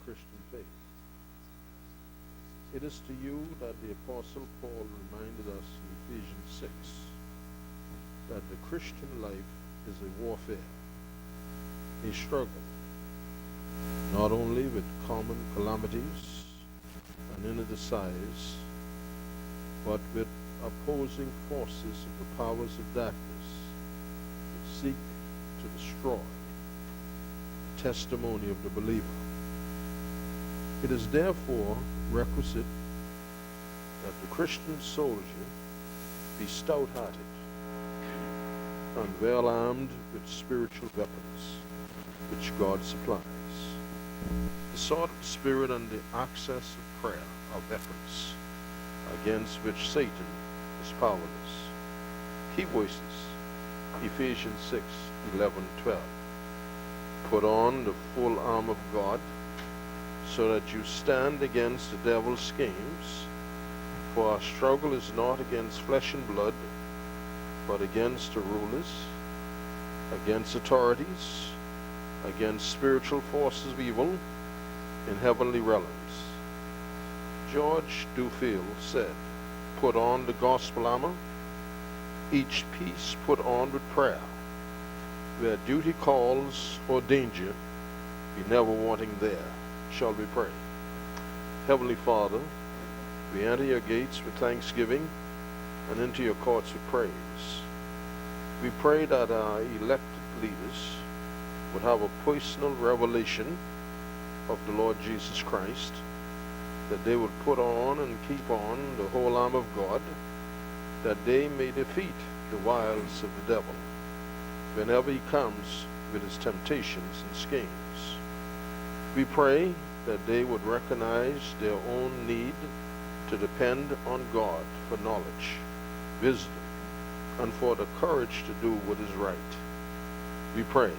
Christian faith. It is to you that the Apostle Paul reminded us in Ephesians 6 that the Christian life is a warfare, a struggle, not only with common calamities and inner desires, but with opposing forces of the powers of darkness that seek to destroy the testimony of the believer. It is therefore requisite that the Christian soldier be stout-hearted and well armed with spiritual weapons which God supplies. The sword of the Spirit and the access of prayer are weapons against which Satan is powerless. Key voices, Ephesians 6:11-12. Put on the full armor of God so that you stand against the devil's schemes, for our struggle is not against flesh and blood, but against the rulers, against authorities, against spiritual forces of evil in heavenly realms. George Duffield said, put on the gospel armor, each piece put on with prayer. Where duty calls or danger, be never wanting there. Shall we pray? Heavenly Father, we enter your gates with thanksgiving and into your courts with praise. We pray that our elected leaders would have a personal revelation of the Lord Jesus Christ, that they would put on and keep on the whole arm of God, that they may defeat the wiles of the devil whenever he comes with his temptations and schemes. We pray that they would recognize their own need to depend on God for knowledge, wisdom, and for the courage to do what is right. We pray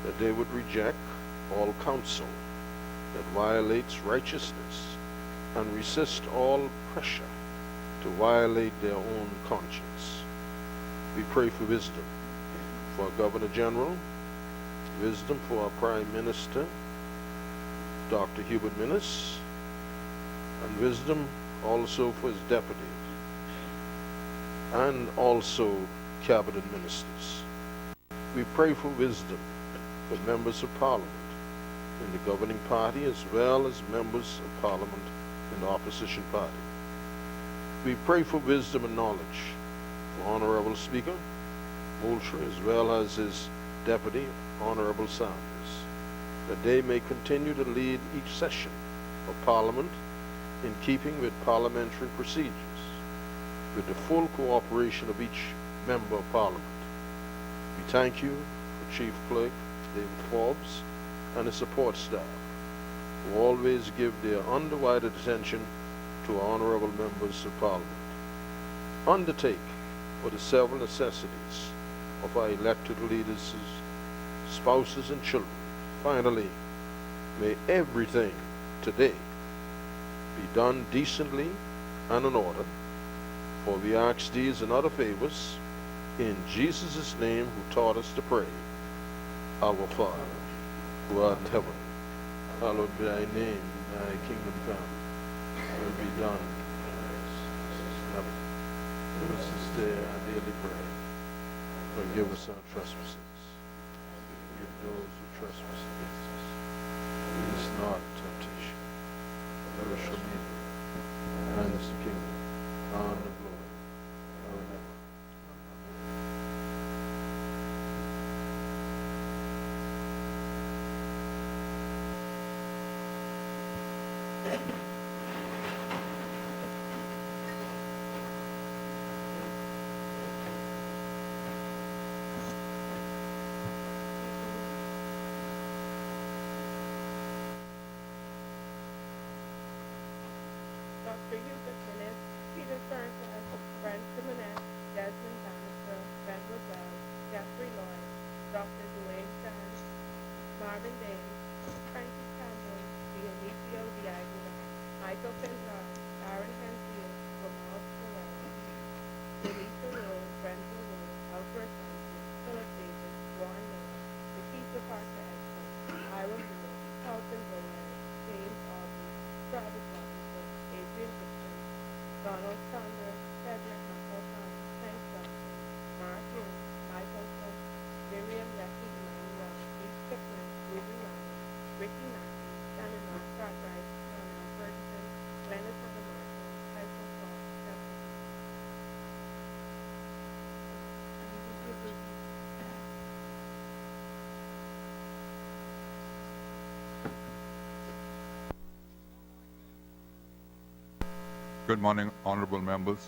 that they would reject all counsel that violates righteousness and resist all pressure to violate their own conscience. We pray for wisdom for our Governor General, wisdom for our Prime Minister, Dr. Hubert Minnis, and wisdom also for his deputy, and also cabinet ministers. We pray for wisdom for members of Parliament in the governing party as well as members of Parliament in the opposition party. We pray for wisdom and knowledge for Honorable Speaker Moultrie as well as his deputy, Honorable Sanders, that they may continue to lead each session of Parliament in keeping with parliamentary procedures, with the full cooperation of each member of Parliament. We thank you for Chief Clerk David Forbes and his support staff, who always give their undivided attention to our honorable members of Parliament. Undertake for the several necessities of our elected leaders, spouses, and children. Finally, may everything today be done decently and in order, for we ask these and other favors in Jesus' name, who taught us to pray. Our Father, who art in heaven, hallowed be thy name, thy kingdom come, will be done. Give us this day our daily bread. Forgive us our trespasses. Forgive those who trespass against us. Lead us not into temptation, but deliver us from evil. Thine is the kingdom, honor, and glory, forever and ever. Dr. Hubert Minnis, Peter Thornton, Brent Simonette, Desmond Bannister, Ben Roselle, Jeffrey Lloyd, Dr. Duane Sands, Marvin Davis, Francis Campbell, Dionisio Diagula, Michael Pintar, Aaron Henfield, Ramal Terrell, Elisa Rose, Brenda Rose, Albert Hanson, Philip Davis, Warren Miller, Nikita Parker Edson, Ira Moore, Carlton Boland, Travis Robinson, Adrian Gibson, Donald Saunders, Cedric McElhan, Frank Johnson, Mark Young, Michael Cook, Miriam Letty Emmanuel, Keith Chipman, Ruby Ryan, Ricky Mackey, Shannon Mark Cartwright, Donnell Ferguson, Leonard Hannah Martin, Tyson Clark, Justin. Good morning, honorable members.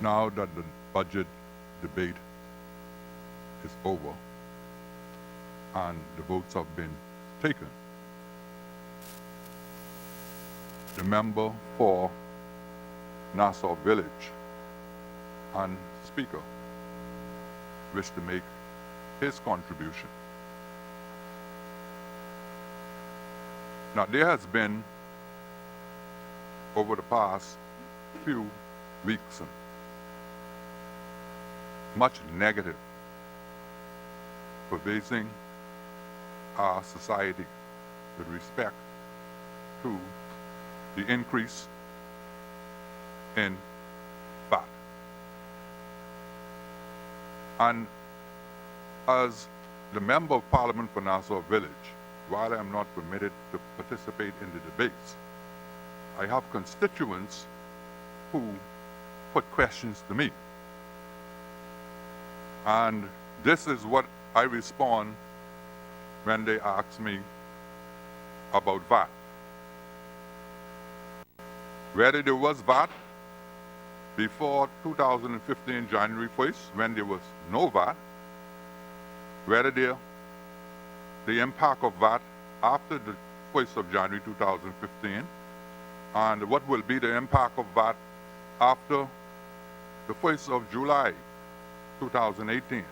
Now that the budget debate is over and the votes have been taken, the member for Nassau Village and Speaker wish to make his contribution. Now, there has been, over the past few weeks, much negative pervading our society with respect to the increase in VAT. And as the Member of Parliament for Nassau Village, while I am not permitted to participate in the debates, I have constituents who put questions to me. And this is what I respond when they ask me about VAT. Whether there was VAT before 2015 January 1st, when there was no VAT, whether the impact of VAT after the 1st of January 2015, and what will be the impact of VAT after the 1st of July 2018.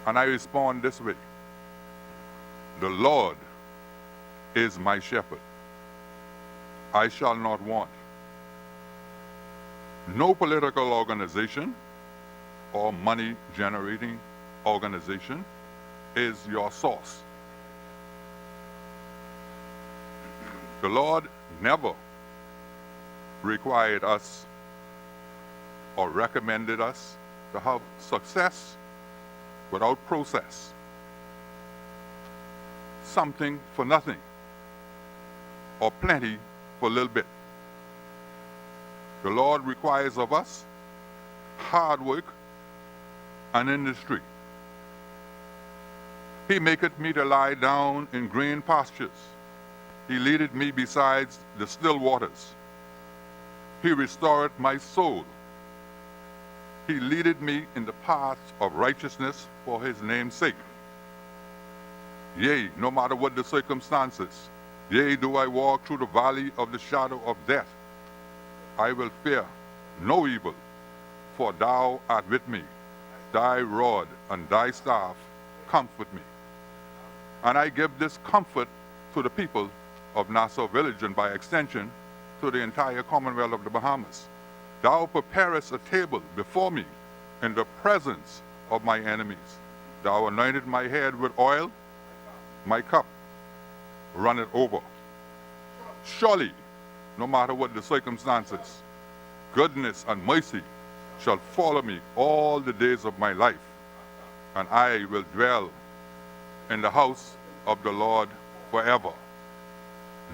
And I respond this way: the Lord is my shepherd. I shall not want. No political organization or money-generating organization is your source. The Lord never required us or recommended us to have success without process. Something for nothing, or plenty for a little bit. The Lord requires of us hard work and industry. He maketh me to lie down in green pastures. He leadeth me beside the still waters. He restoreth my soul. He leadeth me in the paths of righteousness for his name's sake. Yea, no matter what the circumstances, yea, do I walk through the valley of the shadow of death, I will fear no evil, for thou art with me. Thy rod and thy staff comfort me. And I give this comfort to the people of Nassau Village, and by extension to the entire Commonwealth of the Bahamas. Thou preparest a table before me in the presence of my enemies. Thou anointed my head with oil, my cup runneth over. Surely, no matter what the circumstances, goodness and mercy shall follow me all the days of my life, and I will dwell in the house of the Lord forever.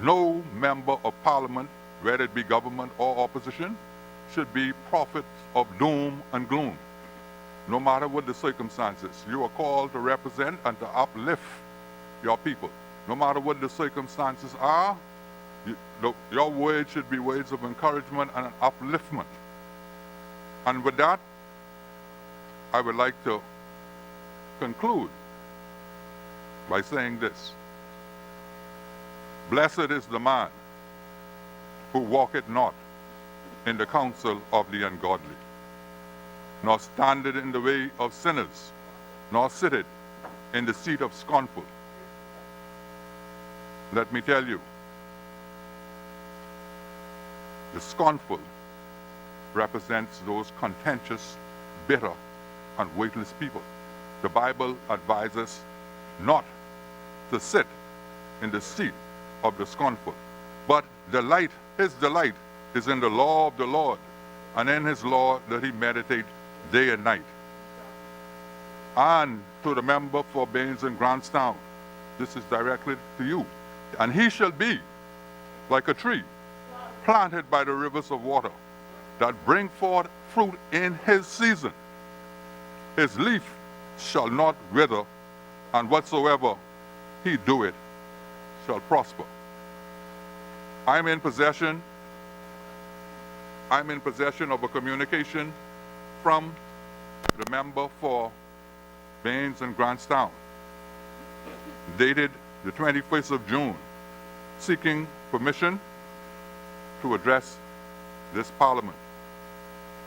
No member of Parliament, whether it be government or opposition, should be prophets of doom and gloom. No matter what the circumstances, you are called to represent and to uplift your people. No matter what the circumstances are, your words should be words of encouragement and an upliftment. And with that, I would like to conclude by saying this: blessed is the man who walketh not in the counsel of the ungodly, nor standeth in the way of sinners, nor sitteth in the seat of scornful. Let me tell you, the scornful represents those contentious, bitter, and weightless people. The Bible advises not to sit in the seat of the scornful, but his delight is in the law of the Lord, and in his law that he meditate day and night. And to the member for Baines and Grantstown, this is directly to you. And he shall be like a tree planted by the rivers of water, that bring forth fruit in his season. His leaf shall not wither, and whatsoever he doeth shall prosper. I'm in possession of a communication from the member for Baines and Grantstown, dated the 21st of June, seeking permission to address this Parliament.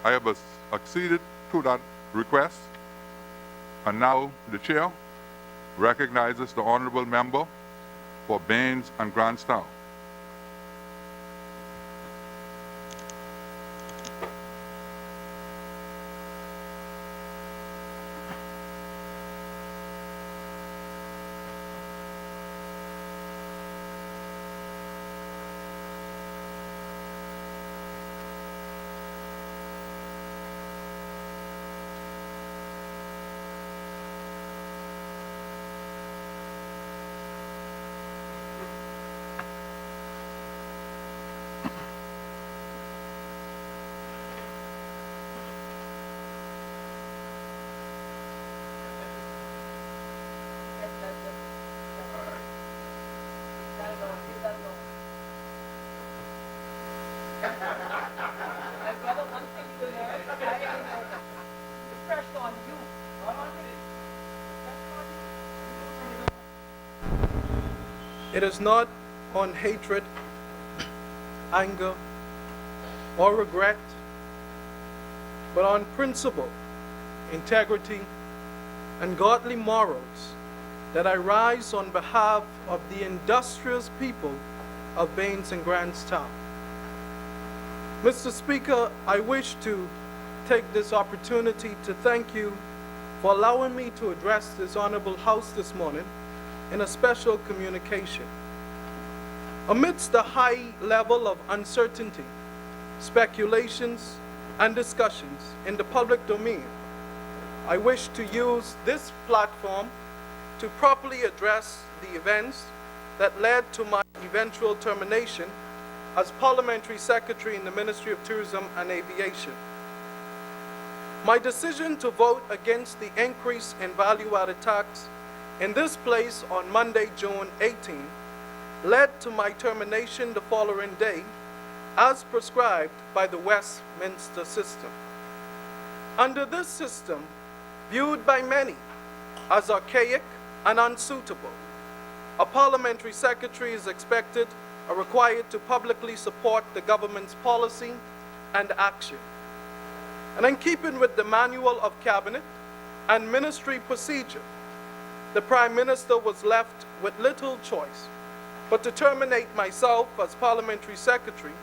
I have acceded to that request, and now the Chair recognizes the Honourable Member for Baines and Grantstown. It is not on hatred, anger, or regret, but on principle, integrity, and godly morals that I rise on behalf of the industrious people of Baines and Grantstown. Mr. Speaker, I wish to take this opportunity to thank you for allowing me to address this honorable House this morning in a special communication. Amidst the high level of uncertainty, speculations, and discussions in the public domain, I wish to use this platform to properly address the events that led to my eventual termination as Parliamentary Secretary in the Ministry of Tourism and Aviation. My decision to vote against the increase in value-added tax in this place on Monday, June 18, led to my termination the following day, as prescribed by the Westminster system. Under this system, viewed by many as archaic and unsuitable, a parliamentary secretary is expected or required to publicly support the government's policy and action. And in keeping with the Manual of Cabinet and Ministry procedure, the Prime Minister was left with little choice but to terminate myself as Parliamentary Secretary,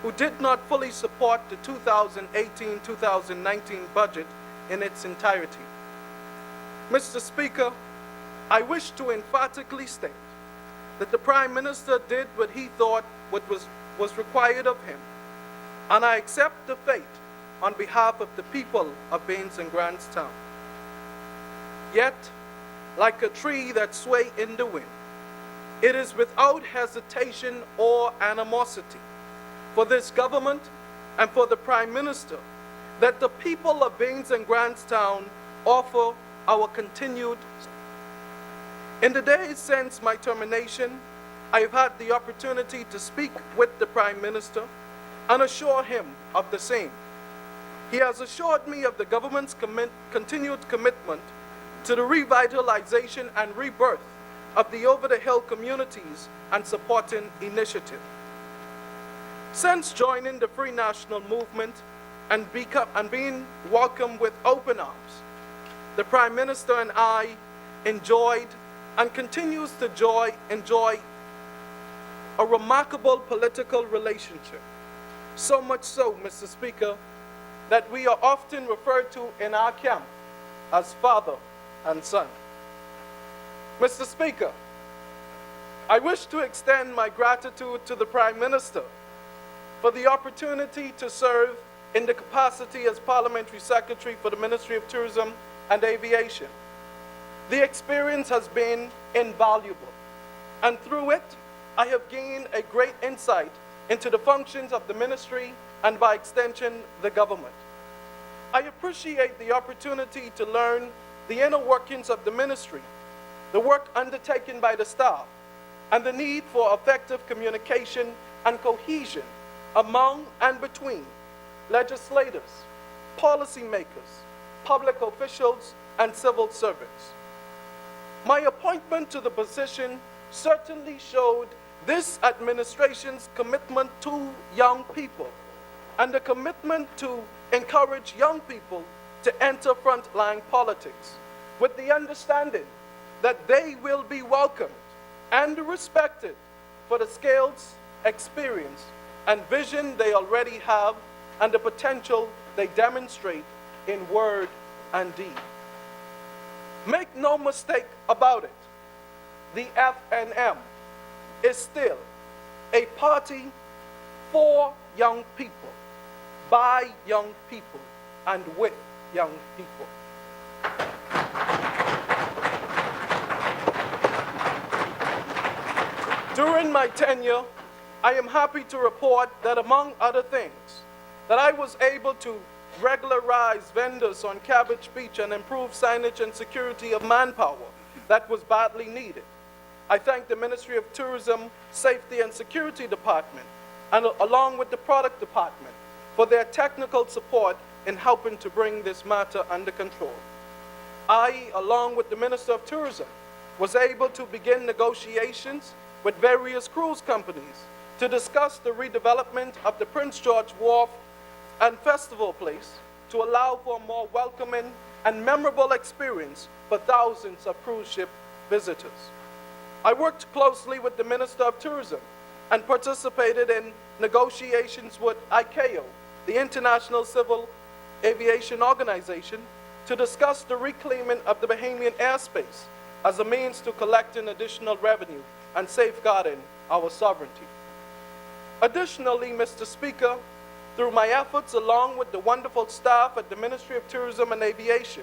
who did not fully support the 2018-2019 budget in its entirety. Mr. Speaker, I wish to emphatically state that the Prime Minister did what he thought was required of him, and I accept the fate on behalf of the people of Baines and Grantstown. Yet, like a tree that sway in the wind, it is without hesitation or animosity for this government and for the Prime Minister that the people of Baines and Grantstown offer our continued. In the days since my termination, I have had the opportunity to speak with the Prime Minister and assure him of the same. He has assured me of the government's continued commitment to the revitalization and rebirth of the over-the-hill communities and supporting initiative. Since joining the Free National Movement and being welcomed with open arms, the Prime Minister and I enjoyed and continues to enjoy a remarkable political relationship. So much so, Mr. Speaker, that we are often referred to in our camp as father and son. Mr. Speaker, I wish to extend my gratitude to the Prime Minister for the opportunity to serve in the capacity as Parliamentary Secretary for the Ministry of Tourism and Aviation. The experience has been invaluable, and through it, I have gained a great insight into the functions of the ministry and, by extension, the government. I appreciate the opportunity to learn the inner workings of the ministry, the work undertaken by the staff, and the need for effective communication and cohesion among and between legislators, policymakers, public officials, and civil servants. My appointment to the position certainly showed this administration's commitment to young people and the commitment to encourage young people to enter frontline politics with the understanding that they will be welcomed and respected for the skills, experience, and vision they already have and the potential they demonstrate in word and deed. Make no mistake about it, the FNM is still a party for young people, by young people, and with young people. During my tenure, I am happy to report that, among other things, that I was able to regularize vendors on Cabbage Beach and improve signage and security of manpower that was badly needed. I thank the Ministry of Tourism, Safety and Security Department, and along with the Product Department, for their technical support in helping to bring this matter under control. I, along with the Minister of Tourism, was able to begin negotiations with various cruise companies to discuss the redevelopment of the Prince George Wharf and Festival Place to allow for a more welcoming and memorable experience for thousands of cruise ship visitors. I worked closely with the Minister of Tourism and participated in negotiations with ICAO, the International Civil Aviation Organization, to discuss the reclaiming of the Bahamian airspace as a means to collecting additional revenue and safeguarding our sovereignty. Additionally, Mr. Speaker, through my efforts along with the wonderful staff at the Ministry of Tourism and Aviation,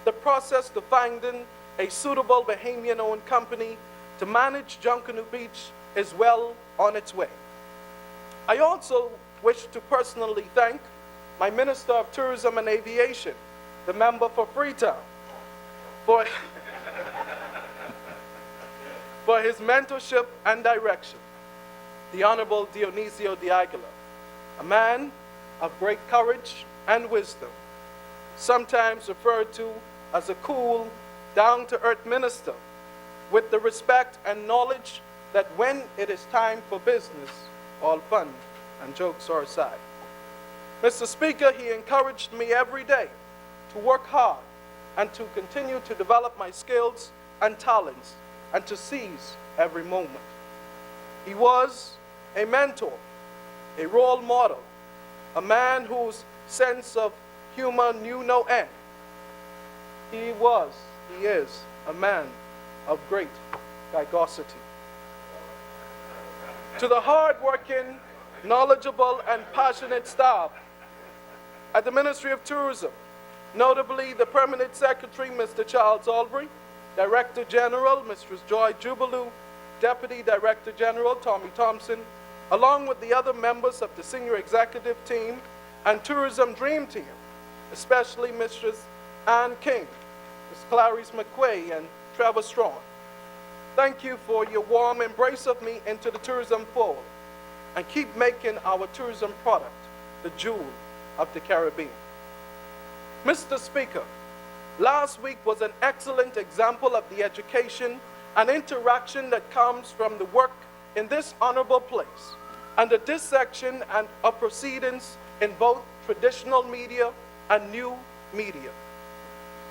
the process to finding a suitable Bahamian-owned company to manage Junkanoo Beach is well on its way. I also wish to personally thank my Minister of Tourism and Aviation, the member for Freetown, for his mentorship and direction, the Honorable Dionisio de Aguilar, a man of great courage and wisdom, sometimes referred to as a cool, down-to-earth minister, with the respect and knowledge that when it is time for business, all fun and jokes are aside. Mr. Speaker, he encouraged me every day to work hard and to continue to develop my skills and talents and to seize every moment. He was a mentor, a role model, a man whose sense of humor knew no end. He is a man of great vivacity. To the hard-working, knowledgeable, and passionate staff at the Ministry of Tourism, notably the Permanent Secretary, Mr. Charles Albury, Director General, Mistress Joy Jubileau, Deputy Director General, Tommy Thompson, along with the other members of the Senior Executive Team and Tourism Dream Team, especially Mistress Ann King, Ms. Clarice McQuay, and Trevor Strong. Thank you for your warm embrace of me into the tourism fold, and keep making our tourism product the jewel of the Caribbean. Mr. Speaker, last week was an excellent example of the education and interaction that comes from the work in this honorable place and the dissection and of proceedings in both traditional media and new media.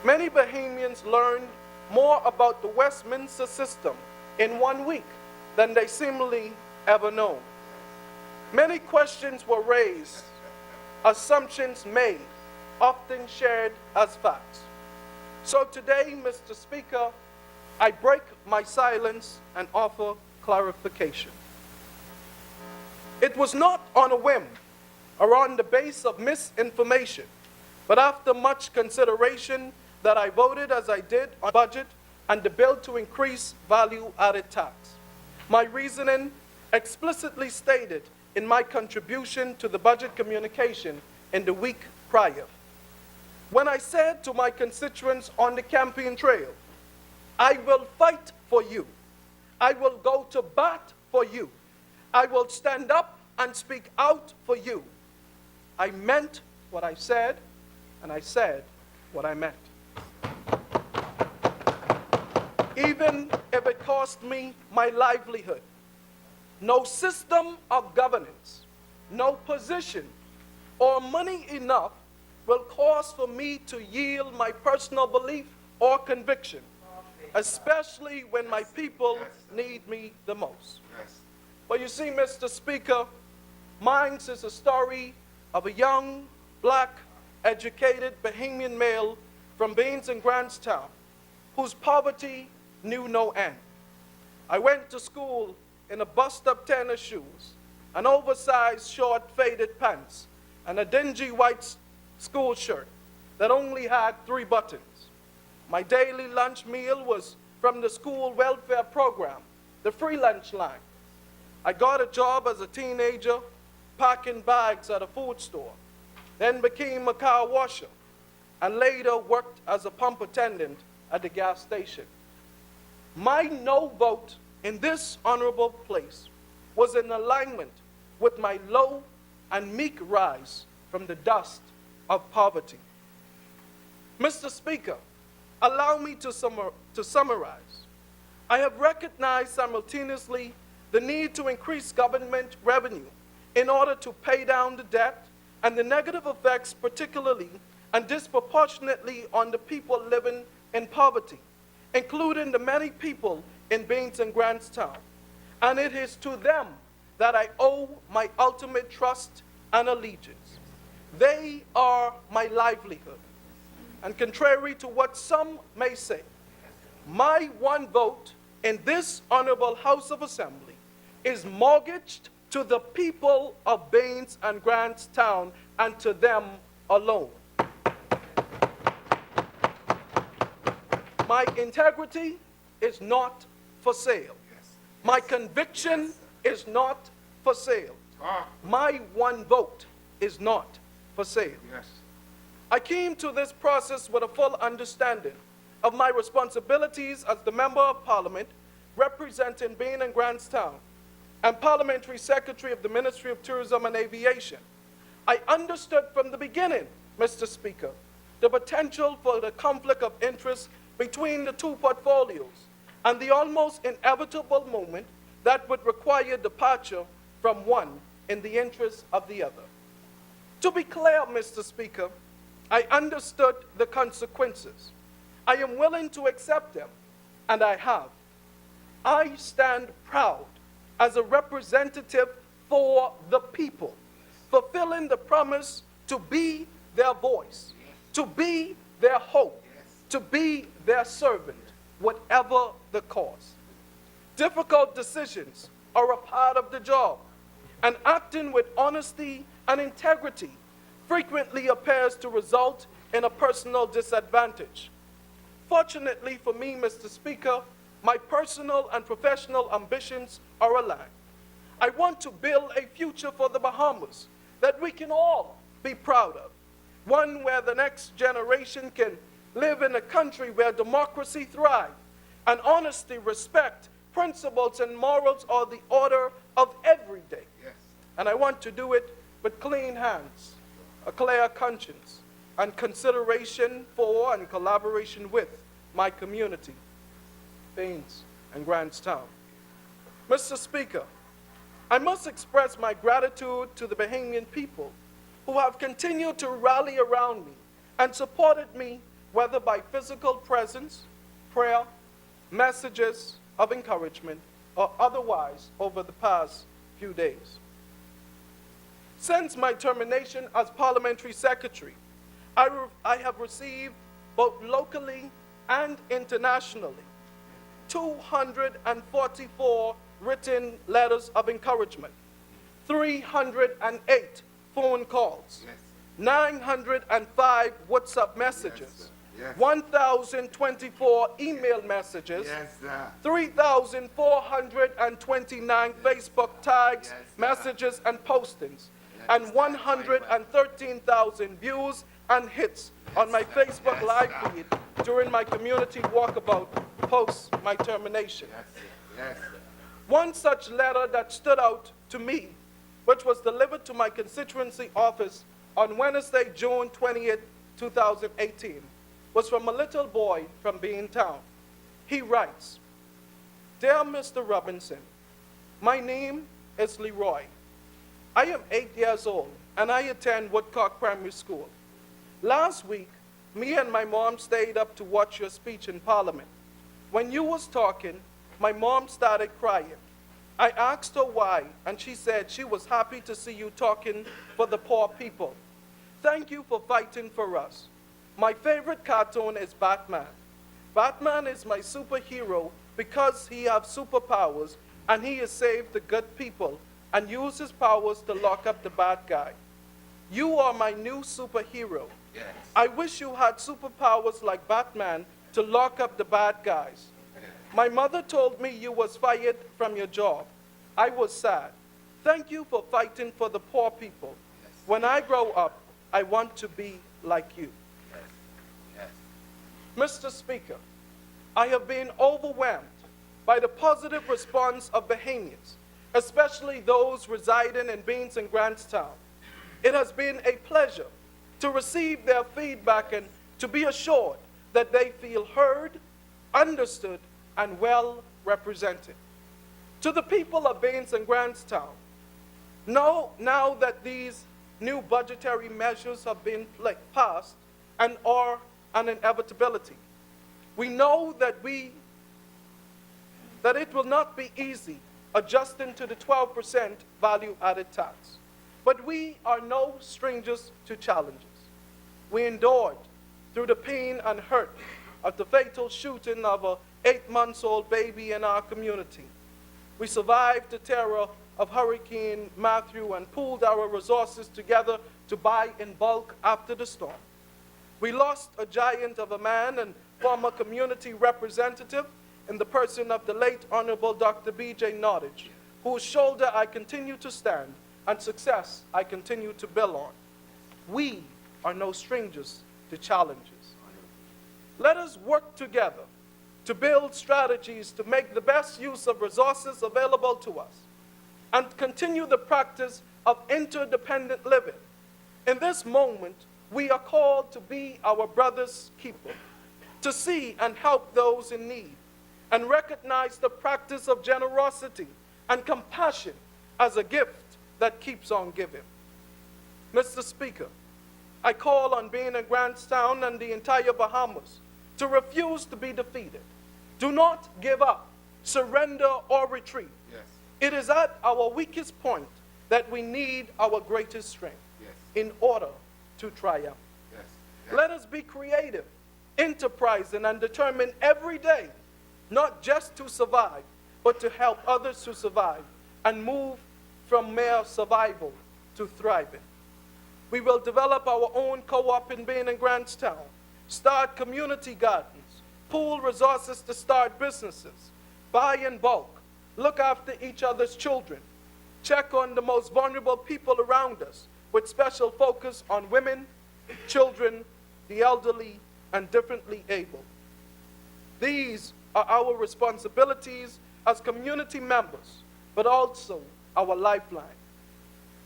Many Bahamians learned more about the Westminster system in 1 week than they seemingly ever know. Many questions were raised, assumptions made, often shared as facts. So today, Mr. Speaker, I break my silence and offer clarification. It was not on a whim or on the base of misinformation, but after much consideration that I voted as I did on the budget and the bill to increase value-added tax. My reasoning explicitly stated in my contribution to the budget communication in the week prior. When I said to my constituents on the campaign trail, I will fight for you. I will go to bat for you. I will stand up and speak out for you. I meant what I said, and I said what I meant. Even if it cost me my livelihood. No system of governance, no position, or money enough will cause for me to yield my personal belief or conviction, especially when my people need me the most. But you see, Mr. Speaker, mine is a story of a young, black, educated Bahamian male from Baines and Grantstown, whose poverty knew no end. I went to school in a bust-up tennis shoes, an oversized short faded pants, and a dingy white school shirt that only had 3 buttons. My daily lunch meal was from the school welfare program, the free lunch line. I got a job as a teenager packing bags at a food store, then became a car washer, and later worked as a pump attendant at the gas station. My no vote in this honorable place was in alignment with my low and meek rise from the dust of poverty. Mr. Speaker, allow me to summarize. I have recognized simultaneously the need to increase government revenue in order to pay down the debt and the negative effects particularly and disproportionately on the people living in poverty, including the many people in Baines and Grantstown. And it is to them that I owe my ultimate trust and allegiance. They are my livelihood. And contrary to what some may say, my one vote in this honorable House of Assembly is mortgaged to the people of Baines and Grantstown and to them alone. My integrity is not for sale. My conviction is not for sale. My one vote is not for sale. I came to this process with a full understanding of my responsibilities as the Member of Parliament representing Baines and Grantstown and Parliamentary Secretary of the Ministry of Tourism and Aviation. I understood from the beginning, Mr. Speaker, the potential for the conflict of interest between the two portfolios and the almost inevitable moment that would require departure from one in the interest of the other. To be clear, Mr. Speaker, I understood the consequences. I am willing to accept them, and I have. I stand proud as a representative for the people, fulfilling the promise to be their voice, to be their hope, to be their servant, whatever the cost. Difficult decisions are a part of the job, and acting with honesty and integrity frequently appears to result in a personal disadvantage. Fortunately for me, Mr. Speaker, my personal and professional ambitions are aligned. I want to build a future for the Bahamas that we can all be proud of, one where the next generation can live in a country where democracy thrives, and honesty, respect, principles, and morals are the order of every day. And I want to do it with clean hands, a clear conscience, and consideration for and collaboration with my community, Baines and Grantstown. Mr. Speaker, I must express my gratitude to the Bahamian people who have continued to rally around me and supported me, whether by physical presence, prayer, messages of encouragement, or otherwise over the past few days. Since my termination as Parliamentary Secretary, I have received both locally and internationally 244 written letters of encouragement, 308 phone calls, 905 WhatsApp messages, 1,024 email messages, 3,429 Facebook tags, messages, and postings, and 113,000 views and hits on my Facebook live feed during my community walkabout post my termination. One such letter that stood out to me, which was delivered to my constituency office on Wednesday, June 20th, 2018, was from a little boy from Beantown. He writes, "Dear Mr. Robinson, my name is Leroy. I am 8 years old and I attend Woodcock Primary School. Last week, me and my mom stayed up to watch your speech in Parliament. When you was talking, my mom started crying. I asked her why, and she said she was happy to see you talking for the poor people. Thank you for fighting for us. My favorite cartoon is Batman. Batman is my superhero because he has superpowers and he has saved the good people and used his powers to lock up the bad guy. You are my new superhero. I wish you had superpowers like Batman to lock up the bad guys. My mother told me you was fired from your job. I was sad. Thank you for fighting for the poor people. When I grow up, I want to be like you." Mr. Speaker, I have been overwhelmed by the positive response of Bahamians, especially those residing in Beans and Grantstown. It has been a pleasure to receive their feedback and to be assured that they feel heard, understood, and well represented. To the people of Beans and Grantstown, now that these new budgetary measures have been passed and are an inevitability, we know that it will not be easy adjusting to the 12% value-added tax. But we are no strangers to challenges. We endured through the pain and hurt of the fatal shooting of an 8-month-old baby in our community. We survived the terror of Hurricane Matthew and pooled our resources together to buy in bulk after the storm. We lost a giant of a man and former community representative in the person of the late Honorable Dr. B.J. Nottage, whose shoulder I continue to stand and success I continue to build on. We are no strangers to challenges. Let us work together to build strategies to make the best use of resources available to us and continue the practice of interdependent living. In this moment, we are called to be our brother's keeper, to see and help those in need, and recognize the practice of generosity and compassion as a gift that keeps on giving. Mr. Speaker, I call on Bean and Grantstown and the entire Bahamas to refuse to be defeated. Do not give up, surrender, or retreat. It is at our weakest point that we need our greatest strength in order to triumph. Let us be creative, enterprising, and determined every day, not just to survive, but to help others to survive and move from mere survival to thriving. We will develop our own co-op in Bean and Grantstown, start community gardens, pool resources to start businesses, buy in bulk, look after each other's children, check on the most vulnerable people around us with special focus on women, children, the elderly, and differently able. These are our responsibilities as community members, but also our lifeline.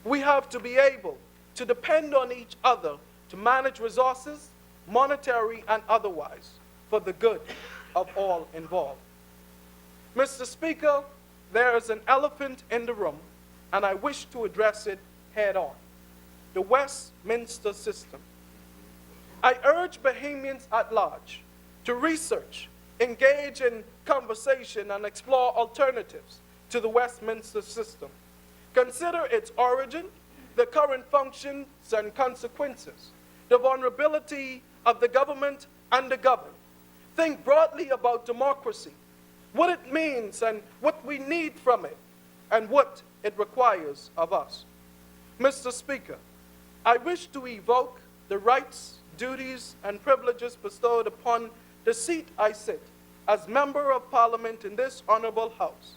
We have to be able to depend on each other to manage resources, monetary and otherwise, for the good of all involved. Mr. Speaker, there is an elephant in the room, and I wish to address it head on: the Westminster system. I urge Bahamians at large to research, engage in conversation, and explore alternatives to the Westminster system. Consider its origin, the current functions and consequences, the vulnerability of the government and the governed. Think broadly about democracy. what it means and what we need from it, and what it requires of us. Mr. Speaker, I wish to evoke the rights, duties, and privileges bestowed upon the seat I sit as Member of Parliament in this Honorable House.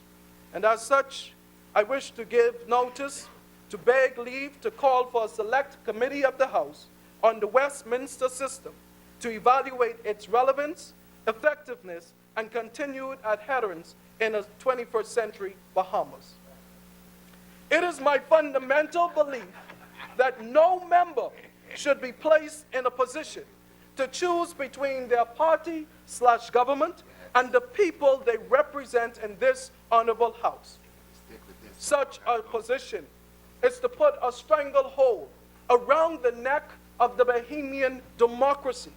And as such, I wish to give notice to beg leave to call for a select committee of the House on the Westminster system to evaluate its relevance, effectiveness, and continued adherence in a 21st century Bahamas. It is my fundamental belief that no member should be placed in a position to choose between their party/government and the people they represent in this honorable House. Such a position is to put a stranglehold around the neck of the Bahamian democracy,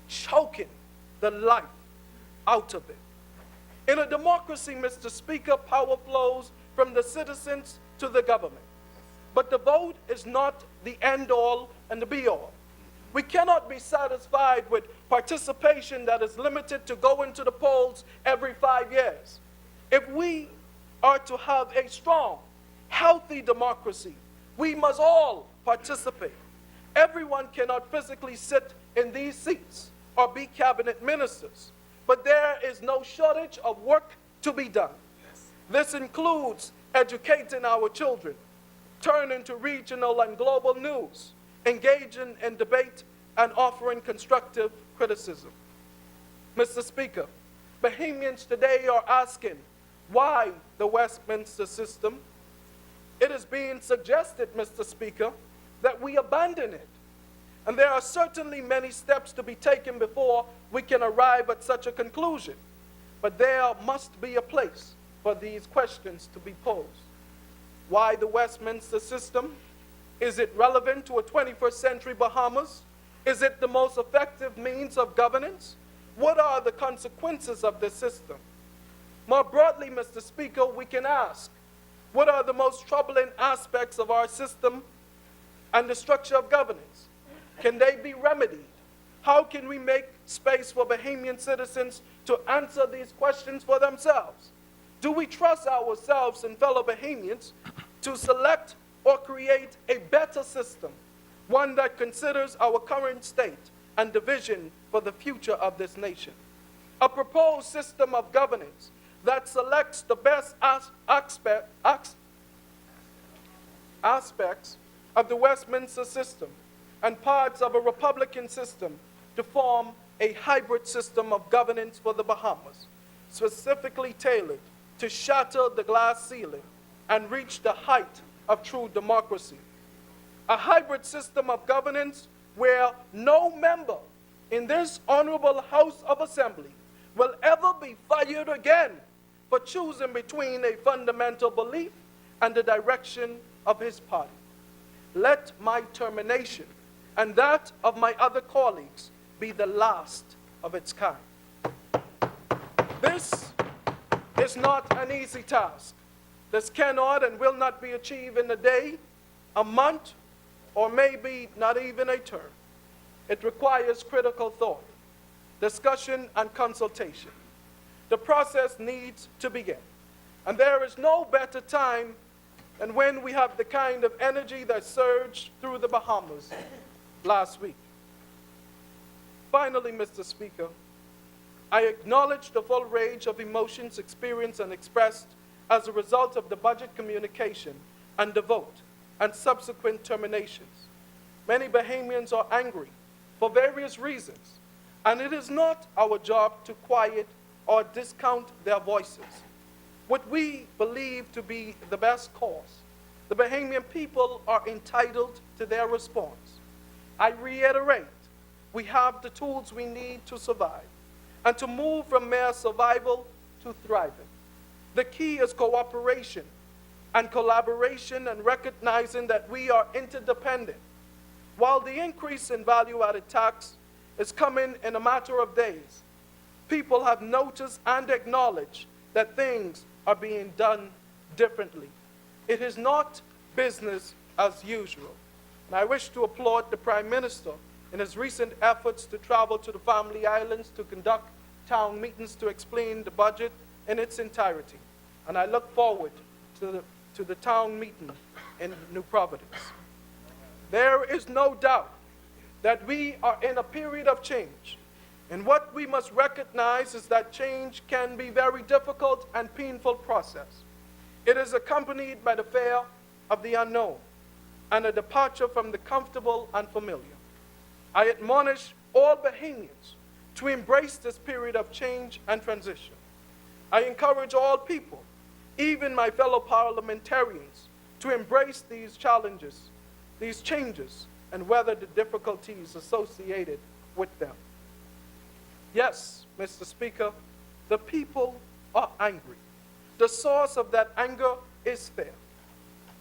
choking the life out of it. In a democracy, Mr. Speaker, power flows from the citizens to the government. But the vote is not the end-all and the be-all. We cannot be satisfied with participation that is limited to going to the polls every 5 years. If we are to have a strong, healthy democracy, we must all participate. Everyone cannot physically sit in these seats or be cabinet ministers, but there is no shortage of work to be done. This includes educating our children, turning to regional and global news, engaging in debate, and offering constructive criticism. Mr. Speaker, Bahamians today are asking, why the Westminster system? It is being suggested, Mr. Speaker, that we abandon it. And there are certainly many steps to be taken before we can arrive at such a conclusion. But there must be a place for these questions to be posed. Why the Westminster system? Is it relevant to a 21st century Bahamas? Is it the most effective means of governance? What are the consequences of this system? More broadly, Mr. Speaker, we can ask, what are the most troubling aspects of our system and the structure of governance? Can they be remedied? How can we make space for Bahamian citizens to answer these questions for themselves? Do we trust ourselves and fellow Bahamians to select or create a better system, one that considers our current state and the vision for the future of this nation? A proposed system of governance that selects the best aspects of the Westminster system and parts of a Republican system to form a hybrid system of governance for the Bahamas, specifically tailored to shatter the glass ceiling and reach the height of true democracy. A hybrid system of governance where no member in this honorable House of Assembly will ever be fired again for choosing between a fundamental belief and the direction of his party. Let my termination and that of my other colleagues be the last of its kind. This is not an easy task. This cannot and will not be achieved in a day, a month, or maybe not even a term. It requires critical thought, discussion, and consultation. The process needs to begin. And there is no better time than when we have the kind of energy that surged through the Bahamas last week. Finally, Mr. Speaker, I acknowledge the full range of emotions experienced and expressed as a result of the budget communication and the vote and subsequent terminations. Many Bahamians are angry for various reasons, and it is not our job to quiet or discount their voices. What we believe to be the best cause, the Bahamian people are entitled to their response. I reiterate, we have the tools we need to survive and to move from mere survival to thriving. The key is cooperation and collaboration and recognizing that we are interdependent. While the increase in value-added tax is coming in a matter of days, people have noticed and acknowledged that things are being done differently. It is not business as usual. And I wish to applaud the Prime Minister in his recent efforts to travel to the Family Islands to conduct town meetings to explain the budget in its entirety, and I look forward to the town meeting in New Providence. There is no doubt that we are in a period of change, and what we must recognize is that change can be a very difficult and painful process. It is accompanied by the fear of the unknown and a departure from the comfortable and familiar. I admonish all Bahamians to embrace this period of change and transition. I encourage all people, even my fellow parliamentarians, to embrace these challenges, these changes, and weather the difficulties associated with them. Yes, Mr. Speaker, the people are angry. The source of that anger is fear.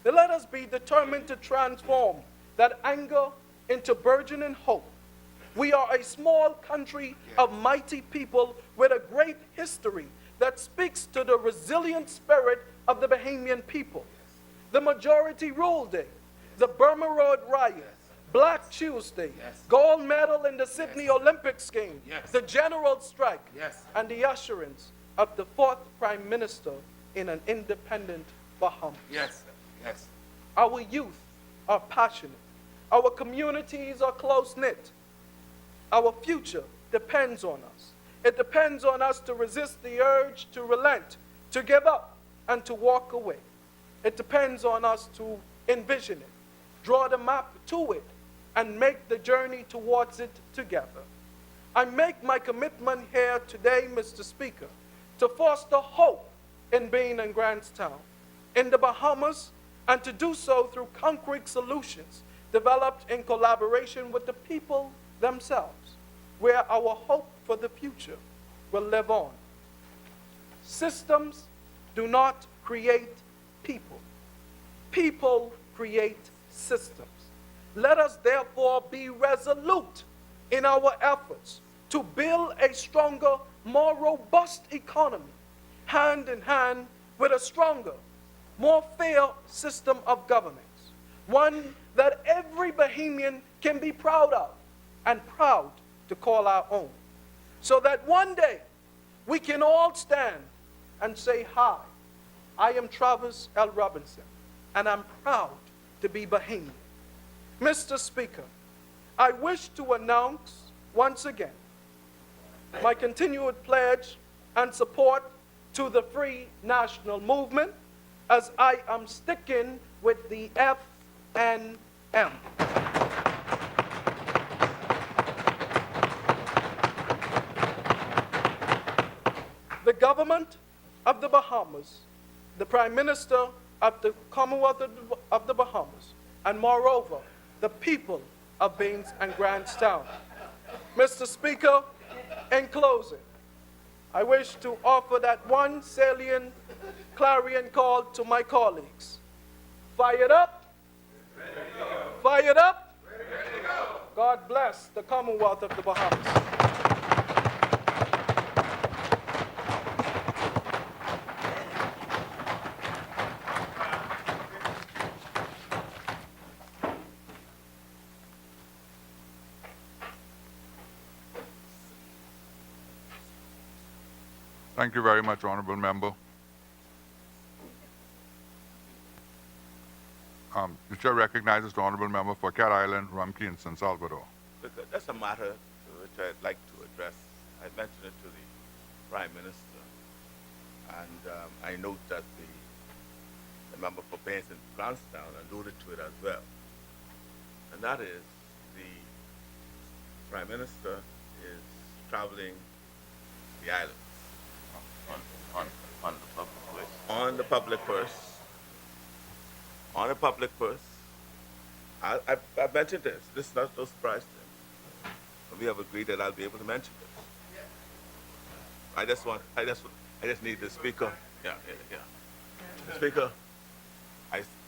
But let us be determined to transform that anger into burgeoning hope. We are a small country of mighty people with a great history that speaks to the resilient spirit of the Bahamian people. The Majority Rule Day, the Burma Road Riot, Black Tuesday, gold medal in the Sydney Olympics Games, the general strike, and the assurance of the fourth Prime Minister in an independent Bahamas. Our youth are passionate. Our communities are close-knit. Our future depends on us. It depends on us to resist the urge to relent, to give up, and to walk away. It depends on us to envision it, draw the map to it, and make the journey towards it together. I make my commitment here today, Mr. Speaker, to foster hope in Bain and Grantstown, in the Bahamas, and to do so through concrete solutions developed in collaboration with the people themselves, where our hope for the future will live on. Systems do not create people. People create systems. Let us therefore be resolute in our efforts to build a stronger, more robust economy, hand in hand with a stronger, more fair system of governance, one that every Bahamian can be proud of and proud to call our own, so that one day we can all stand and say, hi, I am Travis L. Robinson, and I'm proud to be Bahamian. Mr. Speaker, I wish to announce once again my continued pledge and support to the Free National Movement, as I am sticking with the FNM. The government of the Bahamas, the Prime Minister of the Commonwealth of the Bahamas, and moreover, the people of Baines and Grantstown. Mr. Speaker, in closing, I wish to offer that one salient clarion call to my colleagues. Fired up? Ready to go. Fired up? Ready to go. God bless the Commonwealth of the Bahamas. Thank you very much, Honorable Member. The Chair recognizes the Honorable Member for Cat Island, Rumkey, and San Salvador. Because that's a matter which I'd like to address. I mentioned it to the Prime Minister, and I note that the member for Baines and Grantstown alluded to it as well. And that is, the Prime Minister is traveling the island. On the public purse. On the public purse. On the public purse. I mentioned this. This is not no surprise to him. We have agreed that I'll be able to mention this. I just need the speaker. Yeah. The speaker,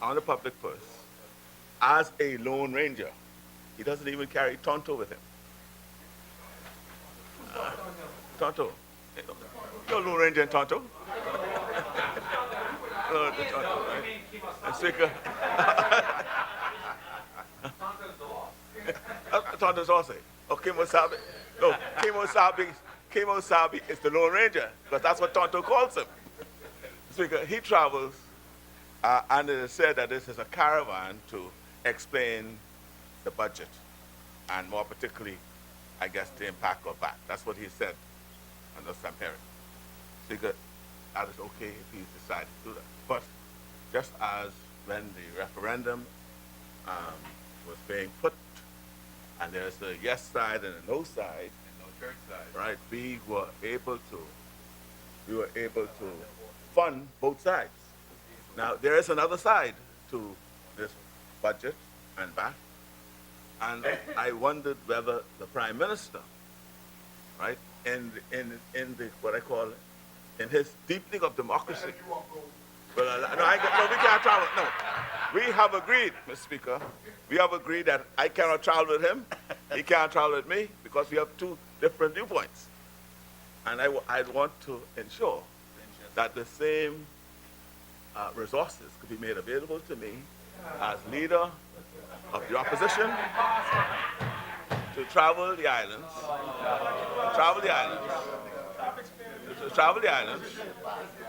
on the public purse, as a Lone Ranger, he doesn't even carry Tonto with him. Tonto. You're a Lone Ranger in Tonto. Tonto, right? Speaker. Tonto's also. Oh, Kimosabe. No, Kemo Sabi is the Lone Ranger, because that's what Tonto calls him. Speaker, he travels, and it is said that this is a caravan to explain the budget, and more particularly, I guess, the impact of that. That's what he said under some hearing. Speaker, that is okay if he decided to do that. But just as when the referendum was being put, and there's a yes side and a no side, and no church side, right? We were able to fund both sides. Now there is another side to this budget and that, and I wondered whether the Prime Minister, right, in the what I call in his deepening of democracy. Well, no, we can't travel. No, we have agreed, Mr. Speaker. We have agreed that I cannot travel with him. He can't travel with me because we have two different viewpoints. And I want to ensure that the same resources could be made available to me as leader of the opposition to travel the islands,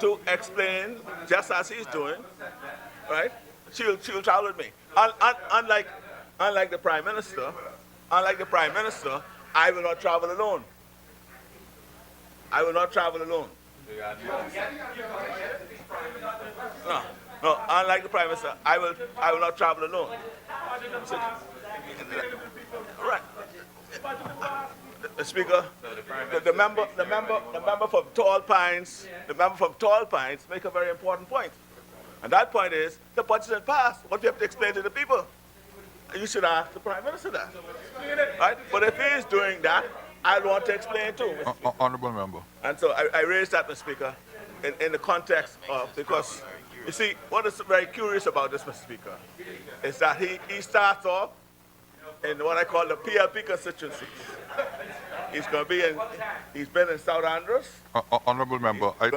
to explain, just as he's doing, right? She'll travel with me. Unlike the Prime Minister, I will not travel alone. I will not travel alone. No, unlike the Prime Minister, I will not travel alone. So, right. The Speaker, the member from Tall Pines, make a very important point. And that point is, the budget is passed. What do you have to explain to the people? You should ask the Prime Minister that. Right? But if he is doing that, I want to explain too. Honorable member. And so I raised that, Mr. Speaker, in the context of, because, you see, what is very curious about this, Mr. Speaker, is that he starts off in what I call the PLP constituencies. He's going to be he's been in South Andros. Honorable member, I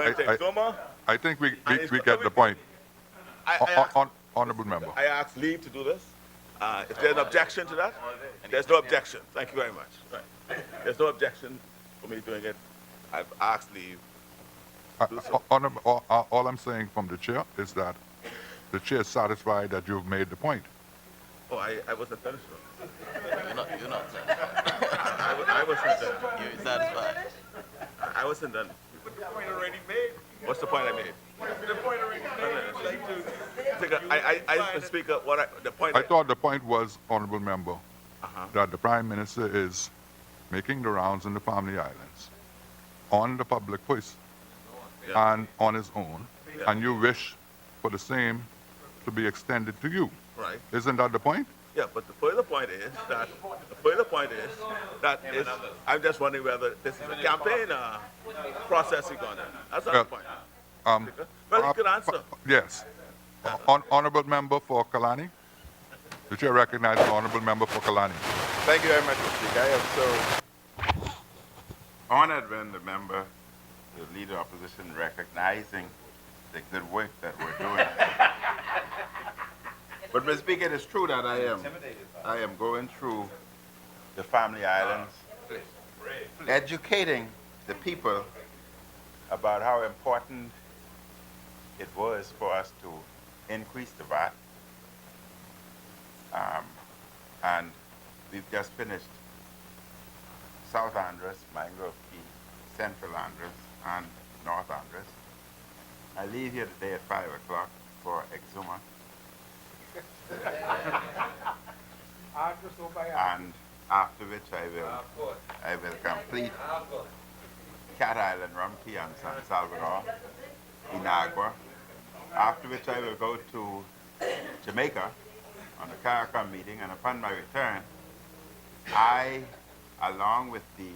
think we get the point. Honorable member. I asked leave to do this. If there's an objection to that, there's no objection. Thank you very much. Right. There's no objection for me doing it. I've asked leave. All I'm saying from the chair is that the chair is satisfied that you've made the point. Oh, I wasn't finished. You're not satisfied. I wasn't done. You're satisfied. I wasn't done. The point already made. What's the point I made? The point already made. Speaker, the point. I thought the point was, honorable member, that the Prime Minister is making the rounds in the family islands on the public voice and on his own, and you wish for the same to be extended to you. Right. Isn't that the point? Yeah, but the further point is that I'm just wondering whether this is a campaign process you're going to. That's not the point. Well, you could answer. Yes. Honorable member for Kalani. The chair recognizes the honorable member for Kalani. Thank you very much, Mr. Speaker. I am so honored when the member, the leader of opposition, recognizing the good work that we're doing. But, Mr. Speaker, it is true that I am going through the family islands, educating the people about how important it was for us to increase the VAT. And we've just finished South Andros, Mangrove Key, Central Andros, and North Andros. I leave here today at 5 o'clock for Exuma. And after which I will complete Cat Island, Rumkey, and San Salvador, Inagua. After which I will go to Jamaica on the CARICOM meeting, and upon my return, I, along with the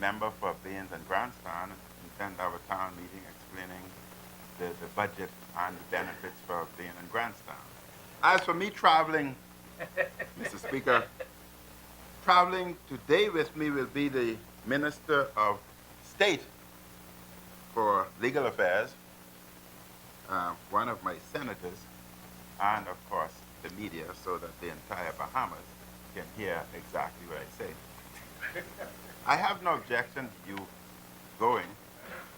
member for Baines and Grandstand, intend to have a town meeting explaining the budget and the benefits for Baines and Grandstand. As for me traveling, Mr. Speaker, traveling today with me will be the Minister of State for Legal Affairs, one of my senators, and of course the media, so that the entire Bahamas can hear exactly what I say. I have no objection to you going,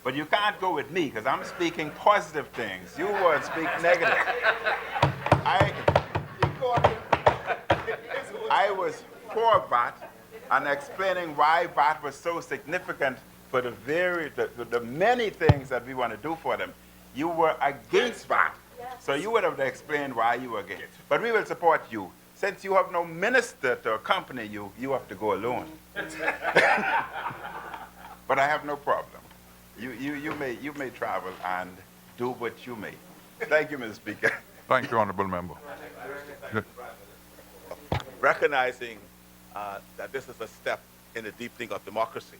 but you can't go with me because I'm speaking positive things. You would speak negative. I was for VAT and explaining why VAT was so significant for the many things that we want to do for them. You were against VAT, so you would have explained why you were against. But we will support you. Since you have no minister to accompany you, you have to go alone. But I have no problem. You may travel and do what you may. Thank you, Mr. Speaker. Thank you, honorable member. Recognizing that this is a step in the deepening of democracy,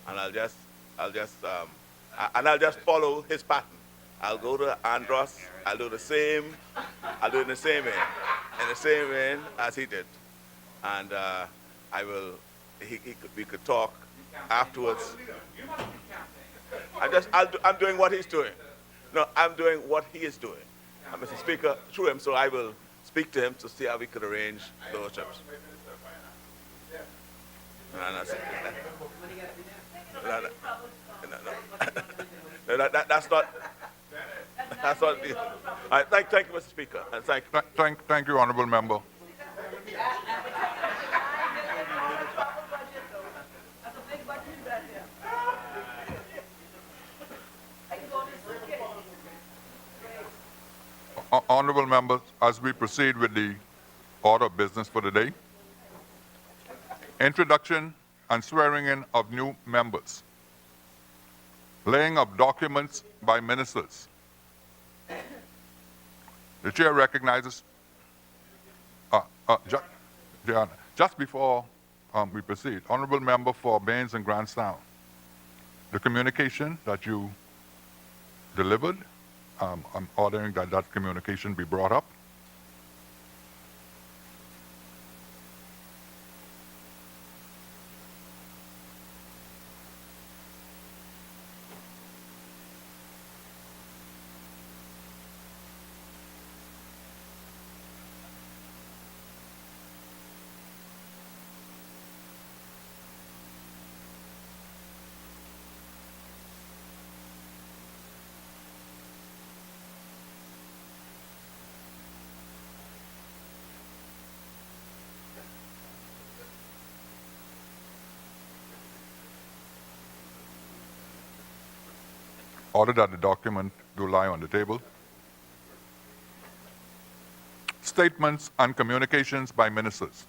and I'll just follow his pattern. I'll go to Andros. I'll do the same. I'll do it in the same vein as he did, and I will. We could talk afterwards. I'm doing what he's doing. No, I'm doing what he is doing. And Mr. Speaker, through him, so I will speak to him to see how we could arrange those trips. No, that's not. That's not. All right, thank you, Mr. Speaker, and thank you. Thank you, honorable member. Honorable members, as we proceed with the order of business for the day, introduction and swearing in of new members, laying of documents by ministers. The chair recognizes, just before we proceed, honorable member for Baines and Grandstown, the communication that you delivered, I'm ordering that that communication be brought up. Order that the document do lie on the table. Statements and communications by ministers.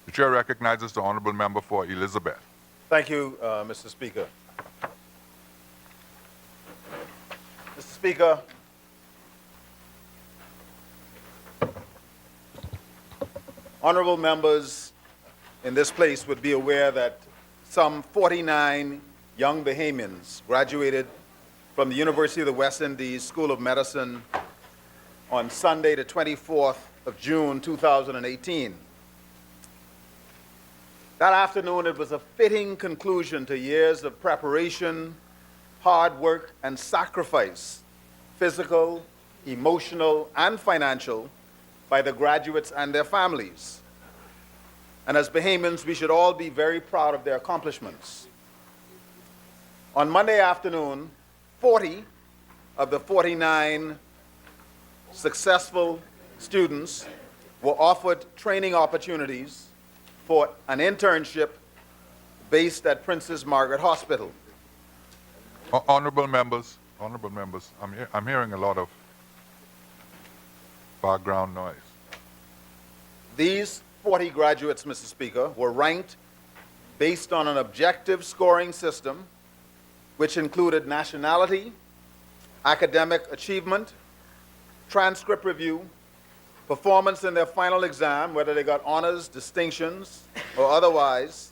The chair recognizes the honorable member for Elizabeth. Thank you, Mr. Speaker. Mr. Speaker, honorable members in this place would be aware that some 49 young Bahamians graduated from the University of the West Indies School of Medicine on Sunday, the 24th of June, 2018. That afternoon, it was a fitting conclusion to years of preparation, hard work, and sacrifice, physical, emotional, and financial, by the graduates and their families. And as Bahamians, we should all be very proud of their accomplishments. On Monday afternoon, 40 of the 49 successful students were offered training opportunities for an internship based at Princess Margaret Hospital. Honorable members, I'm hearing a lot of background noise. These 40 graduates, Mr. Speaker, were ranked based on an objective scoring system which included nationality, academic achievement, transcript review, performance in their final exam, whether they got honors, distinctions, or otherwise,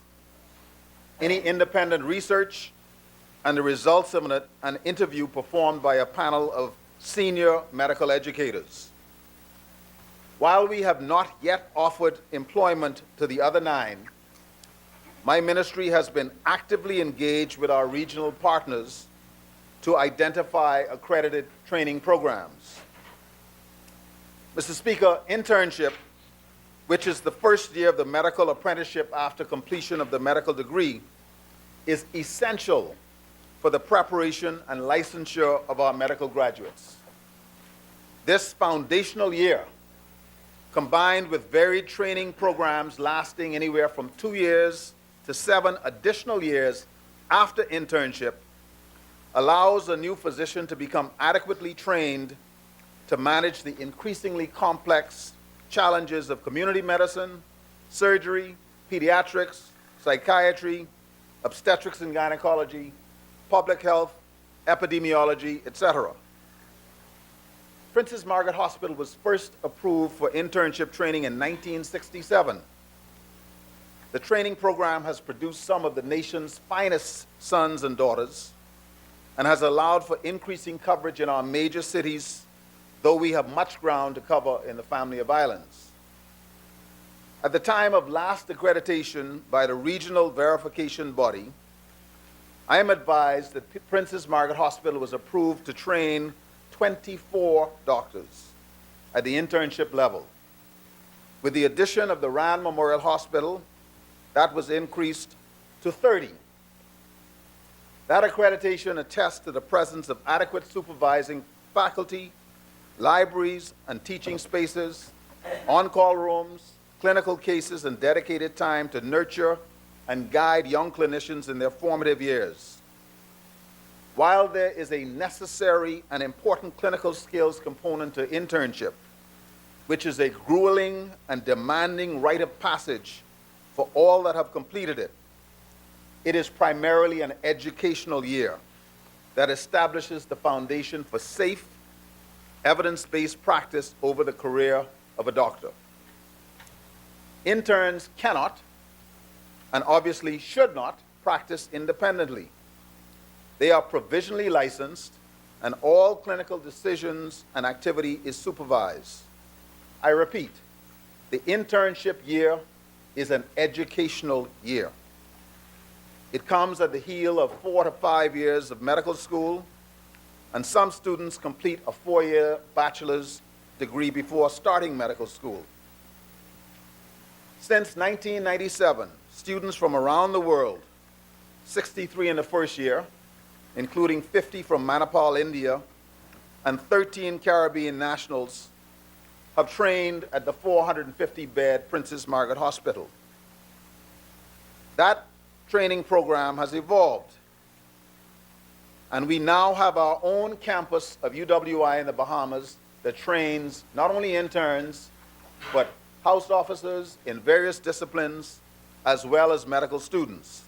any independent research, and the results of an interview performed by a panel of senior medical educators. While we have not yet offered employment to the other 9, my ministry has been actively engaged with our regional partners to identify accredited training programs. Mr. Speaker, internship, which is the first year of the medical apprenticeship after completion of the medical degree, is essential for the preparation and licensure of our medical graduates. This foundational year, combined with varied training programs lasting anywhere from 2 years to 7 additional years after internship, allows a new physician to become adequately trained to manage the increasingly complex challenges of community medicine, surgery, pediatrics, psychiatry, obstetrics and gynecology, public health, epidemiology, etc. Princess Margaret Hospital was first approved for internship training in 1967. The training program has produced some of the nation's finest sons and daughters and has allowed for increasing coverage in our major cities, though we have much ground to cover in the Family of Islands. At the time of last accreditation by the regional verification body, I am advised that Princess Margaret Hospital was approved to train 24 doctors at the internship level. With the addition of the Rand Memorial Hospital, that was increased to 30. That accreditation attests to the presence of adequate supervising faculty, libraries and teaching spaces, on-call rooms, clinical cases, and dedicated time to nurture and guide young clinicians in their formative years. While there is a necessary and important clinical skills component to internship, which is a grueling and demanding rite of passage for all that have completed it, it is primarily an educational year that establishes the foundation for safe, evidence-based practice over the career of a doctor. Interns cannot, and obviously should not, practice independently. They are provisionally licensed, and all clinical decisions and activity is supervised. I repeat, the internship year is an educational year. It comes at the heel of 4 to 5 years of medical school, and some students complete a 4-year bachelor's degree before starting medical school. Since 1997, students from around the world, 63 in the first year, including 50 from Manipal, India, and 13 Caribbean nationals, have trained at the 450-bed Princess Margaret Hospital. That training program has evolved, and we now have our own campus of UWI in the Bahamas that trains not only interns, but house officers in various disciplines, as well as medical students.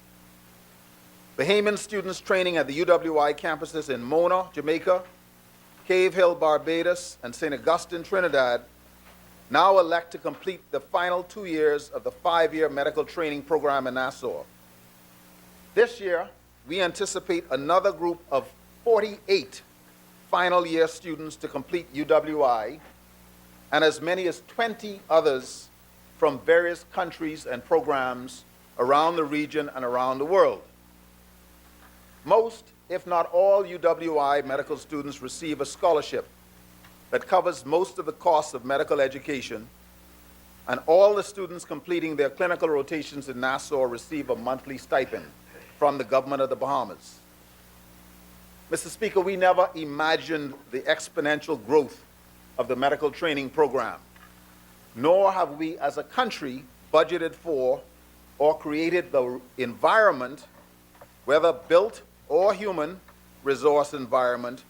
Bahamian students training at the UWI campuses in Mona, Jamaica, Cave Hill, Barbados, and St. Augustine, Trinidad, now elect to complete the final 2 years of the 5-year medical training program in Nassau. This year, we anticipate another group of 48 final year students to complete UWI, and as many as 20 others from various countries and programs around the region and around the world. Most, if not all, UWI medical students receive a scholarship that covers most of the costs of medical education, and all the students completing their clinical rotations in Nassau receive a monthly stipend from the government of the Bahamas. Mr. Speaker, we never imagined the exponential growth of the medical training program, nor have we as a country budgeted for or created the environment, whether built or human resource environment,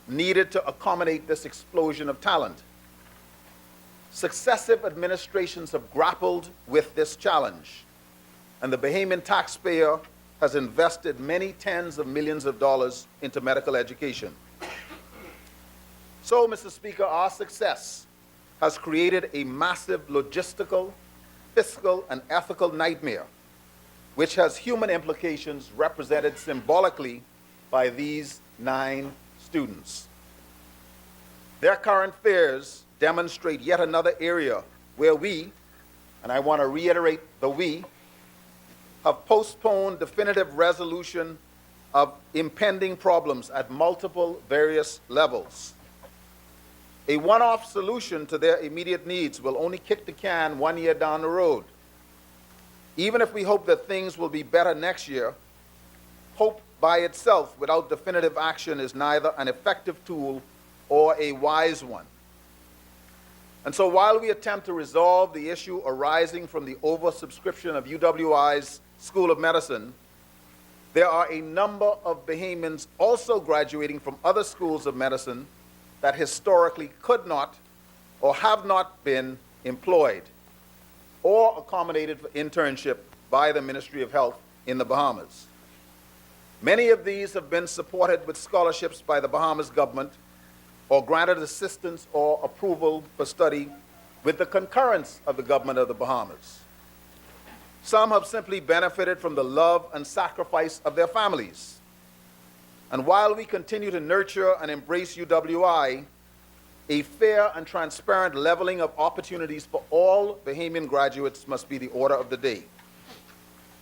needed to accommodate this explosion of talent. Successive administrations have grappled with this challenge, and the Bahamian taxpayer has invested many tens of millions of dollars into medical education. So, Mr. Speaker, our success has created a massive logistical, fiscal, and ethical nightmare, which has human implications represented symbolically by these 9 students. Their current fears demonstrate yet another area where we, and I want to reiterate the we, have postponed definitive resolution of impending problems at multiple various levels. A one-off solution to their immediate needs will only kick the can 1 year down the road. Even if we hope that things will be better next year, hope by itself without definitive action is neither an effective tool or a wise one. And so while we attempt to resolve the issue arising from the oversubscription of UWI's School of Medicine, there are a number of Bahamians also graduating from other schools of medicine that historically could not or have not been employed or accommodated for internship by the Ministry of Health in the Bahamas. Many of these have been supported with scholarships by the Bahamas government or granted assistance or approval for study with the concurrence of the government of the Bahamas. Some have simply benefited from the love and sacrifice of their families. And while we continue to nurture and embrace UWI, a fair and transparent leveling of opportunities for all Bahamian graduates must be the order of the day.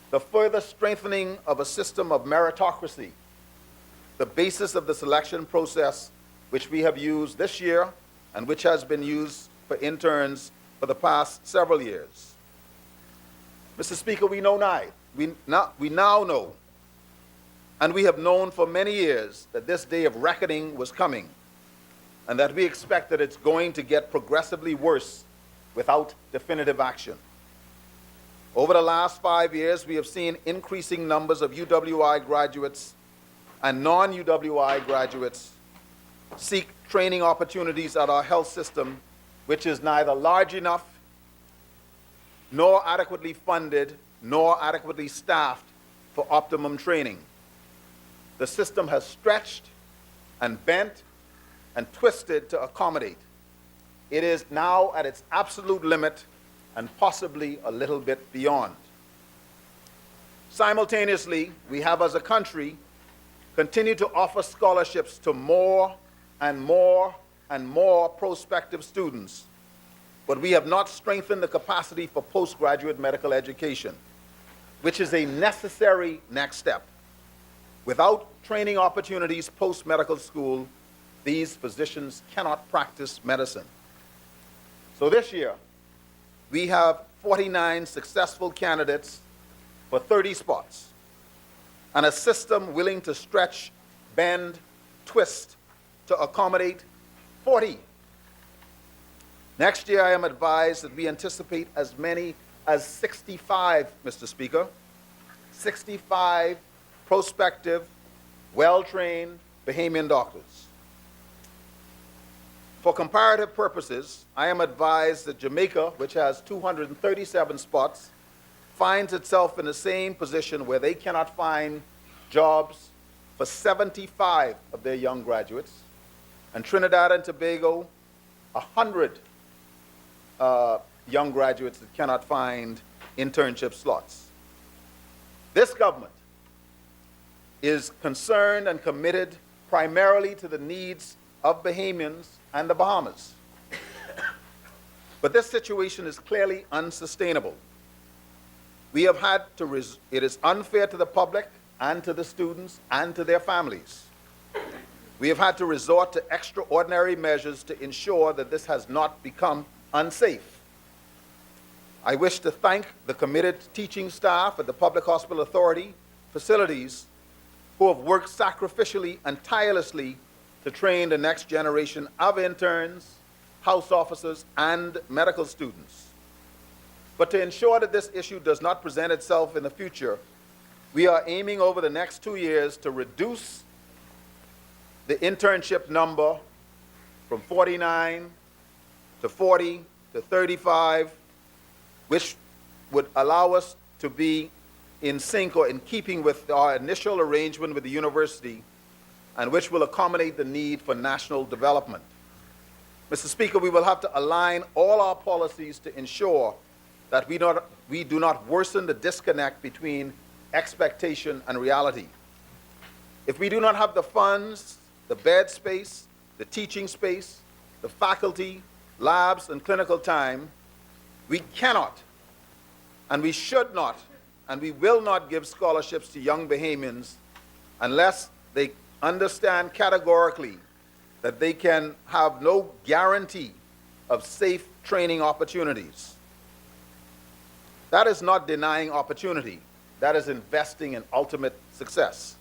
The further strengthening of a system of meritocracy, the basis of the selection process which we have used this year and which has been used for interns for the past several years. Mr. Speaker, we now know, and we have known for many years, that this day of reckoning was coming, and that we expect that it's going to get progressively worse without definitive action. Over the last 5 years, we have seen increasing numbers of UWI graduates and non-UWI graduates seek training opportunities at our health system, which is neither large enough, nor adequately funded, nor adequately staffed for optimum training. The system has stretched and bent and twisted to accommodate. It is now at its absolute limit and possibly a little bit beyond. Simultaneously, we have as a country continued to offer scholarships to more and more and more prospective students, but we have not strengthened the capacity for postgraduate medical education, which is a necessary next step. Without training opportunities post-medical school, these physicians cannot practice medicine. So this year, we have 49 successful candidates for 30 spots, and a system willing to stretch, bend, twist to accommodate 40. Next year, I am advised that we anticipate as many as 65, Mr. Speaker, 65 prospective, well-trained Bahamian doctors. For comparative purposes, I am advised that Jamaica, which has 237 spots, finds itself in the same position where they cannot find jobs for 75 of their young graduates, and Trinidad and Tobago, 100 young graduates that cannot find internship slots. This government is concerned and committed primarily to the needs of Bahamians and the Bahamas. But this situation is clearly unsustainable. We have had to, it is unfair to the public and to the students and to their families. We have had to resort to extraordinary measures to ensure that this has not become unsafe. I wish to thank the committed teaching staff at the Public Hospital Authority facilities who have worked sacrificially and tirelessly to train the next generation of interns, house officers, and medical students. But to ensure that this issue does not present itself in the future, we are aiming over the next 2 years to reduce the internship number from 49 to 40 to 35, which would allow us to be in sync or in keeping with our initial arrangement with the university, and which will accommodate the need for national development. Mr. Speaker, we will have to align all our policies to ensure that we do not worsen the disconnect between expectation and reality. If we do not have the funds, the bed space, the teaching space, the faculty, labs, and clinical time, we cannot, and we should not, and we will not give scholarships to young Bahamians unless they understand categorically that they can have no guarantee of safe training opportunities. That is not denying opportunity. That is investing in ultimate success.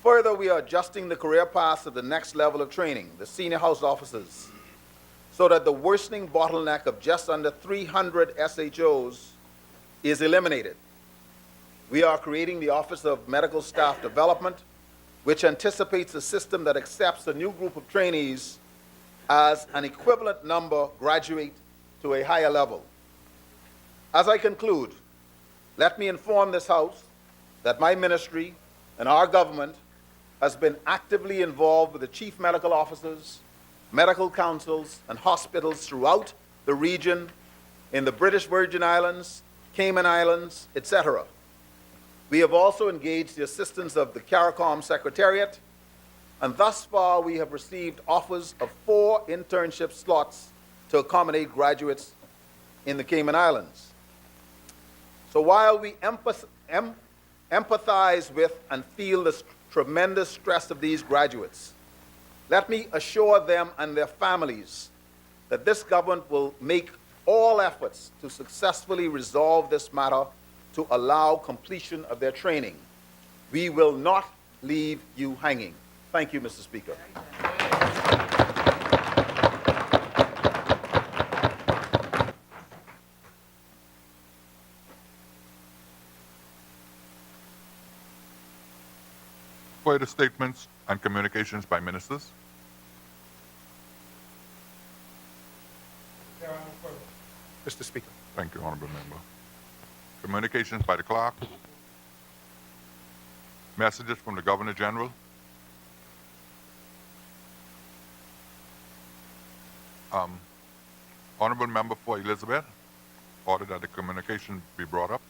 Further, we are adjusting the career paths of the next level of training, the senior house officers, so that the worsening bottleneck of just under 300 SHOs is eliminated. We are creating the Office of Medical Staff Development, which anticipates a system that accepts a new group of trainees as an equivalent number graduate to a higher level. As I conclude, let me inform this House that my ministry and our government has been actively involved with the chief medical officers, medical councils, and hospitals throughout the region in the British Virgin Islands, Cayman Islands, etc. We have also engaged the assistance of the CARICOM Secretariat, and thus far we have received offers of 4 internship slots to accommodate graduates in the Cayman Islands. So while we empathize with and feel the tremendous stress of these graduates, let me assure them and their families that this government will make all efforts to successfully resolve this matter to allow completion of their training. We will not leave you hanging. Thank you, Mr. Speaker. Further statements and communications by ministers. Mr. Speaker. Thank you, Honorable Member. Communications by the clerk. Messages from the Governor General. Honorable Member for Elizabeth, order that the communication be brought up.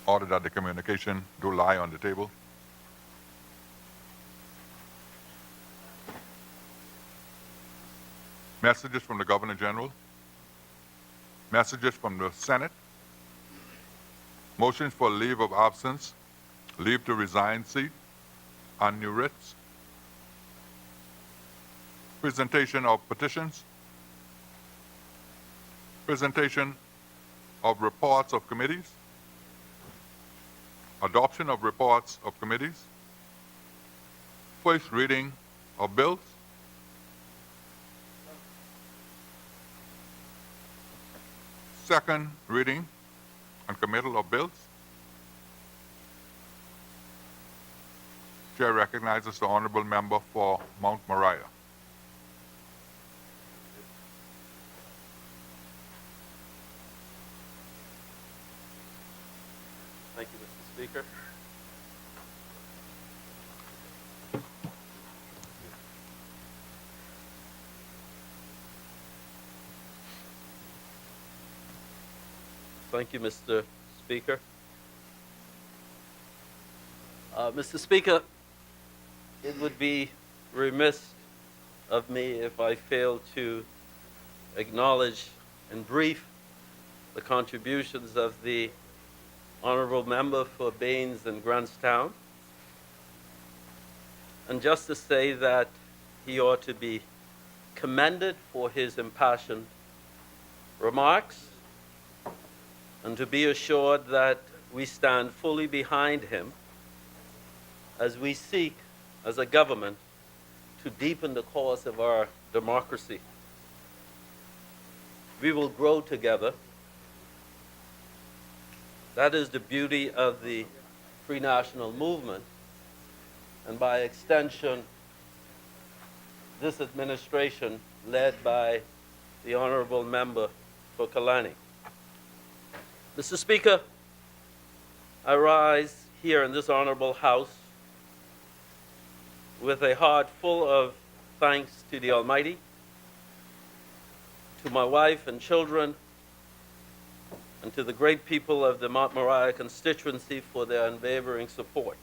Order that the communication do lie on the table. Messages from the Governor General. Messages from the Senate. Motions for leave of absence, leave to resign seat, and new writs. Presentation of petitions. Presentation of reports of committees. Adoption of reports of committees. First reading of bills. Second reading and committal of bills. Chair recognizes the honorable member for Mount Moriah. Thank you, Mr. Speaker. Thank you, Mr. Speaker. Mr. Speaker, it would be remiss of me if I failed to acknowledge and brief the contributions of the Honorable Member for Baines and Grantstown, and just to say that he ought to be commended for his impassioned remarks, and to be assured that we stand fully behind him as we seek, as a government, to deepen the cause of our democracy. We will grow together. That is the beauty of the Free National Movement, and by extension, this administration led by the Honorable Member for Kalani. Mr. Speaker, I rise here in this Honorable House with a heart full of thanks to the Almighty, to my wife and children, and to the great people of the Mount Moriah constituency for their unwavering support.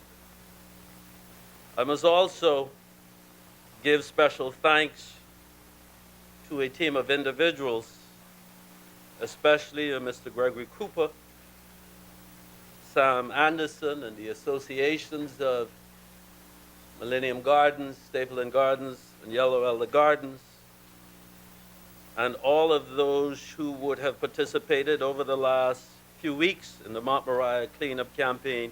I must also give special thanks to a team of individuals, especially Mr. Gregory Cooper, Sam Anderson, and the associations of Millennium Gardens, Stapleton Gardens, and Yellow Elder Gardens, and all of those who would have participated over the last few weeks in the Mount Moriah cleanup campaign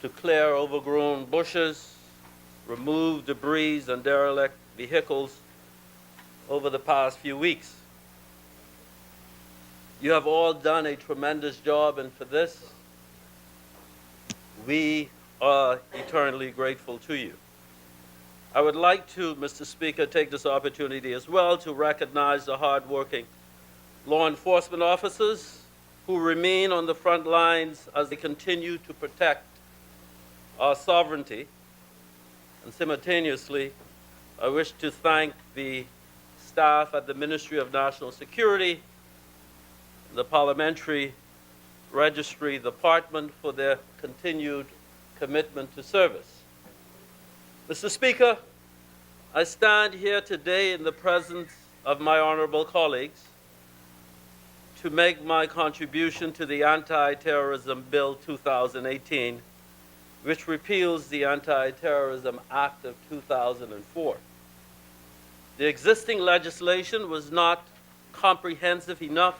to clear overgrown bushes, remove debris and derelict vehicles over the past few weeks. You have all done a tremendous job, and for this, we are eternally grateful to you. I would like to, Mr. Speaker, take this opportunity as well to recognize the hardworking law enforcement officers who remain on the front lines as they continue to protect our sovereignty. And simultaneously, I wish to thank the staff at the Ministry of National Security, the Parliamentary Registry Department for their continued commitment to service. Mr. Speaker, I stand here today in the presence of my honorable colleagues to make my contribution to the Anti-Terrorism Bill 2018, which repeals the Anti-Terrorism Act of 2004. The existing legislation was not comprehensive enough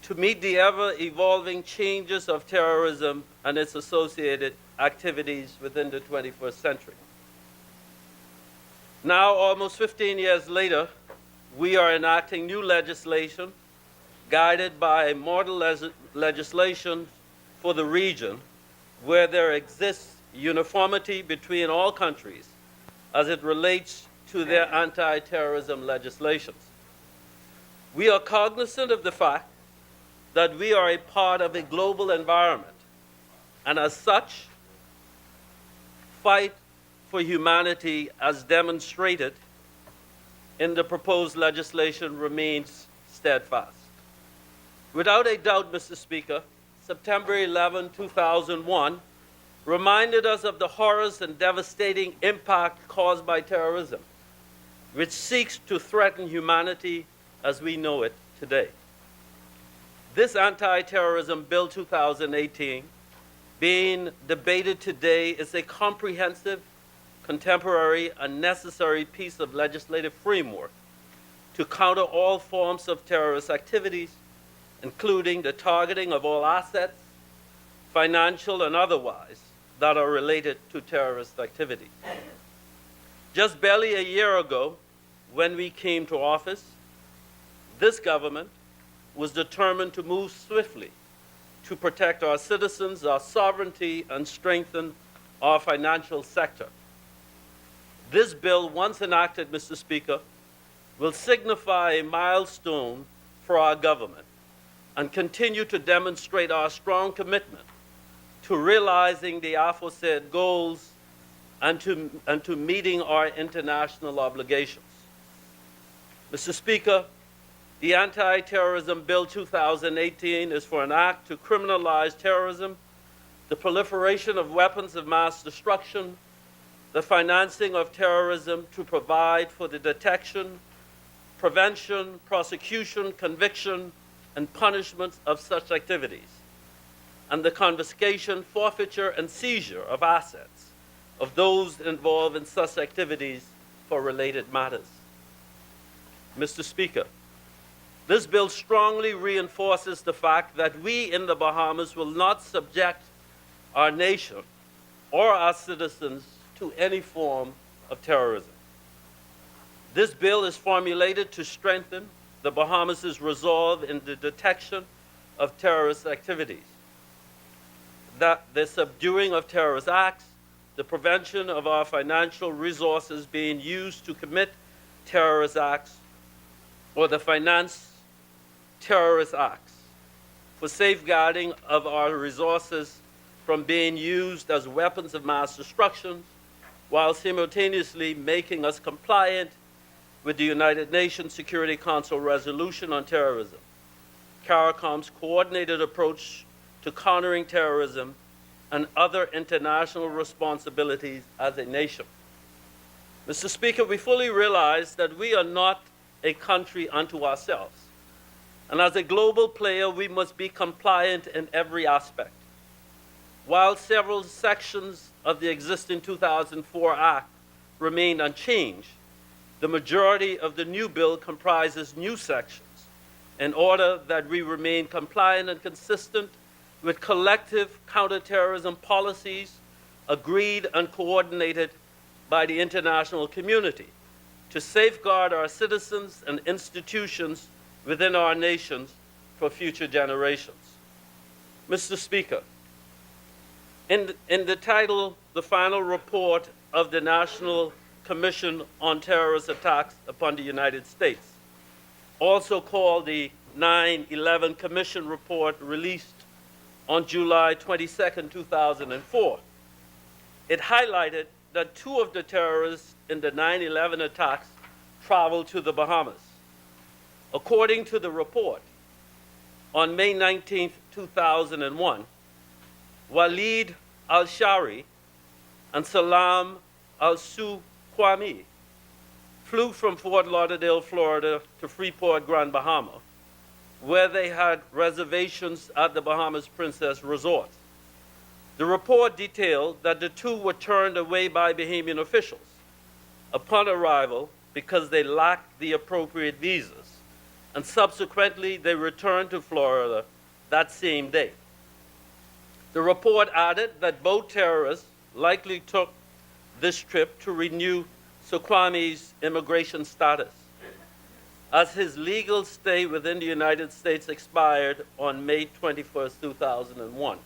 to meet the ever-evolving changes of terrorism and its associated activities within the 21st century. Now, almost 15 years later, we are enacting new legislation guided by model legislation for the region where there exists uniformity between all countries as it relates to their anti-terrorism legislations. We are cognizant of the fact that we are a part of a global environment, and as such, fight for humanity as demonstrated in the proposed legislation remains steadfast. Without a doubt, Mr. Speaker, September 11, 2001 reminded us of the horrors and devastating impact caused by terrorism, which seeks to threaten humanity as we know it today. This Anti-Terrorism Bill 2018 being debated today is a comprehensive, contemporary, and necessary piece of legislative framework to counter all forms of terrorist activities, including the targeting of all assets, financial and otherwise, that are related to terrorist activity. Just barely a year ago, when we came to office, this government was determined to move swiftly to protect our citizens, our sovereignty, and strengthen our financial sector. This bill, once enacted, Mr. Speaker, will signify a milestone for our government and continue to demonstrate our strong commitment to realizing the aforesaid goals and to meeting our international obligations. Mr. Speaker, the Anti-Terrorism Bill 2018 is for an act to criminalize terrorism, the proliferation of weapons of mass destruction, the financing of terrorism, to provide for the detection, prevention, prosecution, conviction, and punishment of such activities, and the confiscation, forfeiture, and seizure of assets of those involved in such activities for related matters. Mr. Speaker, this bill strongly reinforces the fact that we in the Bahamas will not subject our nation or our citizens to any form of terrorism. This bill is formulated to strengthen the Bahamas' resolve in the detection of terrorist activities, that the subduing of terrorist acts, the prevention of our financial resources being used to commit terrorist acts, or the finance terrorist acts, for safeguarding of our resources from being used as weapons of mass destruction, while simultaneously making us compliant with the United Nations Security Council Resolution on Terrorism, CARICOM's coordinated approach to countering terrorism, and other international responsibilities as a nation. Mr. Speaker, we fully realize that we are not a country unto ourselves, And as a global player, we must be compliant in every aspect. While several sections of the existing 2004 Act remain unchanged, the majority of the new bill comprises new sections in order that we remain compliant and consistent with collective counterterrorism policies agreed and coordinated by the international community to safeguard our citizens and institutions within our nations for future generations. Mr. Speaker, in the title, The Final Report of the National Commission on Terrorist Attacks upon the United States, also called the 9/11 Commission Report released on July 22, 2004, it highlighted that 2 of the terrorists in the 9/11 attacks traveled to the Bahamas. According to the report, on May 19, 2001, Walid al-Shari and Salam al-Suqami flew from Fort Lauderdale, Florida to Freeport, Grand Bahama, where they had reservations at the Bahamas Princess Resort. The report detailed that the 2 were turned away by Bahamian officials upon arrival because they lacked the appropriate visas, and subsequently they returned to Florida that same day. The report added that both terrorists likely took this trip to renew Suqami's immigration status, as his legal stay within the United States expired on May 21, 2001.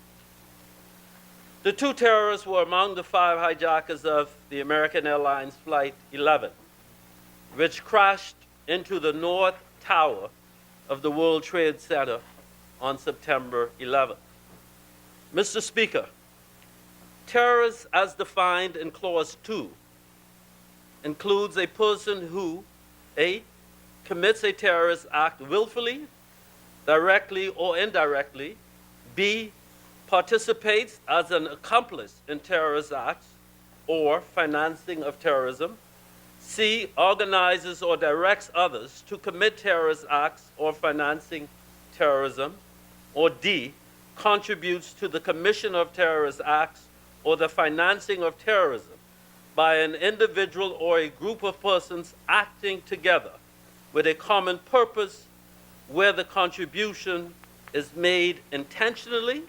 The 2 terrorists were among the 5 hijackers of the American Airlines Flight 11, which crashed into the North Tower of the World Trade Center on September 11. Mr. Speaker, terrorists as defined in Clause 2 includes a person who, A, commits a terrorist act willfully, directly or indirectly, B, participates as an accomplice in terrorist acts or financing of terrorism, C, organizes or directs others to commit terrorist acts or financing terrorism, or D, contributes to the commission of terrorist acts or the financing of terrorism by an individual or a group of persons acting together with a common purpose, where the contribution is made intentionally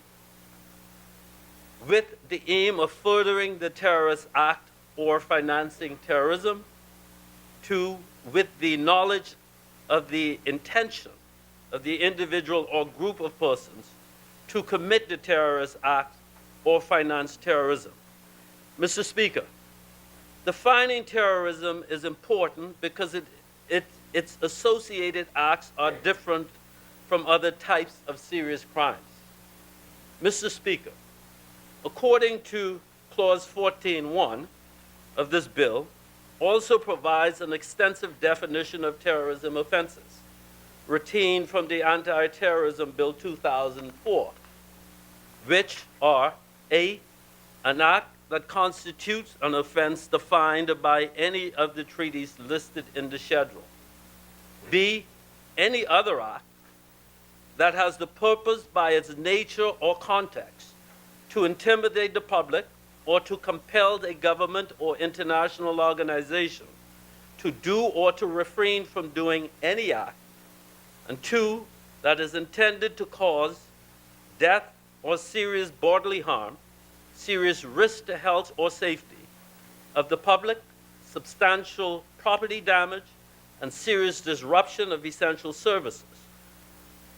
with the aim of furthering the terrorist act or financing terrorism, 2, with the knowledge of the intention of the individual or group of persons to commit the terrorist act or finance terrorism. Mr. Speaker, defining terrorism is important because its associated acts are different from other types of serious crimes. Mr. Speaker, according to Clause 14.1 of this bill, also provides an extensive definition of terrorism offenses, retained from the Anti-Terrorism Bill 2004, which are A, an act that constitutes an offense defined by any of the treaties listed in the schedule, B, any other act that has the purpose by its nature or context to intimidate the public or to compel a government or international organization to do or to refrain from doing any act, and 2, that is intended to cause death or serious bodily harm, serious risk to health or safety of the public, substantial property damage, and serious disruption of essential services,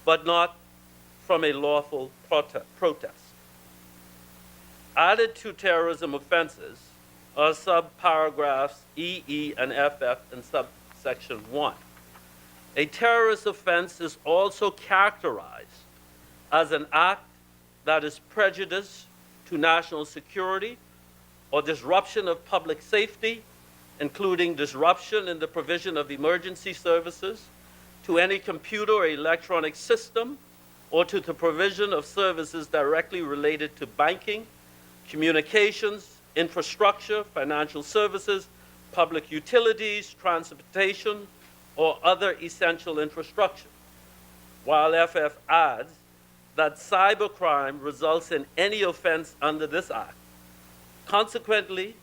but not from a lawful protest. Added to terrorism offenses are subparagraphs E, E, and FF in subsection 1. A terrorist offense is also characterized as an act that is prejudice to national security or disruption of public safety, including disruption in the provision of emergency services, to any computer or electronic system, or to the provision of services directly related to banking, communications, infrastructure, financial services, public utilities, transportation, or other essential infrastructure, while FF adds that cybercrime results in any offense under this act. Consequently,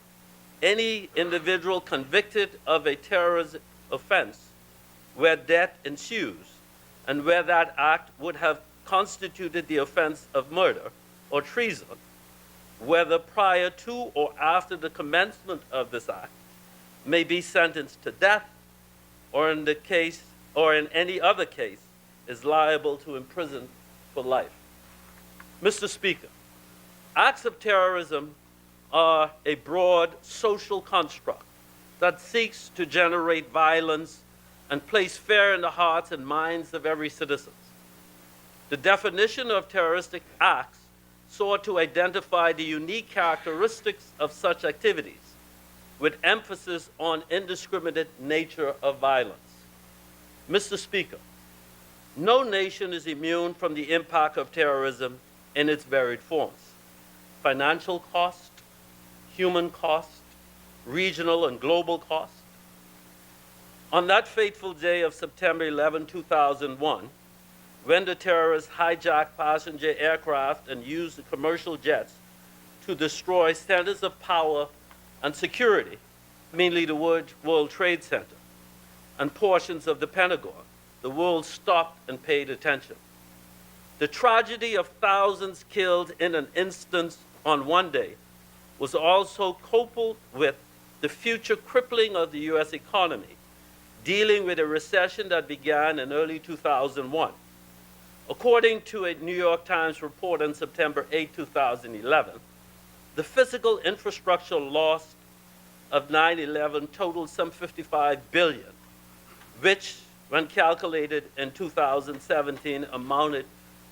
any individual convicted of a terrorist offense where death ensues and where that act would have constituted the offense of murder or treason, whether prior to or after the commencement of this act, may be sentenced to death, or in any other case, is liable to imprisonment for life. Mr. Speaker, acts of terrorism are a broad social construct that seeks to generate violence and place fear in the hearts and minds of every citizen. The definition of terroristic acts sought to identify the unique characteristics of such activities, with emphasis on indiscriminate nature of violence. Mr. Speaker, no nation is immune from the impact of terrorism in its varied forms: financial cost, human cost, regional and global cost. On that fateful day of September 11, 2001, when the terrorists hijacked passenger aircraft and used the commercial jets to destroy centers of power and security, mainly the World Trade Center, and portions of the Pentagon, the world stopped and paid attention. The tragedy of thousands killed in an instant on one day was also coupled with the future crippling of the U.S. economy, dealing with a recession that began in early 2001. According to a New York Times report on September 8, 2011, the physical infrastructure loss of 9/11 totaled some $55 billion, which, when calculated in 2017, amounted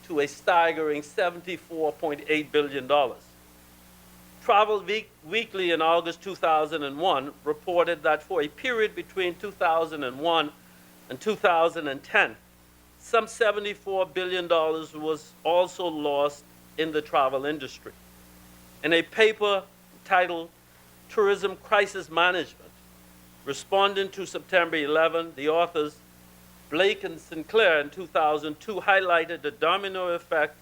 to a staggering $74.8 billion. Travel Weekly in August 2001 reported that for a period between 2001 and 2010, some $74 billion was also lost in the travel industry. In a paper titled Tourism Crisis Management, responding to September 11, the authors Blake and Sinclair in 2002 highlighted the domino effect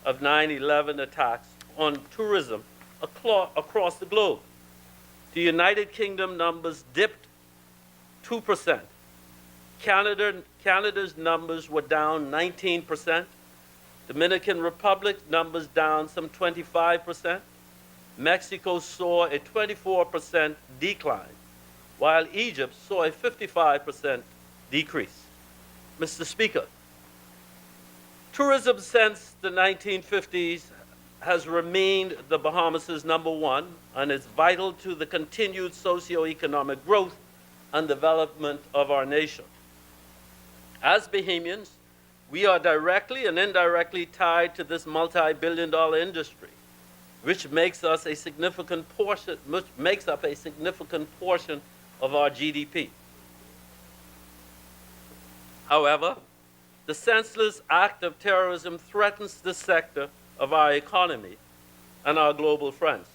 of 9/11 attacks on tourism across the globe. The United Kingdom numbers dipped 2%. Canada's numbers were down 19%. Dominican Republic numbers down some 25%. Mexico saw a 24% decline, while Egypt saw a 55% decrease. Mr. Speaker, tourism since the 1950s has remained the Bahamas' #1 and is vital to the continued socio-economic growth and development of our nation. As Bahamians, we are directly and indirectly tied to this multi-billion-dollar industry, which makes up a significant portion of our GDP. However, the senseless act of terrorism threatens this sector of our economy and our global friends.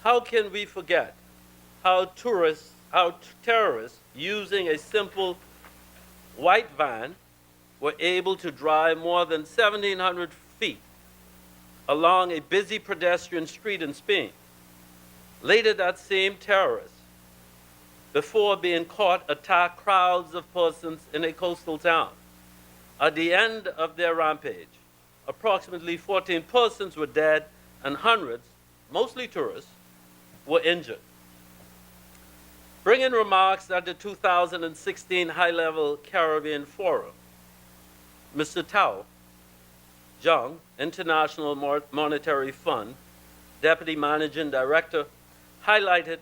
How can we forget how terrorists using a simple white van were able to drive more than 1,700 feet along a busy pedestrian street in Spain? Later, that same terrorists, before being caught, attacked crowds of persons in a coastal town. At the end of their rampage, approximately 14 persons were dead and hundreds, mostly tourists, were injured. Bringing remarks at the 2016 High-Level Caribbean Forum, Mr. Tao Zhang, International Monetary Fund, Deputy Managing Director, highlighted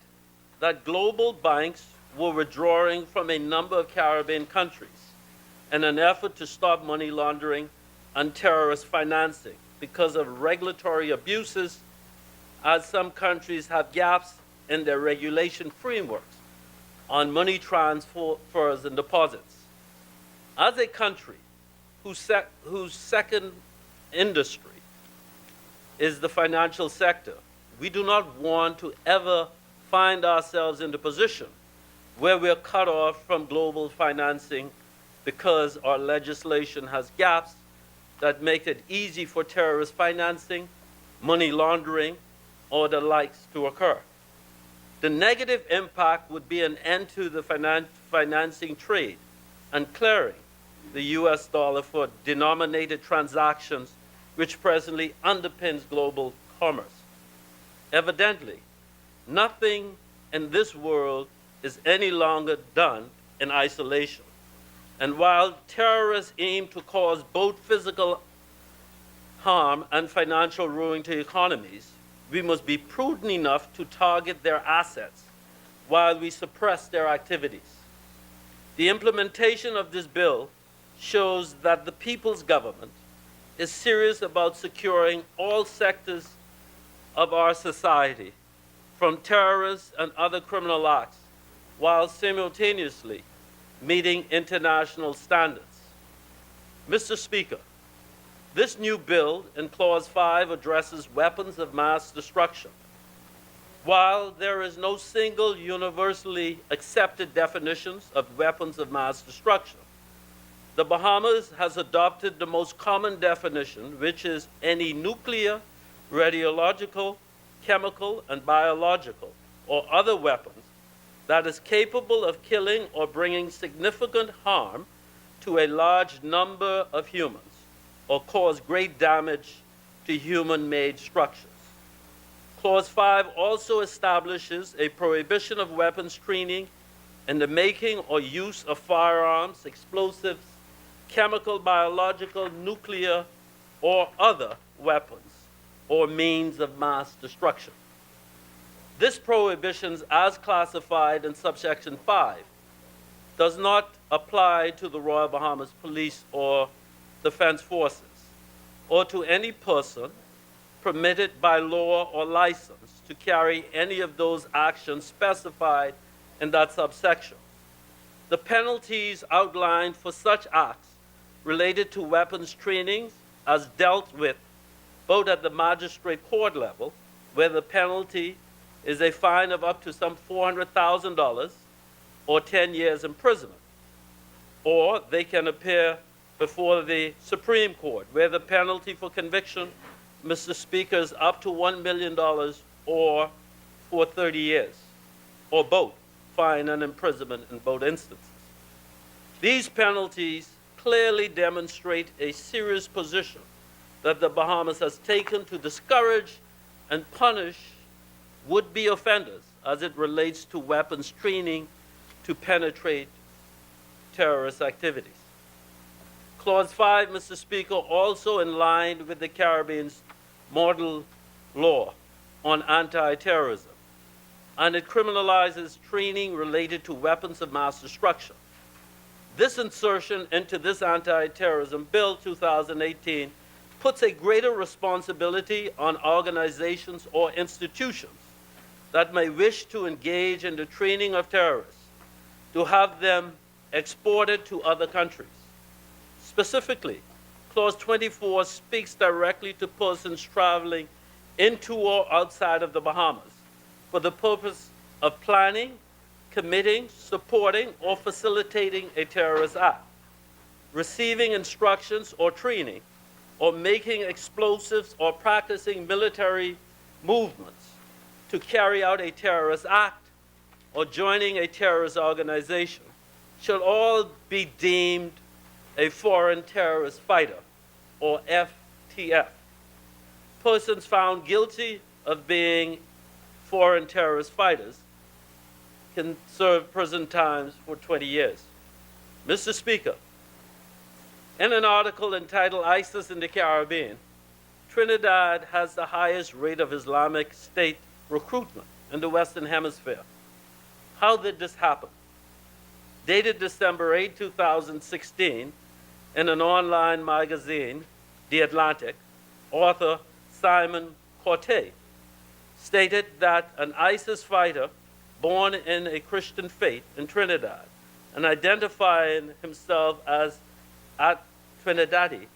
that global banks were withdrawing from a number of Caribbean countries in an effort to stop money laundering and terrorist financing because of regulatory abuses, as some countries have gaps in their regulation frameworks on money transfers and deposits. As a country whose second industry is the financial sector, we do not want to ever find ourselves in the position where we're cut off from global financing because our legislation has gaps that make it easy for terrorist financing, money laundering, or the likes to occur. The negative impact would be an end to the financing trade and clearing the US dollar for denominated transactions, which presently underpins global commerce. Evidently, nothing in this world is any longer done in isolation. And while terrorists aim to cause both physical harm and financial ruin to economies, we must be prudent enough to target their assets while we suppress their activities. The implementation of this bill shows that the people's government is serious about securing all sectors of our society from terrorists and other criminal acts, while simultaneously meeting international standards. Mr. Speaker, this new bill in Clause 5 addresses weapons of mass destruction. While there is no single universally accepted definitions of weapons of mass destruction, the Bahamas has adopted the most common definition, which is any nuclear, radiological, chemical, and biological, or other weapons that is capable of killing or bringing significant harm to a large number of humans, or cause great damage to human-made structures. Clause 5 also establishes a prohibition of weapons training in the making or use of firearms, explosives, chemical, biological, nuclear, or other weapons or means of mass destruction. This prohibition, as classified in subsection 5, does not apply to the Royal Bahamas Police or Defense Forces, or to any person permitted by law or license to carry any of those actions specified in that subsection. The penalties outlined for such acts related to weapons training as dealt with both at the magistrate court level, where the penalty is a fine of up to some $400,000 or 10 years imprisonment, or they can appear before the Supreme Court, where the penalty for conviction, Mr. Speaker, is up to $1 million or for 30 years, or both, fine and imprisonment in both instances. These penalties clearly demonstrate a serious position that the Bahamas has taken to discourage and punish would-be offenders as it relates to weapons training to penetrate terrorist activities. Clause 5, Mr. Speaker, also in line with the Caribbean's model law on anti-terrorism, and it criminalizes training related to weapons of mass destruction. This insertion into this anti-terrorism bill 2018 puts a greater responsibility on organizations or institutions that may wish to engage in the training of terrorists to have them exported to other countries. Specifically, Clause 24 speaks directly to persons traveling into or outside of the Bahamas for the purpose of planning, committing, supporting, or facilitating a terrorist act, receiving instructions or training, or making explosives or practicing military movements to carry out a terrorist act or joining a terrorist organization shall all be deemed a foreign terrorist fighter, or FTF. Persons found guilty of being foreign terrorist fighters can serve prison times for 20 years. Mr. Speaker, in an article entitled ISIS in the Caribbean, Trinidad has the highest rate of Islamic State recruitment in the Western Hemisphere. How did this happen? Dated December 8, 2016, in an online magazine, The Atlantic, author Simon Corte stated that an ISIS fighter born in a Christian faith in Trinidad and identifying himself as at Trinidadi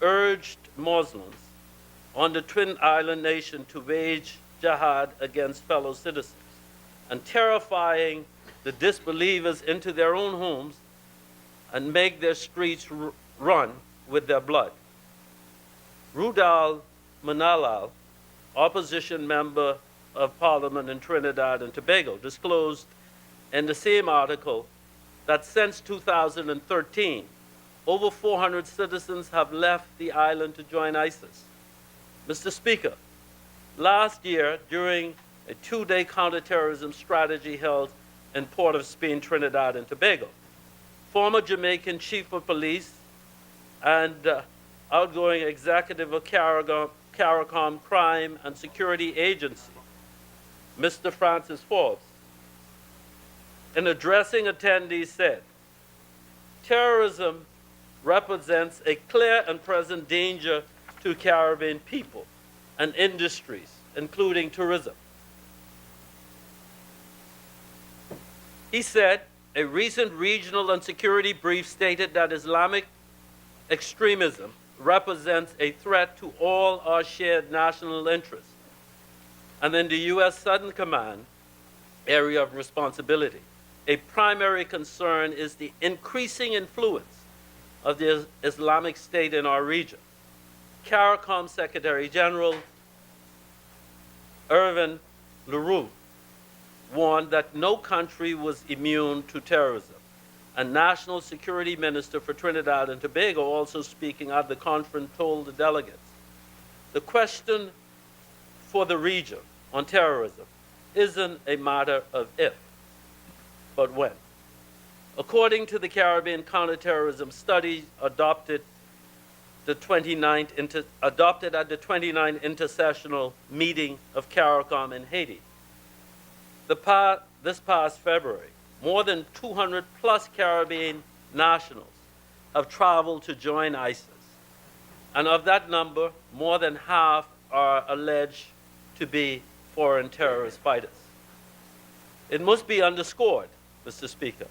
urged Muslims on the Twin Island nation to wage jihad against fellow citizens and terrifying the disbelievers into their own homes and make their streets run with their blood. Rudal Manalal, opposition member of Parliament in Trinidad and Tobago, disclosed in the same article that since 2013, over 400 citizens have left the island to join ISIS. Mr. Speaker, last year, during a two-day counterterrorism strategy held in Port of Spain, Trinidad and Tobago, former Jamaican Chief of Police and outgoing executive of CARICOM Crime and Security Agency, Mr. Francis Forbes, in addressing attendees said, terrorism represents a clear and present danger to Caribbean people and industries, including tourism. He said, a recent regional and security brief stated that Islamic extremism represents a threat to all our shared national interests, and in the U.S. Southern Command area of responsibility, a primary concern is the increasing influence of the Islamic State in our region. CARICOM Secretary General Irvin LaRue warned that no country was immune to terrorism. And National Security Minister for Trinidad and Tobago, also speaking at the conference, told the delegates, the question for the region on terrorism isn't a matter of if, but when. According to the Caribbean Counterterrorism Study adopted at the 29th Intersessional Meeting of CARICOM in Haiti, this past February, more than 200 plus Caribbean nationals have traveled to join ISIS. And of that number, more than half are alleged to be foreign terrorist fighters. It must be underscored, Mr. Speaker,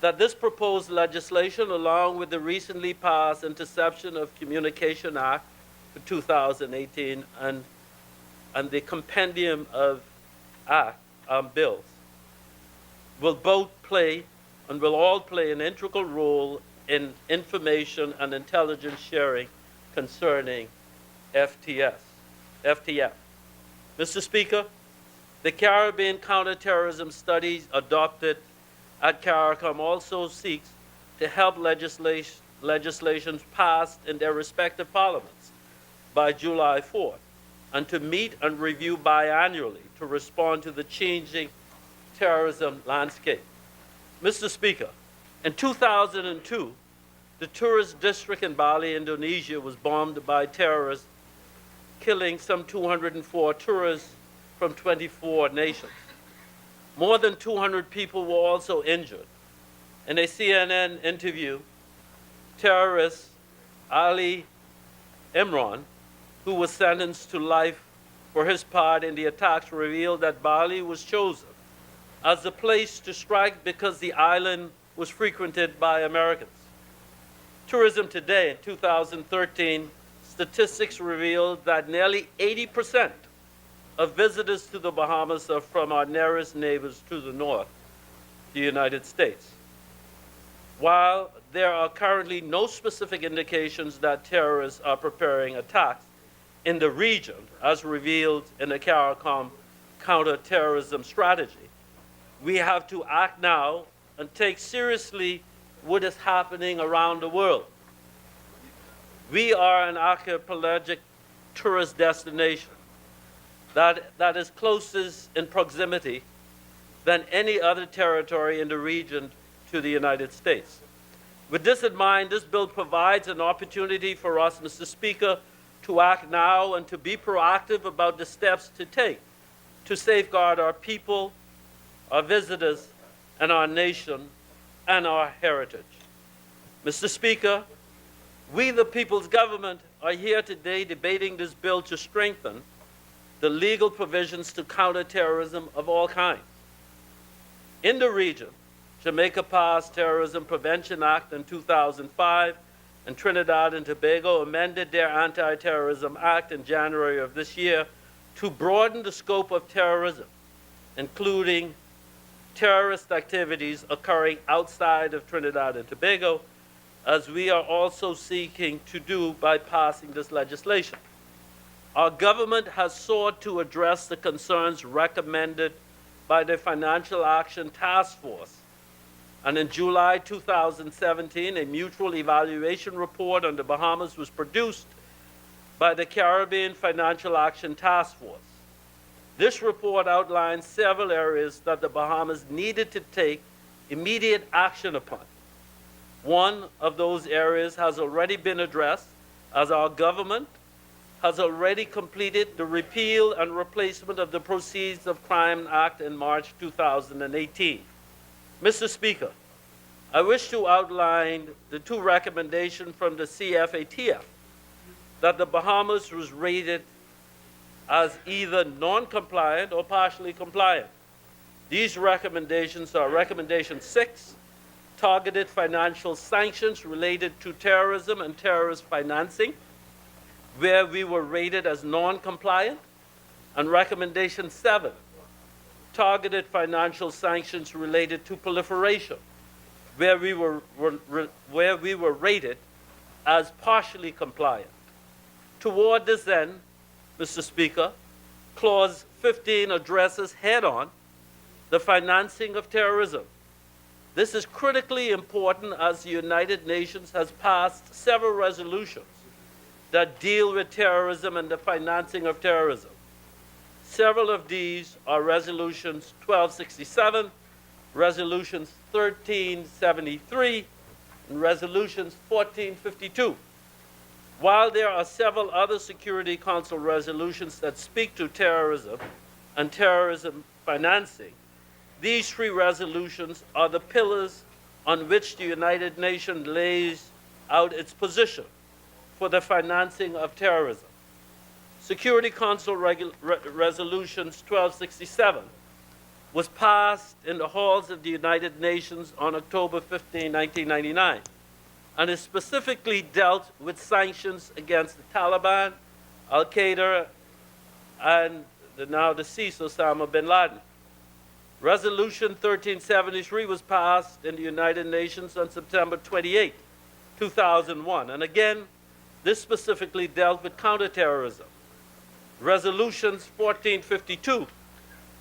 that this proposed legislation, along with the recently passed Interception of Communication Act for 2018 and the compendium of bills, will both play and will all play an integral role in information and intelligence sharing concerning FTF. Mr. Speaker, the Caribbean Counterterrorism Studies adopted at CARICOM also seeks to help legislations passed in their respective parliaments by July 4th and to meet and review biannually to respond to the changing terrorism landscape. Mr. Speaker, in 2002, the tourist district in Bali, Indonesia was bombed by terrorists, killing some 204 tourists from 24 nations. More than 200 people were also injured. In a CNN interview, terrorist Ali Imran, who was sentenced to life for his part in the attacks, revealed that Bali was chosen as the place to strike because the island was frequented by Americans. Tourism today, in 2013, statistics revealed that nearly 80% of visitors to the Bahamas are from our nearest neighbors to the north, the United States. While there are currently no specific indications that terrorists are preparing attacks in the region, as revealed in the CARICOM counterterrorism strategy, we have to act now and take seriously what is happening around the world. We are an archipelagic tourist destination that is closest in proximity than any other territory in the region to the United States. With this in mind, this bill provides an opportunity for us, Mr. Speaker, to act now and to be proactive about the steps to take to safeguard our people, our visitors, and our nation and our heritage. Mr. Speaker, we, the people's government, are here today debating this bill to strengthen the legal provisions to counter terrorism of all kinds. In the region, Jamaica passed Terrorism Prevention Act in 2005, and Trinidad and Tobago amended their Anti-Terrorism Act in January of this year to broaden the scope of terrorism, including terrorist activities occurring outside of Trinidad and Tobago, as we are also seeking to do by passing this legislation. Our government has sought to address the concerns recommended by the Financial Action Task Force, and in July 2017, a mutual evaluation report on the Bahamas was produced by the Caribbean Financial Action Task Force. This report outlines several areas that the Bahamas needed to take immediate action upon. One of those areas has already been addressed, as our government has already completed the repeal and replacement of the Proceedings of Crime Act in March 2018. Mr. Speaker, I wish to outline the two recommendations from the CFATF that the Bahamas was rated as either non-compliant or partially compliant. These recommendations are Recommendation 6, targeted financial sanctions related to terrorism and terrorist financing, where we were rated as non-compliant, and Recommendation 7, targeted financial sanctions related to proliferation, where we were rated as partially compliant. Toward this end, Mr. Speaker, Clause 15 addresses head-on the financing of terrorism. This is critically important as the United Nations has passed several resolutions that deal with terrorism and the financing of terrorism. Several of these are Resolutions 1267, Resolutions 1373, and Resolutions 1452. While there are several other Security Council resolutions that speak to terrorism and terrorism financing, these three resolutions are the pillars on which the United Nations lays out its position for the financing of terrorism. Security Council Resolutions 1267 was passed in the halls of the United Nations on October 15, 1999, and it specifically dealt with sanctions against the Taliban, Al-Qaeda, and the now deceased Osama bin Laden. Resolution 1373 was passed in the United Nations on September 28, 2001, and again, this specifically dealt with counterterrorism. Resolutions 1452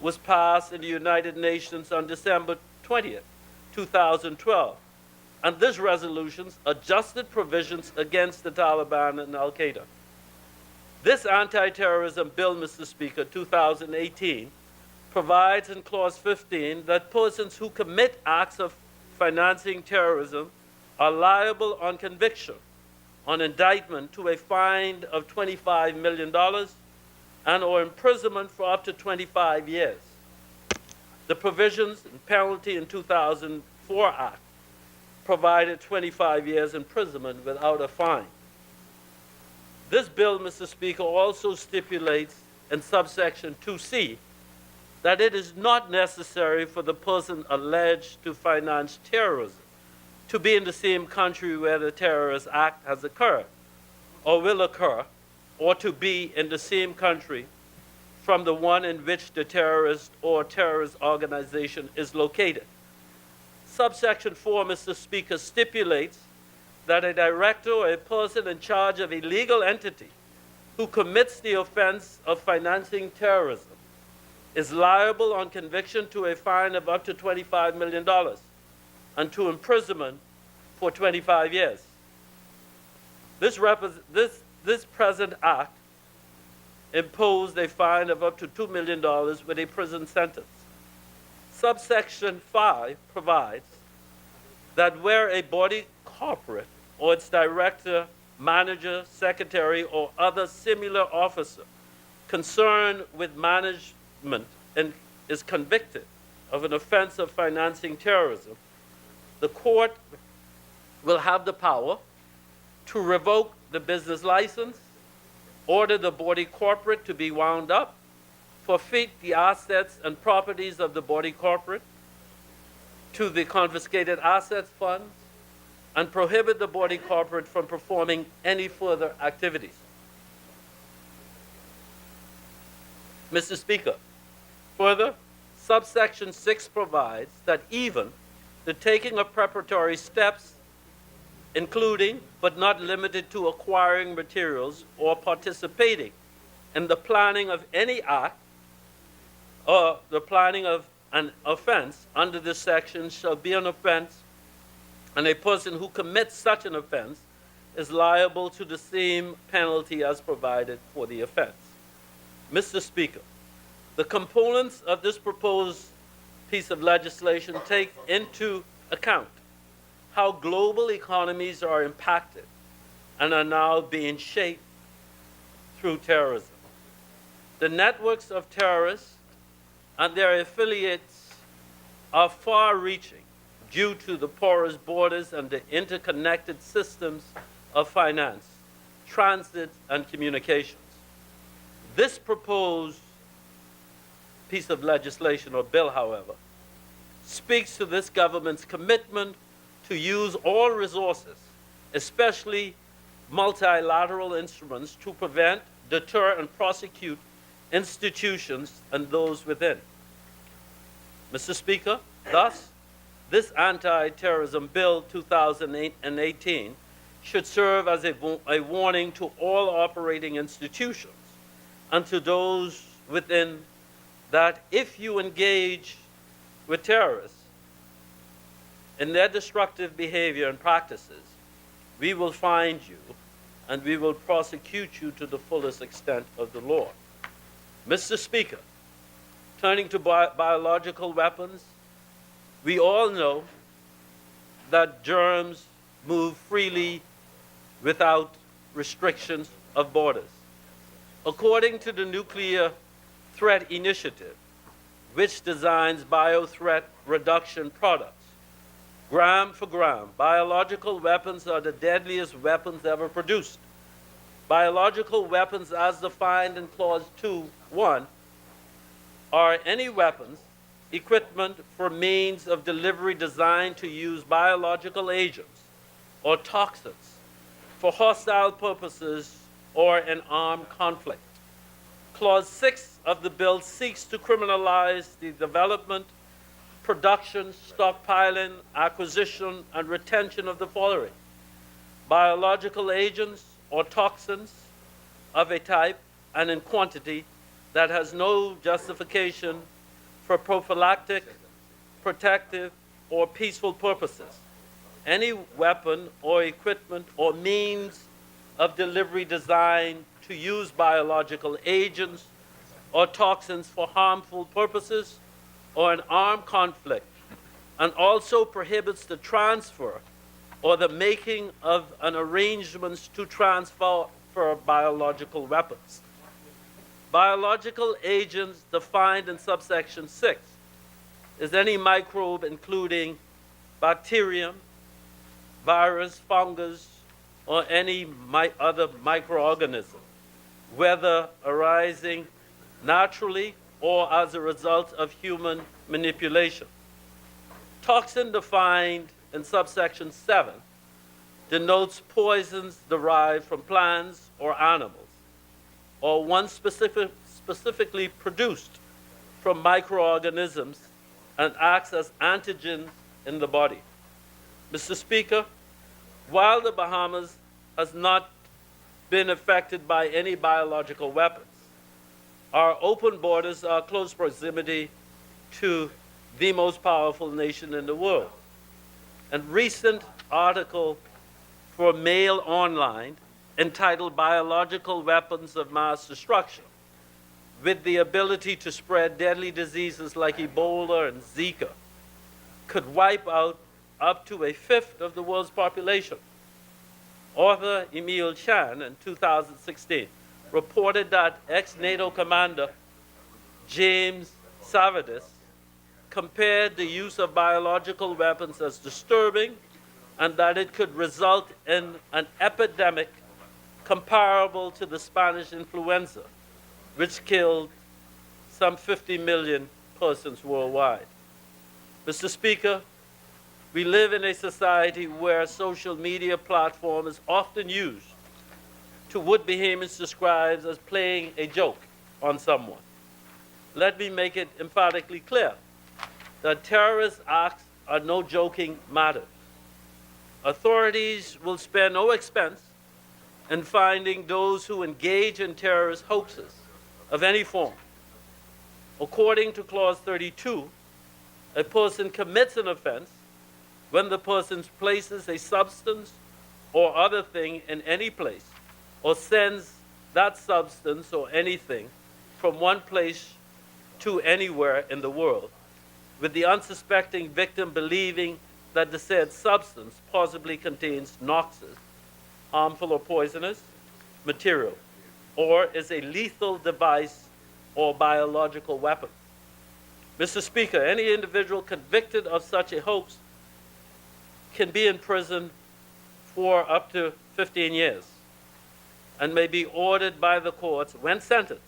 was passed in the United Nations on December 20th, 2012, and this resolution adjusted provisions against the Taliban and Al-Qaeda. This anti-terrorism bill, Mr. Speaker, 2018, provides in Clause 15 that persons who commit acts of financing terrorism are liable on conviction, on indictment, to a fine of $25 million and or imprisonment for up to 25 years. The provisions and penalty in 2004 Act provided 25 years imprisonment without a fine. This bill, Mr. Speaker, also stipulates in subsection 2C that it is not necessary for the person alleged to finance terrorism to be in the same country where the terrorist act has occurred or will occur, or to be in the same country from the one in which the terrorist or terrorist organization is located. Subsection 4, Mr. Speaker, stipulates that a director or a person in charge of a legal entity who commits the offense of financing terrorism is liable on conviction to a fine of up to $25 million and to imprisonment for 25 years. This present act imposed a fine of up to $2 million with a prison sentence. Subsection 5 provides that where a body corporate or its director, manager, secretary, or other similar officer concerned with management and is convicted of an offense of financing terrorism, the court will have the power to revoke the business license, order the body corporate to be wound up, forfeit the assets and properties of the body corporate to the confiscated assets funds, and prohibit the body corporate from performing any further activities. Mr. Speaker, further, Subsection 6 provides that even the taking of preparatory steps, including but not limited to acquiring materials or participating in the planning of any act or the planning of an offense under this section shall be an offense, and a person who commits such an offense is liable to the same penalty as provided for the offense. Mr. Speaker, the components of this proposed piece of legislation take into account how global economies are impacted and are now being shaped through terrorism. The networks of terrorists and their affiliates are far-reaching due to the porous borders and the interconnected systems of finance, transit, and communications. This proposed piece of legislation or bill, however, speaks to this government's commitment to use all resources, especially multilateral instruments, to prevent, deter, and prosecute institutions and those within. Mr. Speaker, thus, this anti-terrorism bill 2018 should serve as a warning to all operating institutions and to those within that if you engage with terrorists in their destructive behavior and practices, we will find you and we will prosecute you to the fullest extent of the law. Mr. Speaker, turning to biological weapons, we all know that germs move freely without restrictions of borders. According to the Nuclear Threat Initiative, which designs biothreat reduction products, gram for gram, biological weapons are the deadliest weapons ever produced. Biological weapons, as defined in Clause 2(1), are any weapons, equipment for means of delivery designed to use biological agents or toxins for hostile purposes or an armed conflict. Clause 6 of the bill seeks to criminalize the development, production, stockpiling, acquisition, and retention of the following: biological agents or toxins of a type and in quantity that has no justification for prophylactic, protective, or peaceful purposes. Any weapon or equipment or means of delivery designed to use biological agents or toxins for harmful purposes or an armed conflict, and also prohibits the transfer or the making of an arrangements to transfer biological weapons. Biological agents defined in subsection 6 is any microbe including bacterium, virus, fungus, or any other microorganism, whether arising naturally or as a result of human manipulation. Toxin defined in subsection 7 denotes poisons derived from plants or animals, or one specifically produced from microorganisms and acts as antigens in the body. Mr. Speaker, while the Bahamas has not been affected by any biological weapons, our open borders are close proximity to the most powerful nation in the world. A recent article for Mail Online entitled "Biological Weapons of Mass Destruction," with the ability to spread deadly diseases like Ebola and Zika, could wipe out up to a fifth of the world's population. Author Emil Chan in 2016 reported that ex-NATO commander James Savadis compared the use of biological weapons as disturbing and that it could result in an epidemic comparable to the Spanish influenza, which killed some 50 million persons worldwide. Mr. Speaker, we live in a society where social media platform is often used to what Bahamians describes as playing a joke on someone. let me make it emphatically clear that terrorist acts are no joking matter. Authorities will spare no expense in finding those who engage in terrorist hoaxes of any form. According to Clause 32, a person commits an offense when the person places a substance or other thing in any place, or sends that substance or anything from one place to anywhere in the world, with the unsuspecting victim believing that the said substance possibly contains noxious, harmful or poisonous material, or is a lethal device or biological weapon. Mr. Speaker, any individual convicted of such a hoax can be in prison for up to 15 years and may be ordered by the courts, when sentenced,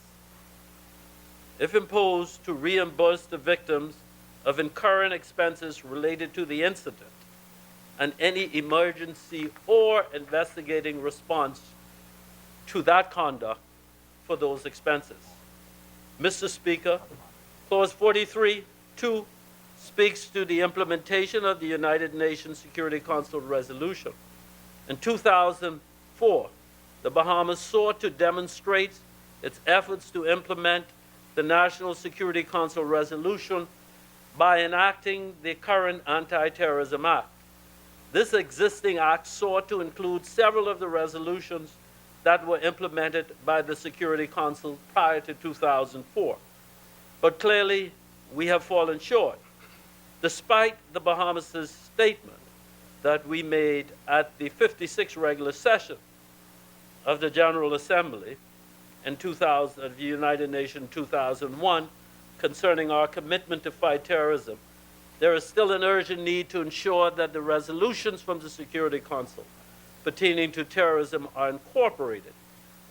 if imposed, to reimburse the victims of incurring expenses related to the incident and any emergency or investigating response to that conduct for those expenses. Mr. Speaker, Clause 43(2) speaks to the implementation of the United Nations Security Council resolution. In 2004, the Bahamas sought to demonstrate its efforts to implement the National Security Council resolution by enacting the current Anti-Terrorism Act. This existing act sought to include several of the resolutions that were implemented by the Security Council prior to 2004. But clearly, we have fallen short, despite the Bahamas' statement that we made at the 56th regular session of the General Assembly in the United Nations 2001 concerning our commitment to fight terrorism. There is still an urgent need to ensure that the resolutions from the Security Council pertaining to terrorism are incorporated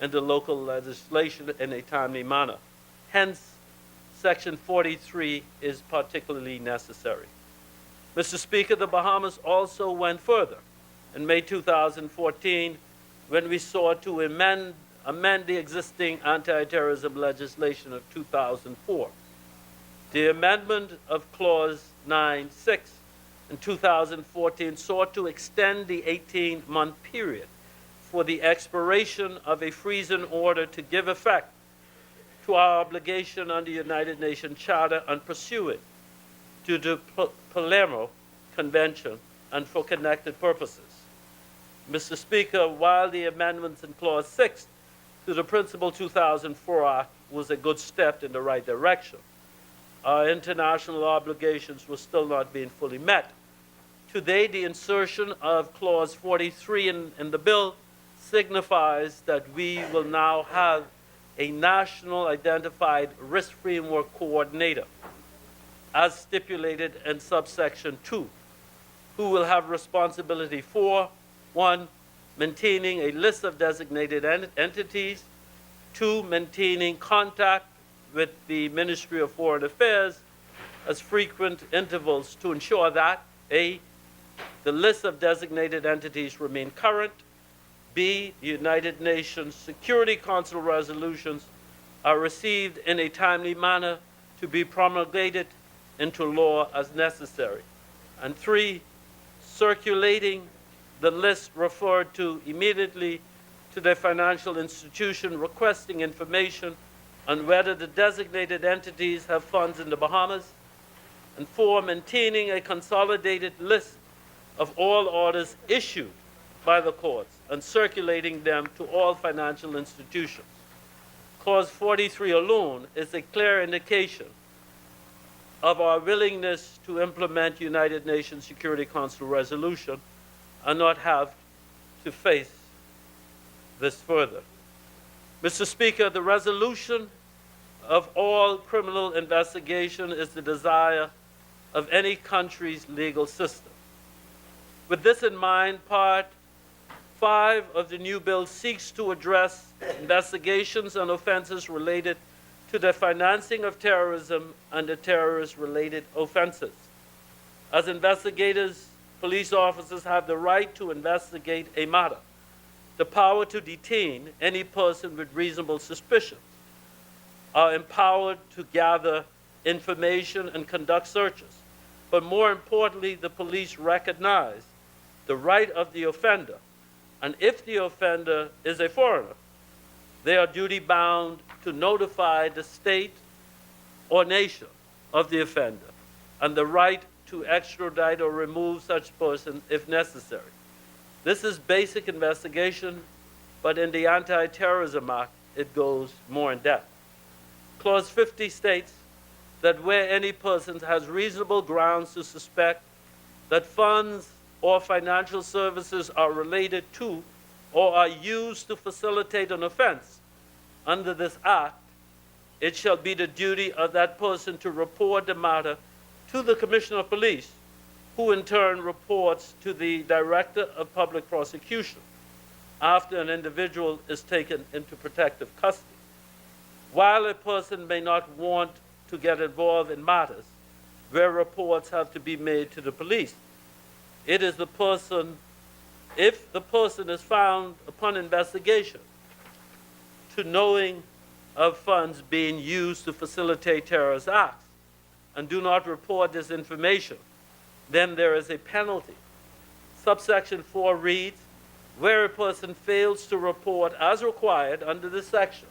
into local legislation in a timely manner. Hence, Section 43 is particularly necessary. Mr. Speaker, the Bahamas also went further in May 2014 when we sought to amend the existing anti-terrorism legislation of 2004. The amendment of Clause 9(6) in 2014 sought to extend the 18-month period for the expiration of a freezing order to give effect to our obligation under the United Nations Charter and pursuant to the Palermo Convention and for connected purposes. Mr. Speaker, while the amendments in Clause 6 to the Principle 2004 Act was a good step in the right direction, our international obligations were still not being fully met. Today, the insertion of Clause 43 in the bill signifies that we will now have a national identified risk framework coordinator, as stipulated in subsection 2, who will have responsibility for 1, maintaining a list of designated entities, 2, maintaining contact with the Ministry of Foreign Affairs as frequent intervals to ensure that A, the list of designated entities remain current, B, the United Nations Security Council resolutions are received in a timely manner to be promulgated into law as necessary, and 3, circulating the list referred to immediately to the financial institution requesting information on whether the designated entities have funds in the Bahamas, and 4, maintaining a consolidated list of all orders issued by the courts and circulating them to all financial institutions. Clause 43 alone is a clear indication of our willingness to implement United Nations Security Council resolution and not have to face this further. Mr. Speaker, the resolution of all criminal investigation is the desire of any country's legal system. With this in mind, Part 5 of the new bill seeks to address investigations and offenses related to the financing of terrorism and the terrorist-related offenses. As investigators, police officers have the right to investigate a matter, the power to detain any person with reasonable suspicion, are empowered to gather information and conduct searches. But more importantly, the police recognize the right of the offender, and if the offender is a foreigner, they are duty-bound to notify the state or nation of the offender, and the right to extradite or remove such person if necessary. This is basic investigation, but in the Anti-Terrorism Act, it goes more in depth. Clause 50 states that where any person has reasonable grounds to suspect that funds or financial services are related to or are used to facilitate an offense under this act, it shall be the duty of that person to report the matter to the Commissioner of Police, who in turn reports to the Director of Public Prosecution after an individual is taken into protective custody. While a person may not want to get involved in matters where reports have to be made to the police, it is the person, if the person is found upon investigation to knowing of funds being used to facilitate terrorist acts and do not report this information, then there is a penalty. Subsection 4 reads, where a person fails to report as required under this section,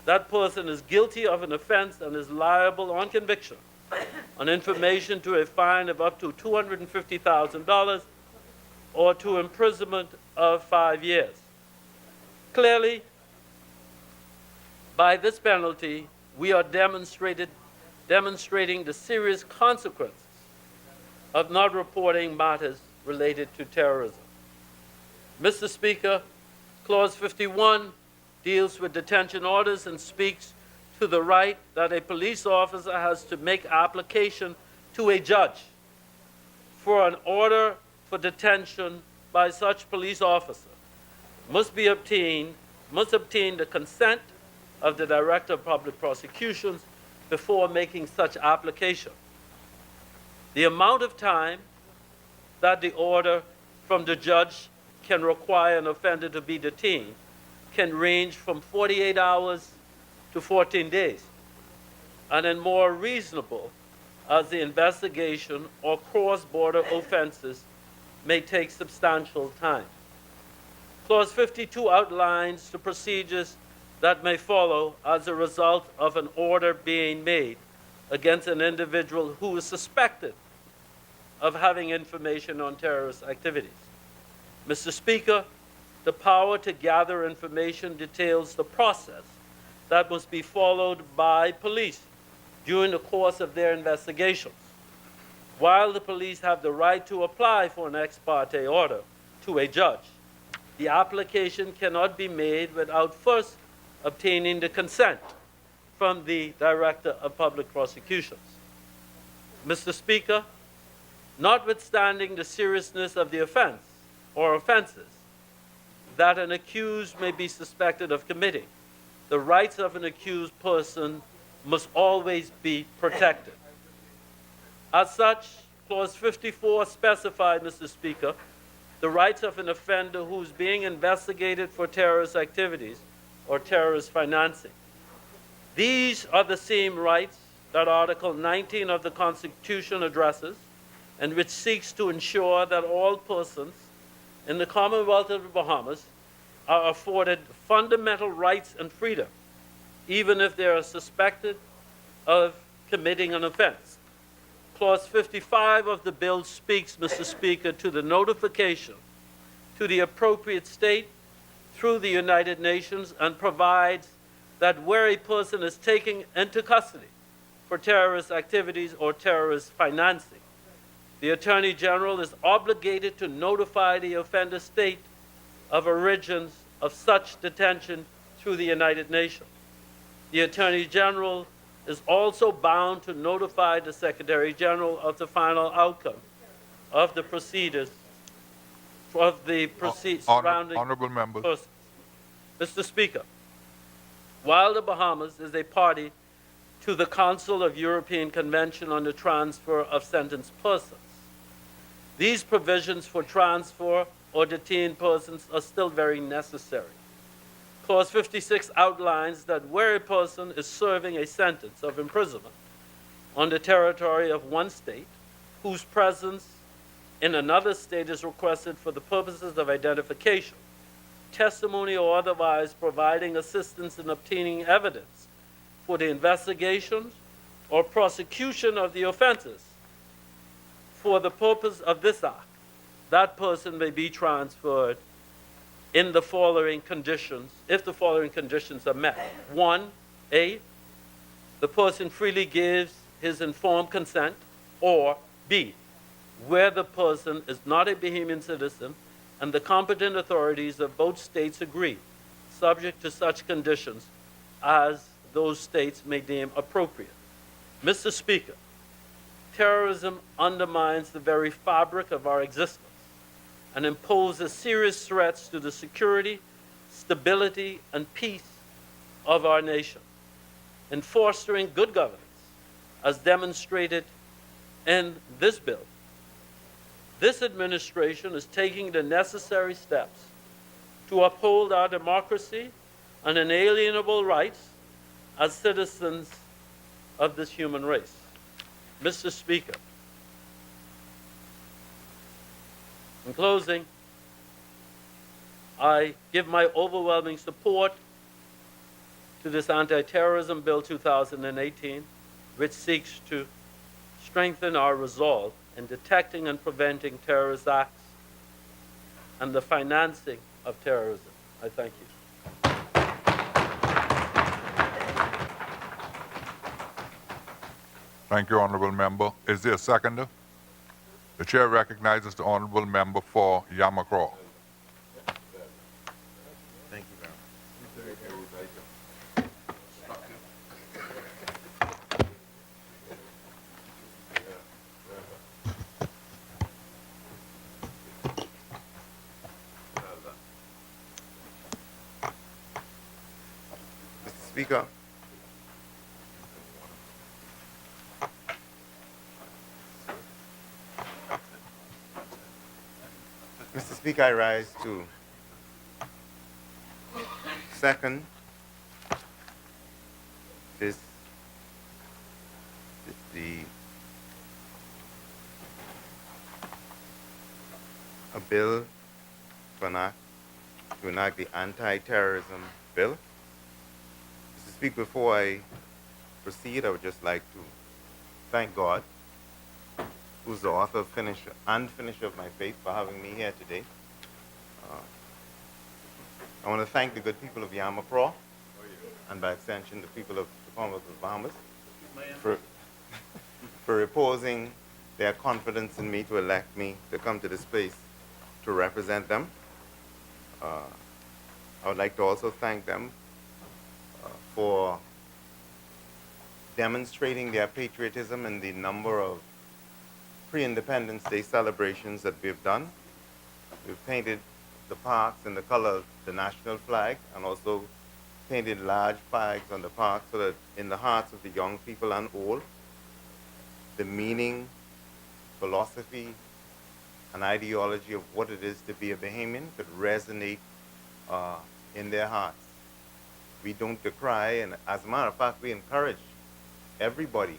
that person is guilty of an offense and is liable on conviction on information to a fine of up to $250,000 or to imprisonment of 5 years. Clearly, by this penalty, we are demonstrating the serious consequences of not reporting matters related to terrorism. Mr. Speaker, Clause 51 deals with detention orders and speaks to the right that a police officer has to make application to a judge for an order for detention by such police officer must obtain the consent of the Director of Public Prosecutions before making such application. The amount of time that the order from the judge can require an offender to be detained can range from 48 hours to 14 days, and then more reasonable as the investigation or cross-border offenses may take substantial time. Clause 52 outlines the procedures that may follow as a result of an order being made against an individual who is suspected of having information on terrorist activities. Mr. Speaker, the power to gather information details the process that must be followed by police during the course of their investigations. While the police have the right to apply for an ex parte order to a judge, the application cannot be made without first obtaining the consent from the Director of Public Prosecutions. Mr. Speaker, notwithstanding the seriousness of the offense or offenses that an accused may be suspected of committing, the rights of an accused person must always be protected. As such, Clause 54 specifies, Mr. Speaker, the rights of an offender who is being investigated for terrorist activities or terrorist financing. These are the same rights that Article 19 of the Constitution addresses, and which seeks to ensure that all persons in the Commonwealth of the Bahamas are afforded fundamental rights and freedom, even if they are suspected of committing an offense. Clause 55 of the bill speaks, Mr. Speaker, to the notification to the appropriate state through the United Nations, and provides that where a person is taken into custody for terrorist activities or terrorist financing, the Attorney General is obligated to notify the offender state of origins of such detention through the United Nations. The Attorney General is also bound to notify the Secretary General of the final outcome of the proceedings surrounding Honorable members. persons. Mr. Speaker, while the Bahamas is a party to the Council of European Convention on the Transfer of Sentenced Persons, these provisions for transfer or detained persons are still very necessary. Clause 56 outlines that where a person is serving a sentence of imprisonment on the territory of one state, whose presence in another state is requested for the purposes of identification, testimony, or otherwise providing assistance in obtaining evidence for the investigation or prosecution of the offenses for the purpose of this act, that person may be transferred in the following conditions, if the following conditions are met. 1A, the person freely gives his informed consent, or B, where the person is not a Bahamian citizen and the competent authorities of both states agree, subject to such conditions as those states may deem appropriate. Mr. Speaker, terrorism undermines the very fabric of our existence and imposes serious threats to the security, stability, and peace of our nation. In fostering good governance, as demonstrated in this bill, this administration is taking the necessary steps to uphold our democracy and inalienable rights as citizens of this human race. Mr. Speaker, in closing, I give my overwhelming support to this Anti-Terrorism Bill 2018, which seeks to strengthen our resolve in detecting and preventing terrorist acts and the financing of terrorism. I thank you. Thank you, Honorable Member. Is there a seconder? The Chair recognizes the Honorable Member for Yamacraw. Thank you very much. Mr. Speaker, Mr. Speaker, I rise to second a bill to enact the anti-terrorism bill. Mr. Speaker, before I proceed, I would just like to thank God, who's the author and finisher of my faith, for having me here today. I want to thank the good people of Yamacraw, and by extension the people of the Commonwealth of the Bahamas, for reposing their confidence in me to elect me to come to this place to represent them. I would like to also thank them for demonstrating their patriotism in the number of pre-Independence Day celebrations that we've done. We've painted the parks in the color of the national flag and also painted large flags on the park so that in the hearts of the young people and old, the meaning, philosophy, and ideology of what it is to be a Bahamian could resonate in their hearts. We don't decry, and as a matter of fact, we encourage everybody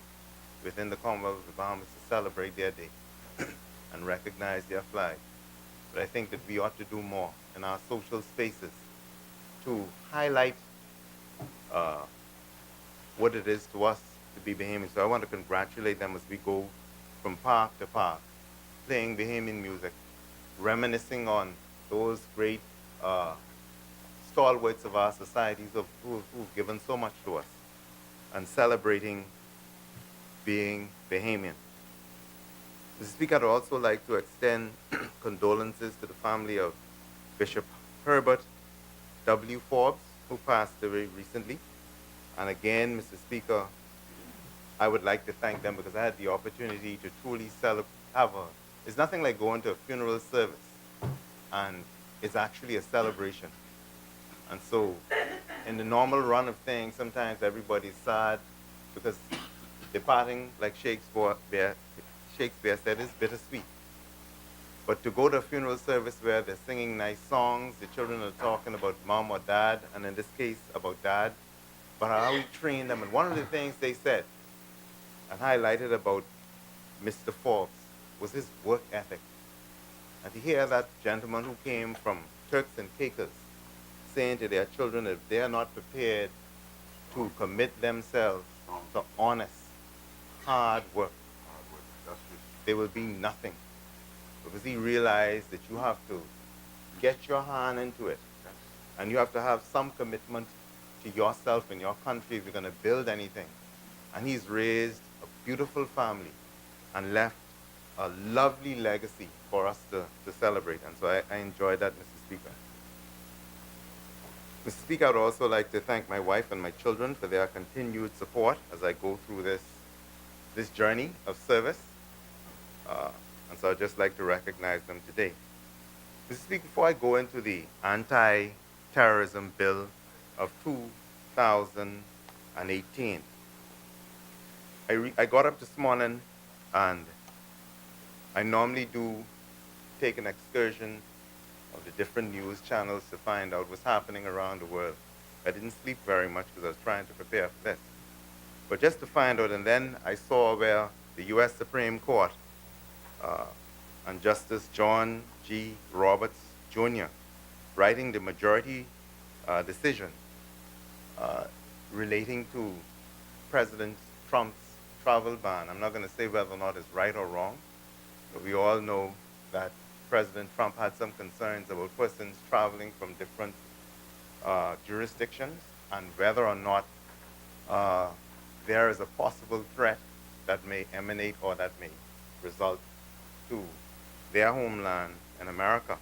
within the Commonwealth of the Bahamas to celebrate their day and recognize their flag. But I think that we ought to do more in our social spaces to highlight what it is to us to be Bahamian. So I want to congratulate them as we go from park to park, playing Bahamian music, reminiscing on those great stalwarts of our societies who've given so much to us, and celebrating being Bahamian. Mr. Speaker, I'd also like to extend condolences to the family of Bishop Herbert W. Forbes, who passed away recently. And again, Mr. Speaker, I would like to thank them because I had the opportunity to truly it's nothing like going to a funeral service, and it's actually a celebration. And so, in the normal run of things, sometimes everybody's sad because departing, like Shakespeare said, is bittersweet. But to go to a funeral service where they're singing nice songs, the children are talking about mom or dad, and in this case about dad, but how we train them. And one of the things they said and highlighted about Mr. Forbes was his work ethic. And to hear that gentleman who came from Turks and Caicos saying to their children, if they are not prepared to commit themselves to honest, hard work, there will be nothing. Because he realized that you have to get your hand into it. And you have to have some commitment to yourself and your country if you're going to build anything. And he's raised a beautiful family and left a lovely legacy for us to celebrate. And so I enjoyed that, Mr. Speaker. Mr. Speaker, I would also like to thank my wife and my children for their continued support as I go through this journey of service. And so I'd just like to recognize them today. Mr. Speaker, before I go into the anti-terrorism bill of 2018, I got up this morning and I normally do take an excursion of the different news channels to find out what's happening around the world. I didn't sleep very much because I was trying to prepare for this. But just to find out, and then I saw where the U.S. Supreme Court and Justice John G. Roberts, Jr., writing the majority decision relating to President Trump's travel ban. I'm not going to say whether or not it's right or wrong, but we all know that President Trump had some concerns about persons traveling from different jurisdictions and whether or not there is a possible threat that may emanate or that may result to their homeland in America.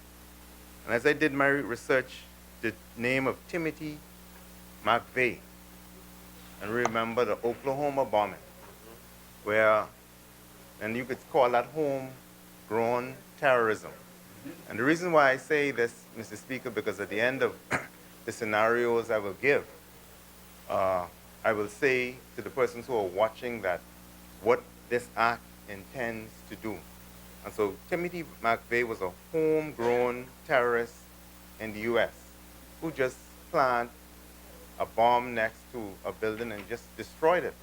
And as I did my research, the name of Timothy McVeigh, and remember the Oklahoma bombing, where, and you could call that homegrown terrorism. And the reason why I say this, Mr. Speaker, because at the end of the scenarios I will give, I will say to the persons who are watching that what this act intends to do. And so Timothy McVeigh was a homegrown terrorist in the U.S. who just planted a bomb next to a building and just destroyed it.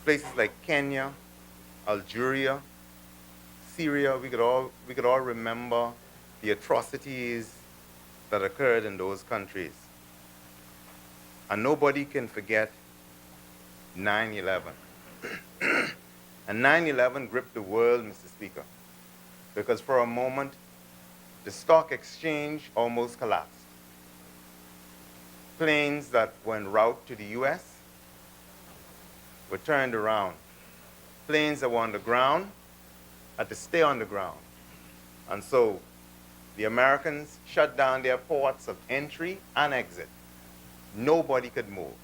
Places like Kenya, Algeria, Syria, we could all remember the atrocities that occurred in those countries. And nobody can forget 9/11. And 9/11 gripped the world, Mr. Speaker, because for a moment, the stock exchange almost collapsed. Planes that were en route to the U.S. were turned around. Planes that were on the ground had to stay on the ground. And so the Americans shut down their ports of entry and exit. Nobody could move.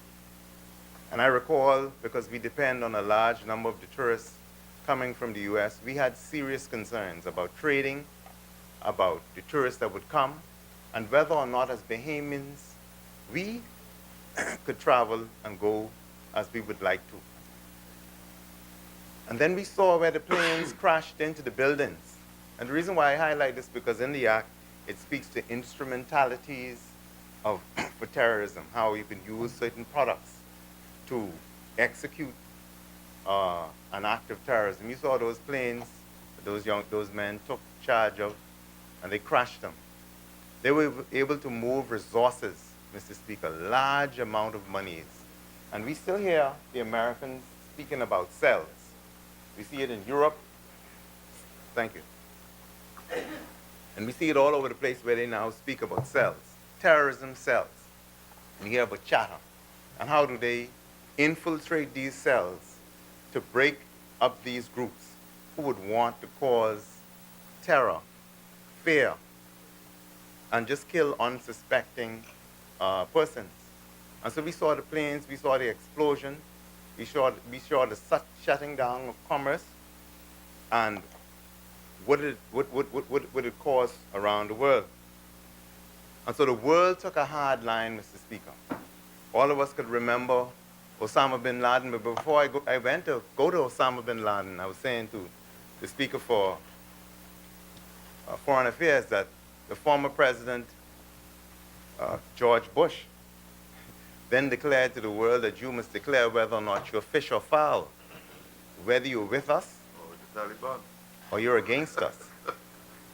And I recall, because we depend on a large number of the tourists coming from the U.S., we had serious concerns about trading, about the tourists that would come, and whether or not as Bahamians we could travel and go as we would like to. And then we saw where the planes crashed into the buildings. And the reason why I highlight this, because in the act, it speaks to instrumentalities for terrorism, how you can use certain products to execute an act of terrorism. You saw those planes, those men took charge of, and they crashed them. They were able to move resources, Mr. Speaker, large amount of monies. And we still hear the Americans speaking about cells. We see it in Europe. Thank you. And we see it all over the place where they now speak about cells, terrorism cells. And you hear about chatter. And how do they infiltrate these cells to break up these groups who would want to cause terror, fear, and just kill unsuspecting persons. And so we saw the planes, we saw the explosion, we saw the shutting down of commerce, and what did it cause around the world. And so the world took a hard line, Mr. Speaker. All of us could remember Osama bin Laden, but before I went to go to Osama bin Laden, I was saying to the Speaker for Foreign Affairs, that the former President George Bush then declared to the world that you must declare whether or not you're fish or fowl, whether you're with us Oh, with the Taliban. or you're against us.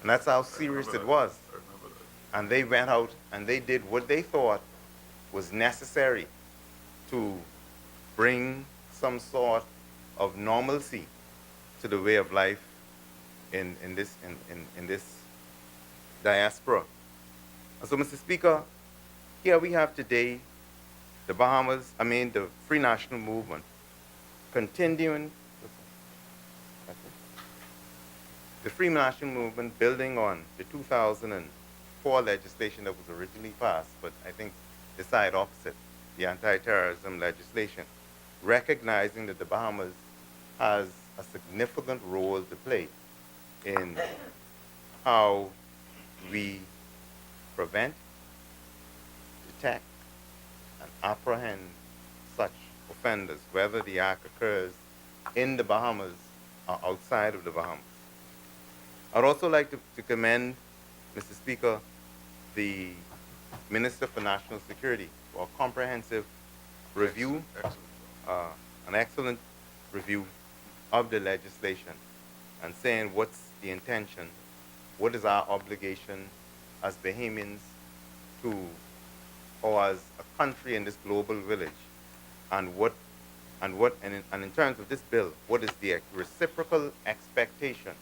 And that's how serious it was. I remember that. And they went out and they did what they thought was necessary to bring some sort of normalcy to the way of life in this diaspora. And so, Mr. Speaker, here we have today the Free National Movement continuing, the Free National Movement building on the 2004 legislation that was originally passed, but I think decided opposite, the anti-terrorism legislation, recognizing that the Bahamas has a significant role to play in how we prevent, detect, and apprehend such offenders, whether the act occurs in the Bahamas or outside of the Bahamas. I'd also like to commend, Mr. Speaker, the Minister for National Security for a comprehensive review, Excellent. an excellent review of the legislation and saying what's the intention, what is our obligation as Bahamians to, or as a country in this global village, and in terms of this bill, what is the reciprocal expectation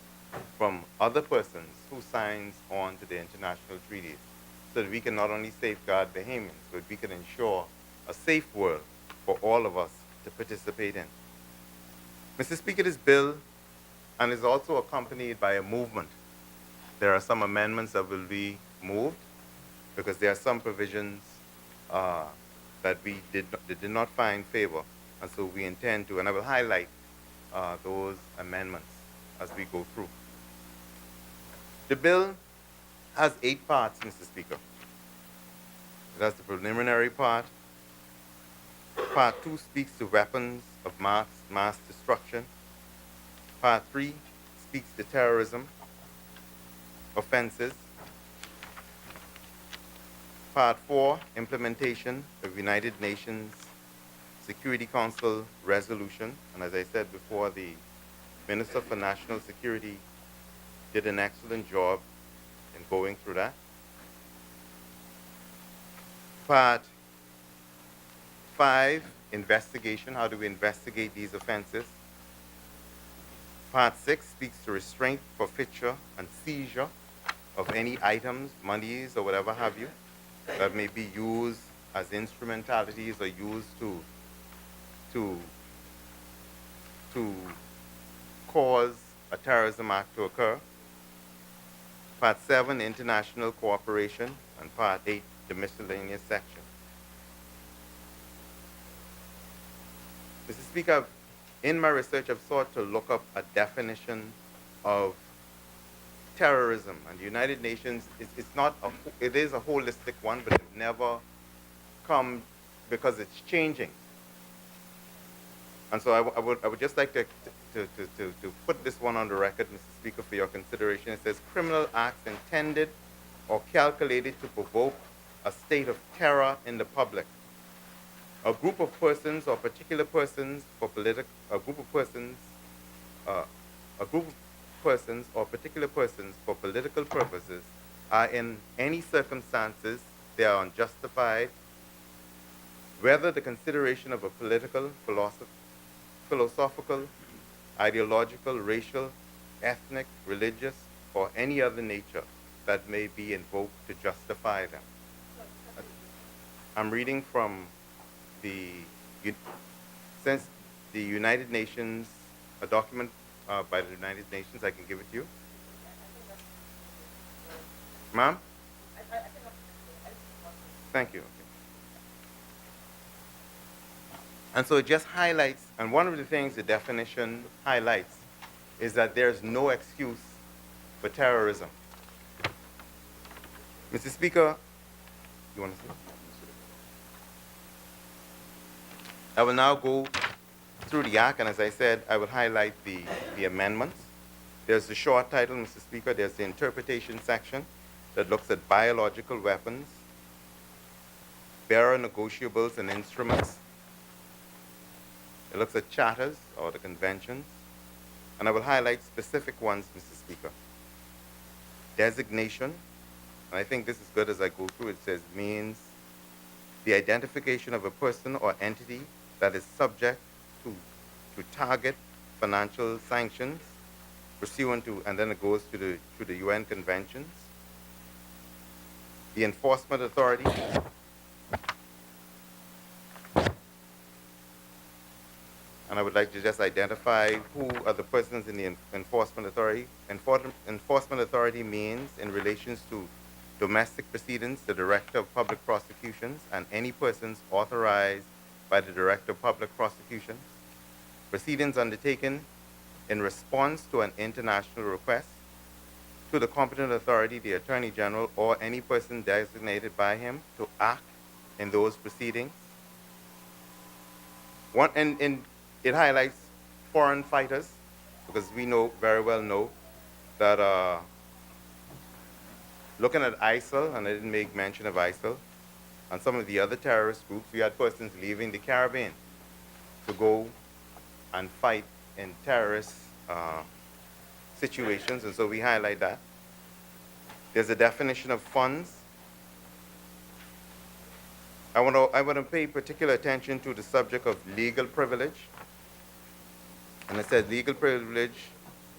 from other persons who signs on to the international treaties, so that we can not only safeguard Bahamians, but we can ensure a safe world for all of us to participate in. Mr. Speaker, this bill and is also accompanied by a movement. There are some amendments that will be moved because there are some provisions that did not find favor, and so we intend to, and I will highlight those amendments as we go through. The bill has 8 parts, Mr. Speaker. It has the preliminary part. Part 2 speaks to weapons of mass destruction. Part 3 speaks to terrorism offenses. Part 4, implementation of United Nations Security Council resolution. And as I said before, the Minister for National Security did an excellent job in going through that. Part 5, investigation. How do we investigate these offenses? Part 6 speaks to restraint, forfeiture, and seizure of any items, monies, or whatever have you, that may be used as instrumentalities or used to cause a terrorism act to occur. Part 7, international cooperation, and Part 8, the miscellaneous section. Mr. Speaker, in my research, I've sought to look up a definition of terrorism, and the United Nations it is a holistic one, but it's never come because it's changing. And so I would just like to put this one on the record, Mr. Speaker, for your consideration. It says criminal acts intended or calculated to provoke a state of terror in the public. A group of persons or particular persons or particular persons for political purposes are in any circumstances they are unjustified, whether the consideration of a political, philosophical, ideological, racial, ethnic, religious, or any other nature that may be invoked to justify them. I'm reading from since the United Nations, a document by the United Nations, I can give it to you. Ma'am? Thank you. Okay. And so it just highlights, and one of the things the definition highlights is that there's no excuse for terrorism. Mr. Speaker, you want to say? I will now go through the act, and as I said, I will highlight the amendments. There's the short title, Mr. Speaker. There's the interpretation section that looks at biological weapons, bearer negotiables and instruments. It looks at charters or the conventions. And I will highlight specific ones, Mr. Speaker. Designation, and I think this is good as I go through. It says means the identification of a person or entity that is subject to target financial sanctions pursuant to, and then it goes to the UN conventions. The enforcement authority, and I would like to just identify who are the persons in the enforcement authority. Enforcement authority means in relations to domestic proceedings, the Director of Public Prosecutions, and any persons authorized by the Director of Public Prosecutions. Proceedings undertaken in response to an international request to the competent authority, the Attorney General, or any person designated by him to act in those proceedings. It highlights foreign fighters, because we very well know that looking at ISIL, and I didn't make mention of ISIL, and some of the other terrorist groups, we had persons leaving the Caribbean to go and fight in terrorist situations, and so we highlight that. There's a definition of funds. I want to pay particular attention to the subject of legal privilege. And it says legal privilege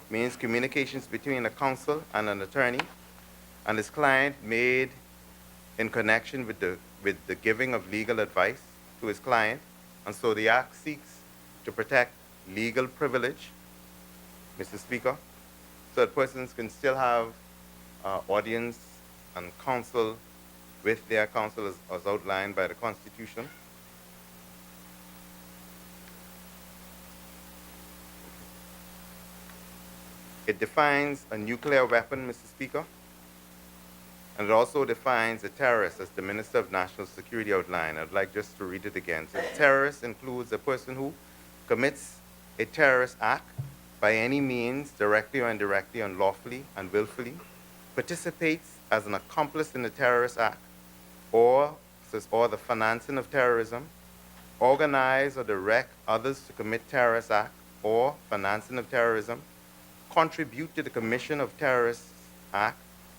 means communications between a counsel and an attorney and his client made in connection with the giving of legal advice to his client. And so the Act seeks to protect legal privilege, Mr. Speaker, so that persons can still have audience and counsel with their counsel as outlined by the Constitution. It defines a nuclear weapon, Mr. Speaker, and it also defines a terrorist, as the Minister of National Security outlined. I'd like just to read it again. So terrorist includes a person who commits a terrorist act by any means, directly or indirectly, unlawfully and willfully, participates as an accomplice in a terrorist act, or the financing of terrorism, organize or direct others to commit terrorist act or financing of terrorism, contribute to the commission of terrorist act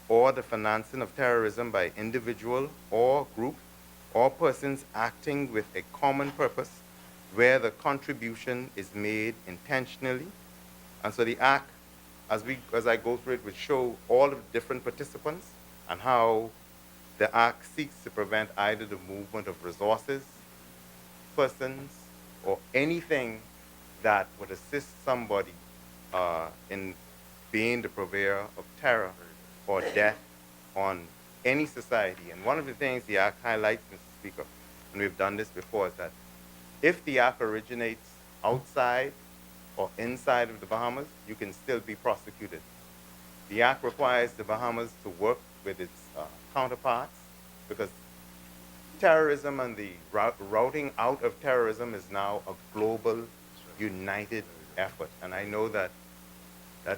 or the financing of terrorism by individual or group or persons acting with a common purpose where the contribution is made intentionally. And so the act, as I go through it, will show all of the different participants and how the act seeks to prevent either the movement of resources, persons, or anything that would assist somebody in being the purveyor of terror or death on any society. And one of the things the Act highlights, Mr. Speaker, and we've done this before, is that if the Act originates outside or inside of the Bahamas, you can still be prosecuted. The Act requires the Bahamas to work with its counterparts, because terrorism and the routing out of terrorism is now a global, united effort. And I know that the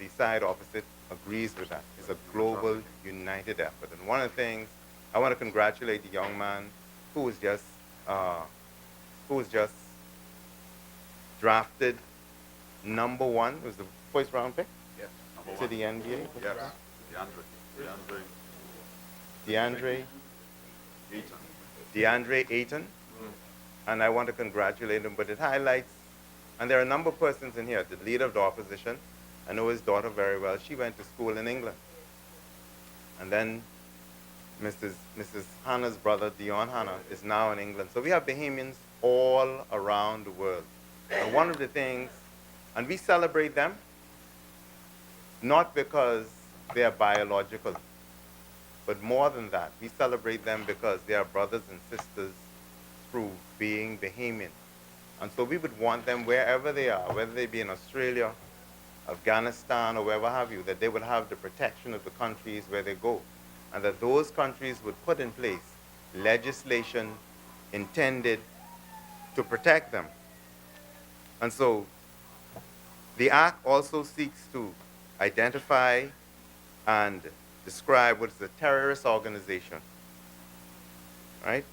side opposite agrees with that. It's a global, united effort. And one of the things, I want to congratulate the young man who was just drafted #1. It was the first round pick? Yes. To the NBA? Yes. DeAndre Ayton. And I want to congratulate him, but it highlights, and there are a number of persons in here, the leader of the opposition, I know his daughter very well. She went to school in England. And then Mrs. Hannah's brother, Dion Hannah, is now in England. So we have Bahamians all around the world. And one of the things, and we celebrate them, not because they are biological, but more than that, we celebrate them because they are brothers and sisters through being Bahamian. And so we would want them wherever they are, whether they be in Australia, Afghanistan, or wherever have you, that they would have the protection of the countries where they go, and that those countries would put in place legislation intended to protect them. And so the Act also seeks to identify and describe what is a terrorist organization, right?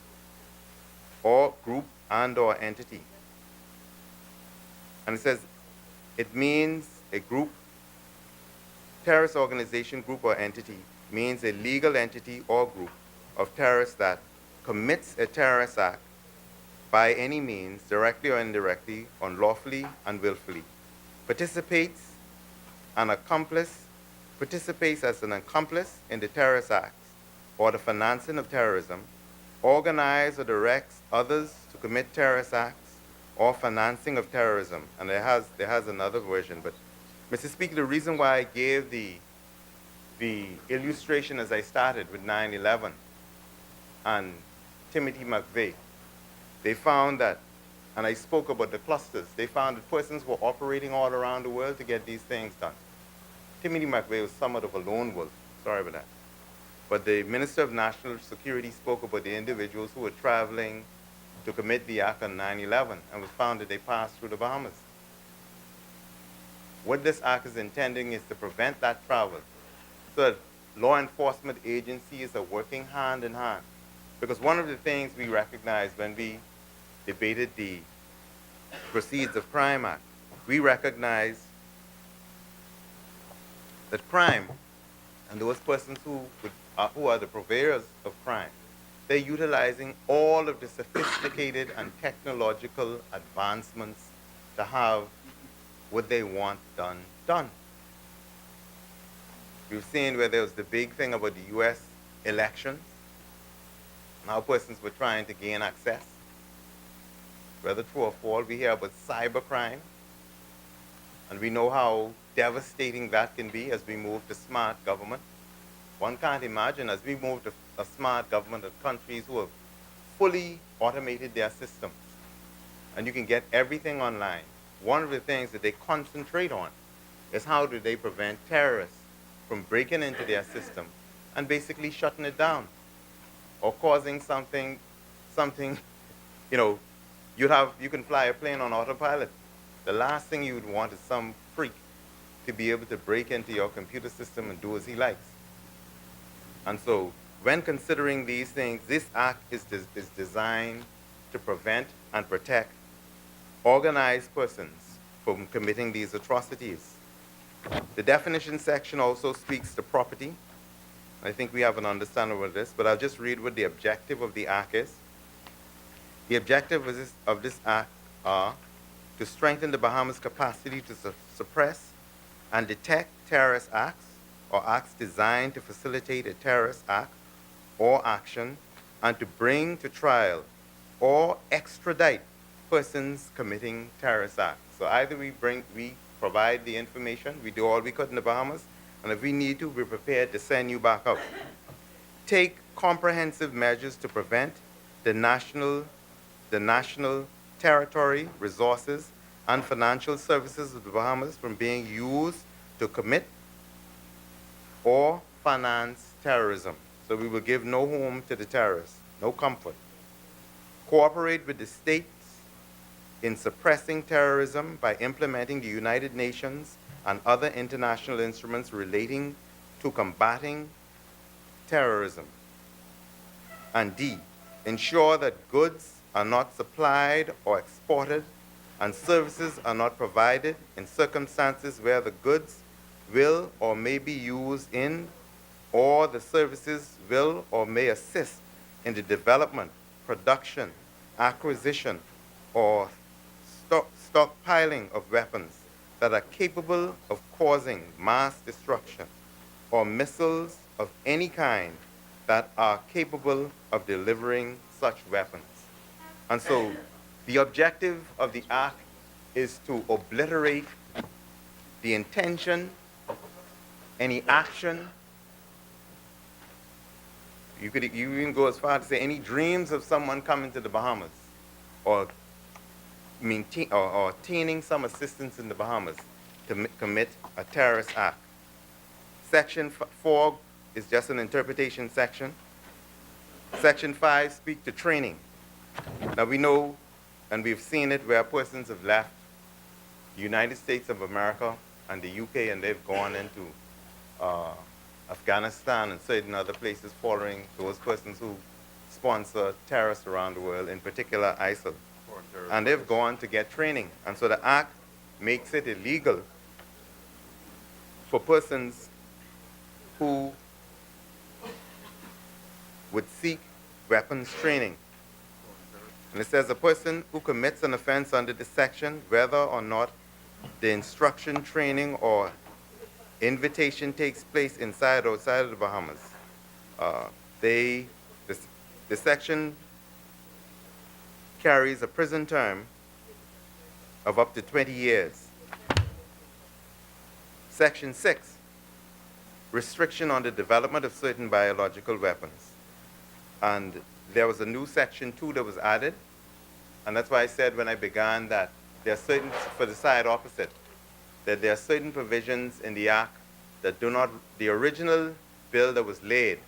Or group and or entity. And it says it means a group, terrorist organization, group or entity means a legal entity or group of terrorists that commits a terrorist act by any means, directly or indirectly, unlawfully and willfully, participates as an accomplice in the terrorist acts or the financing of terrorism, organize or directs others to commit terrorist acts or financing of terrorism. And there has another version, but Mr. Speaker, the reason why I gave the illustration as I started with 9/11 and Timothy McVeigh, they found that, and I spoke about the clusters, they found that persons were operating all around the world to get these things done. Timothy McVeigh was somewhat of a lone wolf, sorry about that. But the Minister of National Security spoke about the individuals who were traveling to commit the act on 9/11 and was found that they passed through the Bahamas. What this act is intending is to prevent that travel so that law enforcement agencies are working hand in hand. Because one of the things we recognized when we debated the Proceedings of Crime Act, we recognized that crime and those persons who are the purveyors of crime, they're utilizing all of the sophisticated and technological advancements to have what they want done. You've seen where there was the big thing about the U.S. elections, and how persons were trying to gain access. Whether true or false, we hear about cybercrime, and we know how devastating that can be as we move to smart government. One can't imagine as we move to a smart government of countries who have fully automated their systems, and you can get everything online. One of the things that they concentrate on is how do they prevent terrorists from breaking into their system and basically shutting it down or causing something, you know, you can fly a plane on autopilot. The last thing you would want is some freak to be able to break into your computer system and do as he likes. And so when considering these things, this act is designed to prevent and protect organized persons from committing these atrocities. The definition section also speaks to property. I think we have an understanding of this, but I'll just read what the objective of the act is. The objective of this act are to strengthen the Bahamas' capacity to suppress and detect terrorist acts or acts designed to facilitate a terrorist act or action, and to bring to trial or extradite persons committing terrorist acts. So either we provide the information, we do all we could in the Bahamas, and if we need to, we're prepared to send you back out. Take comprehensive measures to prevent the national territory, resources, and financial services of the Bahamas from being used to commit or finance terrorism. So we will give no home to the terrorists, no comfort. Cooperate with the states in suppressing terrorism by implementing the United Nations and other international instruments relating to combating terrorism. And D, ensure that goods are not supplied or exported and services are not provided in circumstances where the goods will or may be used in, or the services will or may assist in the development, production, acquisition, or stockpiling of weapons that are capable of causing mass destruction, or missiles of any kind that are capable of delivering such weapons. And so the objective of the act is to obliterate the intention, any action. You even go as far as to say any dreams of someone coming to the Bahamas or obtaining some assistance in the Bahamas to commit a terrorist act. Section 4 is just an interpretation section. Section 5 speaks to training. Now we know, and we've seen it where persons have left the United States of America and the UK, and they've gone into Afghanistan and certain other places following those persons who sponsor terrorists around the world, in particular ISIL. And they've gone to get training. And so the act makes it illegal for persons who would seek weapons training. And it says a person who commits an offense under this section, whether or not the instruction, training, or invitation takes place inside or outside of the Bahamas, the section carries a prison term of up to 20 years. Section 6, restriction on the development of certain biological weapons. And there was a new section 2 that was added, and that's why I said when I began that there are certain, for the side opposite, that there are certain provisions in the Act that do not, the original bill that was laid,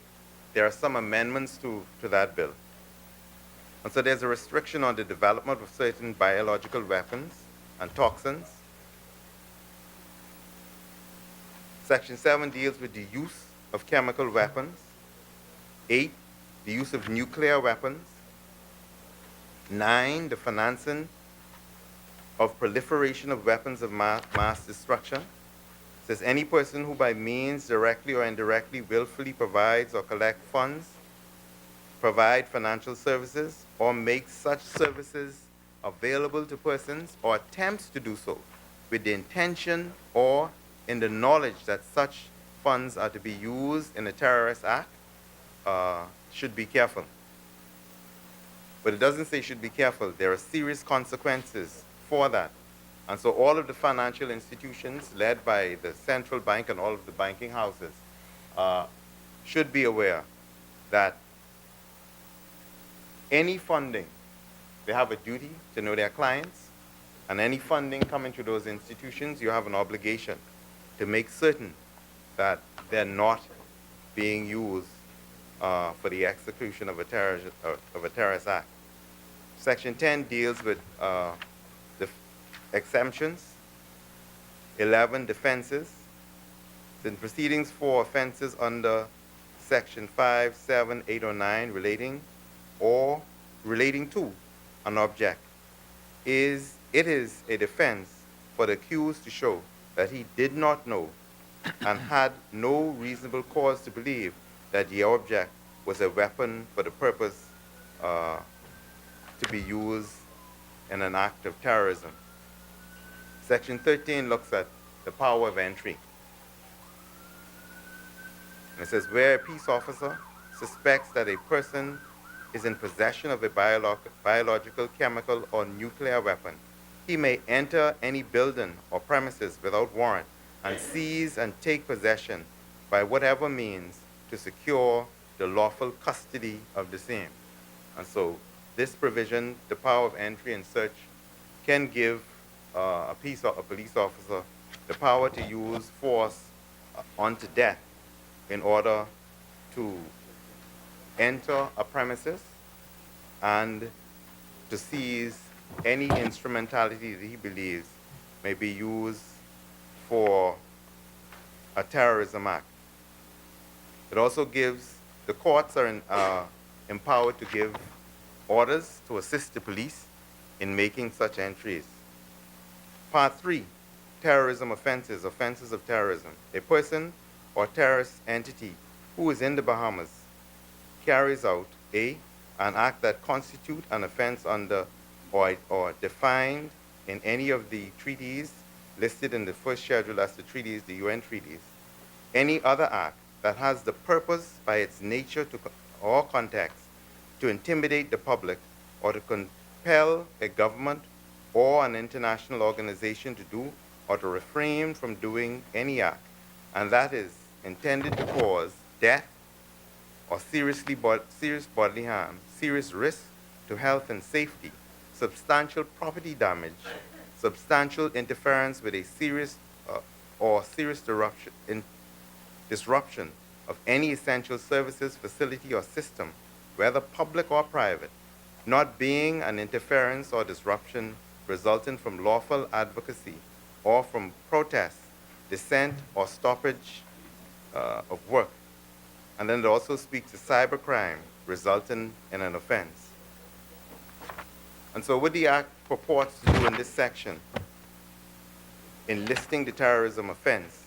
there are some amendments to that bill. And so there's a restriction on the development of certain biological weapons and toxins. Section 7 deals with the use of chemical weapons. 8, the use of nuclear weapons. 9, the financing of proliferation of weapons of mass destruction. It says any person who by means directly or indirectly willfully provides or collects funds, provide financial services, or makes such services available to persons or attempts to do so with the intention or in the knowledge that such funds are to be used in a terrorist act, should be careful. But it doesn't say should be careful. There are serious consequences for that. And so all of the financial institutions led by the central bank and all of the banking houses should be aware that any funding, they have a duty to know their clients, and any funding coming to those institutions, you have an obligation to make certain that they're not being used for the execution of a terrorist act. Section 10 deals with the exemptions. 11, defenses. In proceedings for offenses under Section 5, 7, 8, or 9 relating to an object, it is a defense for the accused to show that he did not know and had no reasonable cause to believe that the object was a weapon for the purpose to be used in an act of terrorism. Section 13 looks at the power of entry. And it says, where a peace officer suspects that a person is in possession of a biological, chemical, or nuclear weapon, he may enter any building or premises without warrant and seize and take possession by whatever means to secure the lawful custody of the same. And so this provision, the power of entry and search, can give a police officer the power to use force unto death in order to enter a premises and to seize any instrumentality that he believes may be used for a terrorism act. It also gives, the courts are empowered to give orders to assist the police in making such entries. Part 3, terrorism offenses, offenses of terrorism. A person or terrorist entity who is in the Bahamas carries out an act that constitutes an offense under or defined in any of the treaties listed in the first schedule as the treaties, the UN treaties, any other act that has the purpose by its nature or context to intimidate the public or to compel a government or an international organization to do or to refrain from doing any act, and that is intended to cause death or serious bodily harm, serious risk to health and safety, substantial property damage, substantial interference with a serious disruption of any essential services, facility, or system, whether public or private, not being an interference or disruption resulting from lawful advocacy or from protest dissent, or stoppage of work. And then it also speaks to cybercrime resulting in an offense. And so what the Act purports to do in this section, in listing the terrorism offense,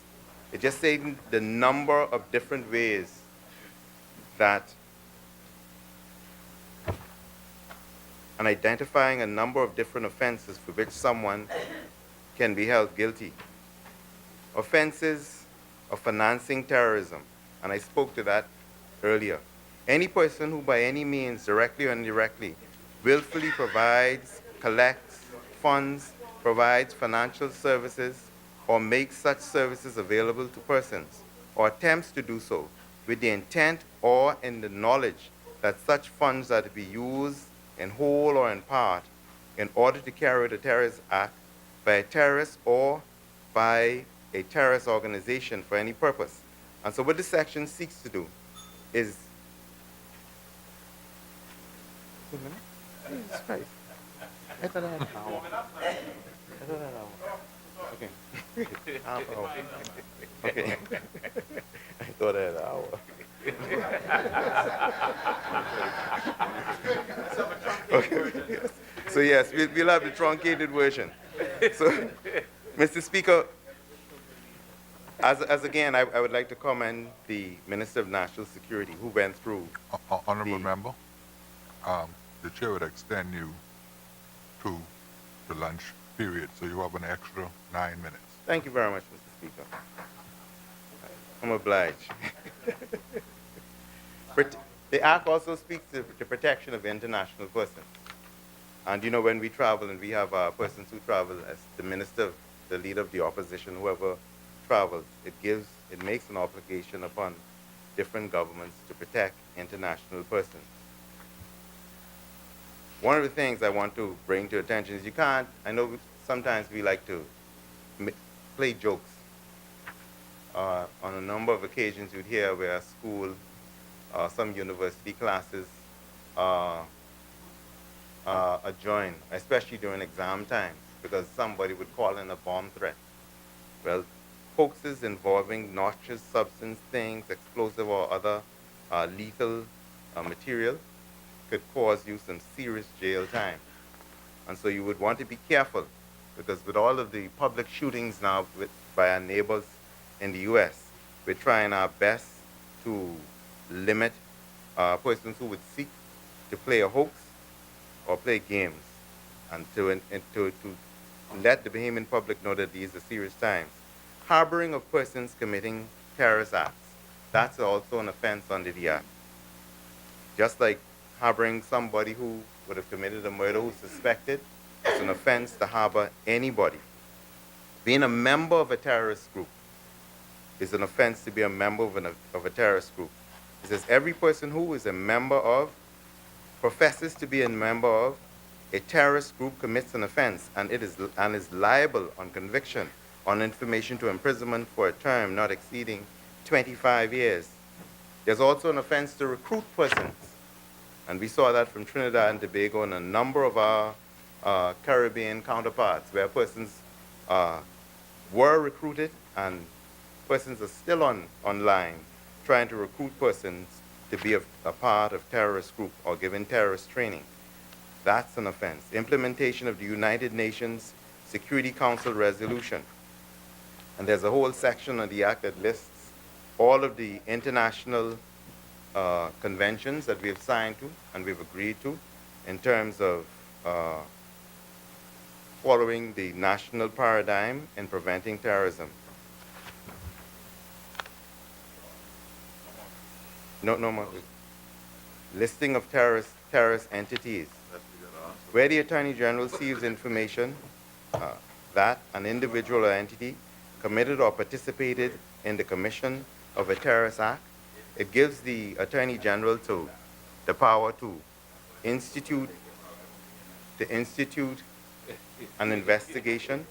it just stating the number of different ways that, and identifying a number of different offenses for which someone can be held guilty. Offenses of financing terrorism, and I spoke to that earlier. Any person who by any means, directly or indirectly, willfully provides, collects funds, provides financial services, or makes such services available to persons, or attempts to do so with the intent or in the knowledge that such funds are to be used in whole or in part in order to carry out a terrorist act by a terrorist or by a terrorist organization for any purpose. And so what this section seeks to do is... Jesus Christ. I thought I had an hour. I thought I had an hour. Okay. Half hour. Okay. I thought I had an hour. Okay. So yes, we'll have the truncated version. So, Mr. Speaker, as again, I would like to commend the Minister of National Security who went through. Honorable member, the chair would extend you to the lunch period, so you have an extra 9 minutes. Thank you very much, Mr. Speaker. I'm obliged. The Act also speaks to the protection of international persons. And you know, when we travel and we have persons who travel, as the minister, the leader of the opposition, whoever travels, it makes an obligation upon different governments to protect international persons. One of the things I want to bring to attention is I know sometimes we like to play jokes. On a number of occasions you'd hear where a school, some university classes adjourn, especially during exam time, because somebody would call in a bomb threat. Well, hoaxes involving noxious substance things, explosive or other lethal material could cause you some serious jail time. And so you would want to be careful, because with all of the public shootings now by our neighbors in the U.S., we're trying our best to limit persons who would seek to play a hoax or play games, and to let the Bahamian public know that these are serious times. Harboring of persons committing terrorist acts, that's also an offense under the Act. Just like harboring somebody who would have committed a murder who's suspected, it's an offense to harbor anybody. Being a member of a terrorist group is an offense to be a member of a terrorist group. It says every person who is a member of, professes to be a member of, a terrorist group commits an offense and is liable on conviction on information to imprisonment for a term not exceeding 25 years. There's also an offense to recruit persons. And we saw that from Trinidad and Tobago and a number of our Caribbean counterparts, where persons were recruited and persons are still online trying to recruit persons to be a part of terrorist group or given terrorist training. That's an offense. Implementation of the United Nations Security Council resolution. And there's a whole section of the Act that lists all of the international conventions that we have signed to and we've agreed to in terms of following the national paradigm in preventing terrorism. No more. Listing of terrorist entities. Where the Attorney General receives information that an individual or entity committed or participated in the commission of a terrorist act, it gives the Attorney General the power to institute an investigation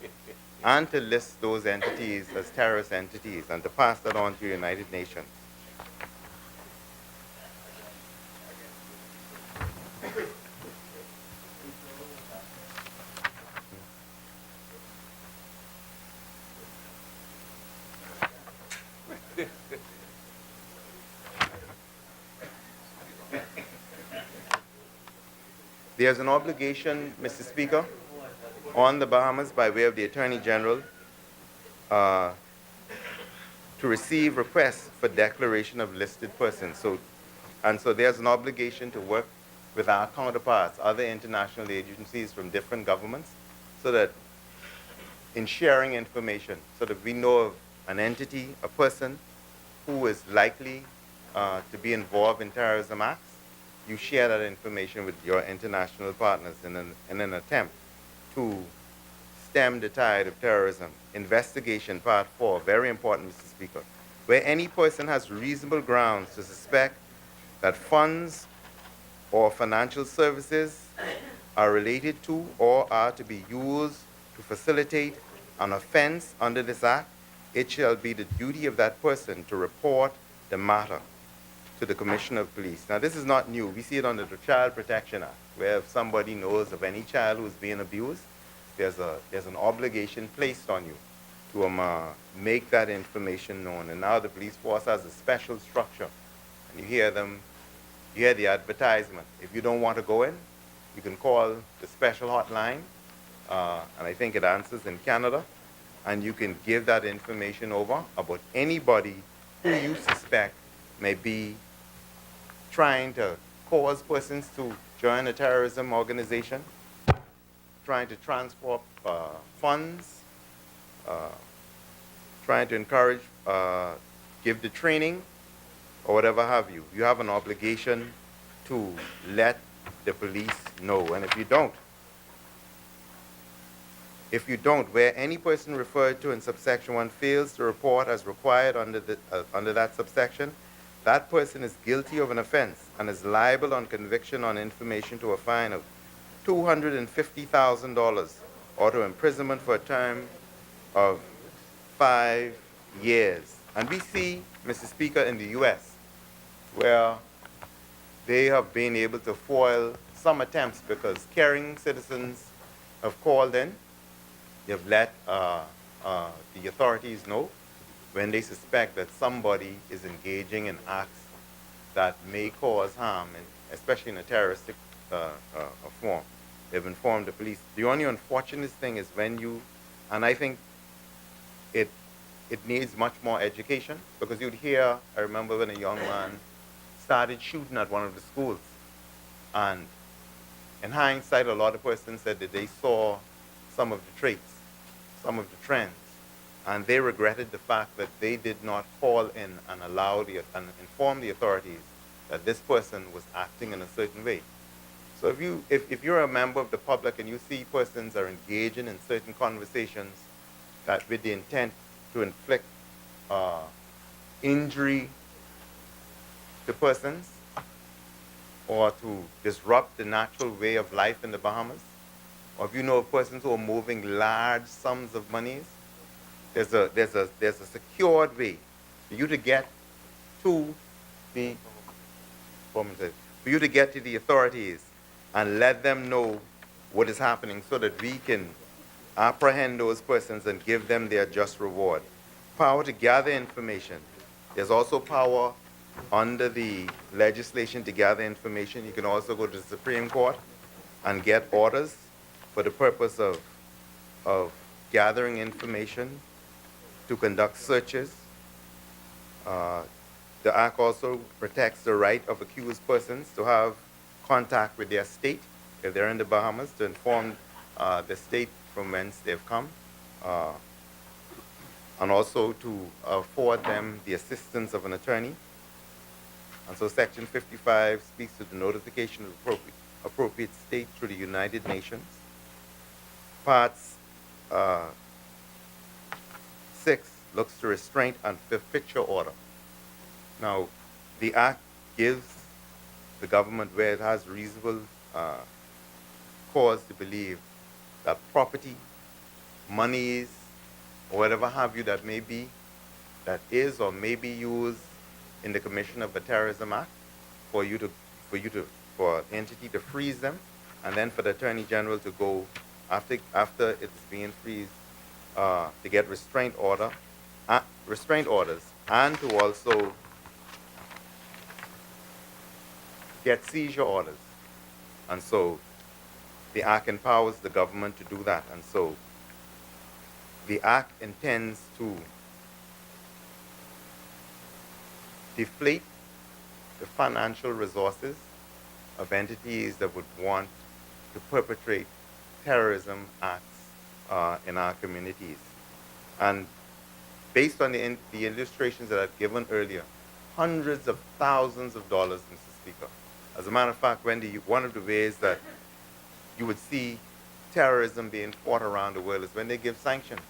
and to list those entities as terrorist entities and to pass that on to the United Nations. There's an obligation, Mr. Speaker, on the Bahamas by way of the Attorney General uh, to receive requests for declaration of listed persons. So there's an obligation to work with our counterparts, other international agencies from different governments, so that in sharing information, so that we know of an entity, a person who is likely to be involved in terrorism acts, you share that information with your international partners in an attempt to stem the tide of terrorism. Investigation, part 4, very important, Mr. Speaker. Where any person has reasonable grounds to suspect that funds or financial services are related to or are to be used to facilitate an offense under this act, it shall be the duty of that person to report the matter to the Commissioner of Police. Now, this is not new. We see it under the Child Protection Act, where if somebody knows of any child who is being abused, there's an obligation placed on you to make that information known. And now the police force has a special structure, and you hear the advertisement. If you don't want to go in, you can call the special hotline, and I think it answers in Canada, and you can give that information over about anybody who you suspect may be trying to cause persons to join a terrorism organization, trying to transport funds, trying to encourage, give the training, or whatever have you. You have an obligation to let the police know. And if you don't, where any person referred to in subsection 1 fails to report as required under that subsection, that person is guilty of an offense and is liable on conviction on information to a fine of $250,000 or to imprisonment for a term of 5 years. And we see, Mr. Speaker, in the U.S., where they have been able to foil some attempts because caring citizens have called in. They've let the authorities know when they suspect that somebody is engaging in acts that may cause harm, and especially in a terroristic form. They've informed the police. The only unfortunate thing is when you, and I think it needs much more education, because you'd hear, I remember when a young man started shooting at one of the schools, and in hindsight, a lot of persons said that they saw some of the traits, some of the trends, and they regretted the fact that they did not call in and and inform the authorities that this person was acting in a certain way. So if you're a member of the public and you see persons are engaging in certain conversations that with the intent to inflict injury to persons or to disrupt the natural way of life in the Bahamas, or if you know of persons who are moving large sums of monies, there's a secured way for you to get to the authorities and let them know what is happening so that we can apprehend those persons and give them their just reward. Power to gather information. There's also power under the legislation to gather information. You can also go to the Supreme Court and get orders for the purpose of gathering information to conduct searches. The Act also protects the right of accused persons to have contact with their state, if they're in the Bahamas, to inform the state from whence they've come, and also to afford them the assistance of an attorney. And so Section 55 speaks to the notification of appropriate state through the United Nations. Parts 6 looks to restraint and forfeiture order. Now, the Act gives the government, where it has reasonable cause to believe that property, monies, or whatever have you that may be, that is or may be used in the commission of a terrorism act, for the entity to freeze them, and then for the Attorney General to go after it's being freezed to get restraint orders and to also get seizure orders. And so the Act empowers the government to do that. And so the Act intends to deflate the financial resources of entities that would want to perpetrate terrorism acts in our communities. And based on the illustrations that I've given earlier, hundreds of thousands of dollars, Mr. Speaker. As a matter of fact, Wendy, one of the ways that you would see terrorism being fought around the world is when they give sanctions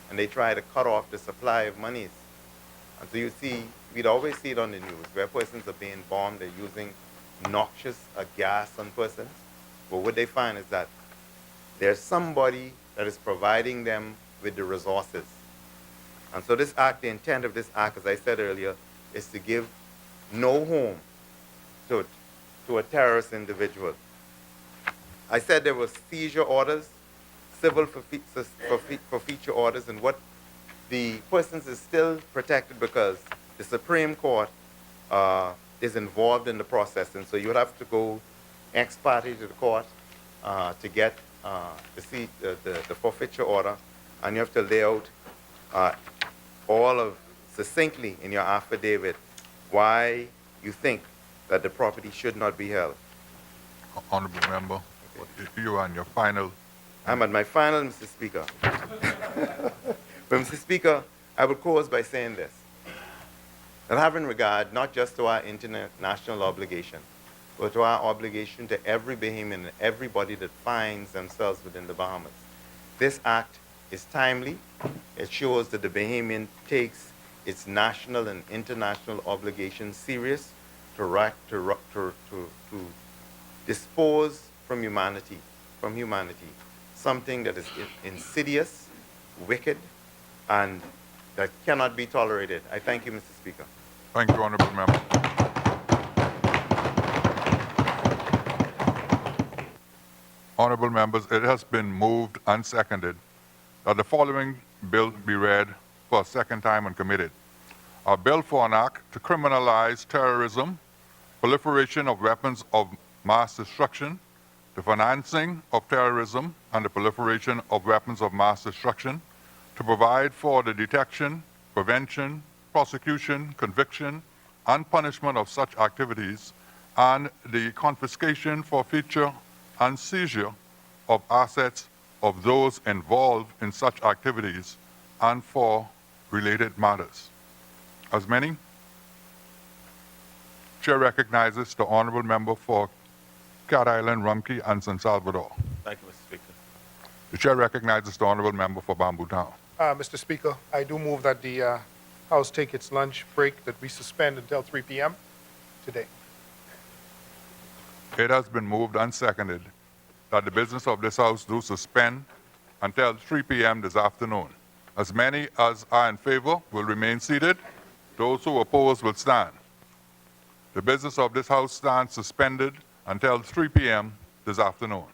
and they try to cut off the supply of monies. And so you see, we'd always see it on the news where persons are being bombed, they're using noxious gas on persons. But what they find is that there's somebody that is providing them with the resources. And so this act, the intent of this act, as I said earlier, is to give no home to a terrorist individual. I said there were seizure orders, civil forfeiture orders, and what the persons is still protected because the Supreme Court is involved in the process, and so you would have to go ex parte to the court to get the forfeiture order, and you have to lay out all of succinctly in your affidavit why you think that the property should not be held. Honorable member, you are on your final. I'm at my final, Mr. Speaker. But Mr. Speaker, I would close by saying this, that having regard not just to our international obligation, but to our obligation to every Bahamian and everybody that finds themselves within the Bahamas. This act is timely. It shows that the Bahamian takes its national and international obligations serious to dispose from humanity, something that is insidious, wicked, and that cannot be tolerated. I thank you, Mr. Speaker. Thank you, honorable member. Honorable members, it has been moved and seconded that the following bill be read for a second time and committed. A bill for an act to criminalize terrorism, proliferation of weapons of mass destruction, the financing of terrorism, and the proliferation of weapons of mass destruction, to provide for the detection, prevention, prosecution, conviction, and punishment of such activities, and the confiscation, forfeiture, and seizure of assets of those involved in such activities and for related matters. As many, Chair recognizes the honorable member for Cat Island, Rumkey, and San Salvador. Thank you, Mr. Speaker. The Chair recognizes the honorable member for Bamboo Town. Mr. Speaker, I do move that the House take its lunch break, that we suspend until 3 p.m. today. It has been moved and seconded that the business of this House do suspend until 3 p.m. this afternoon. As many as are in favor will remain seated. Those who oppose will stand. The business of this House stands suspended until 3 p.m. this afternoon.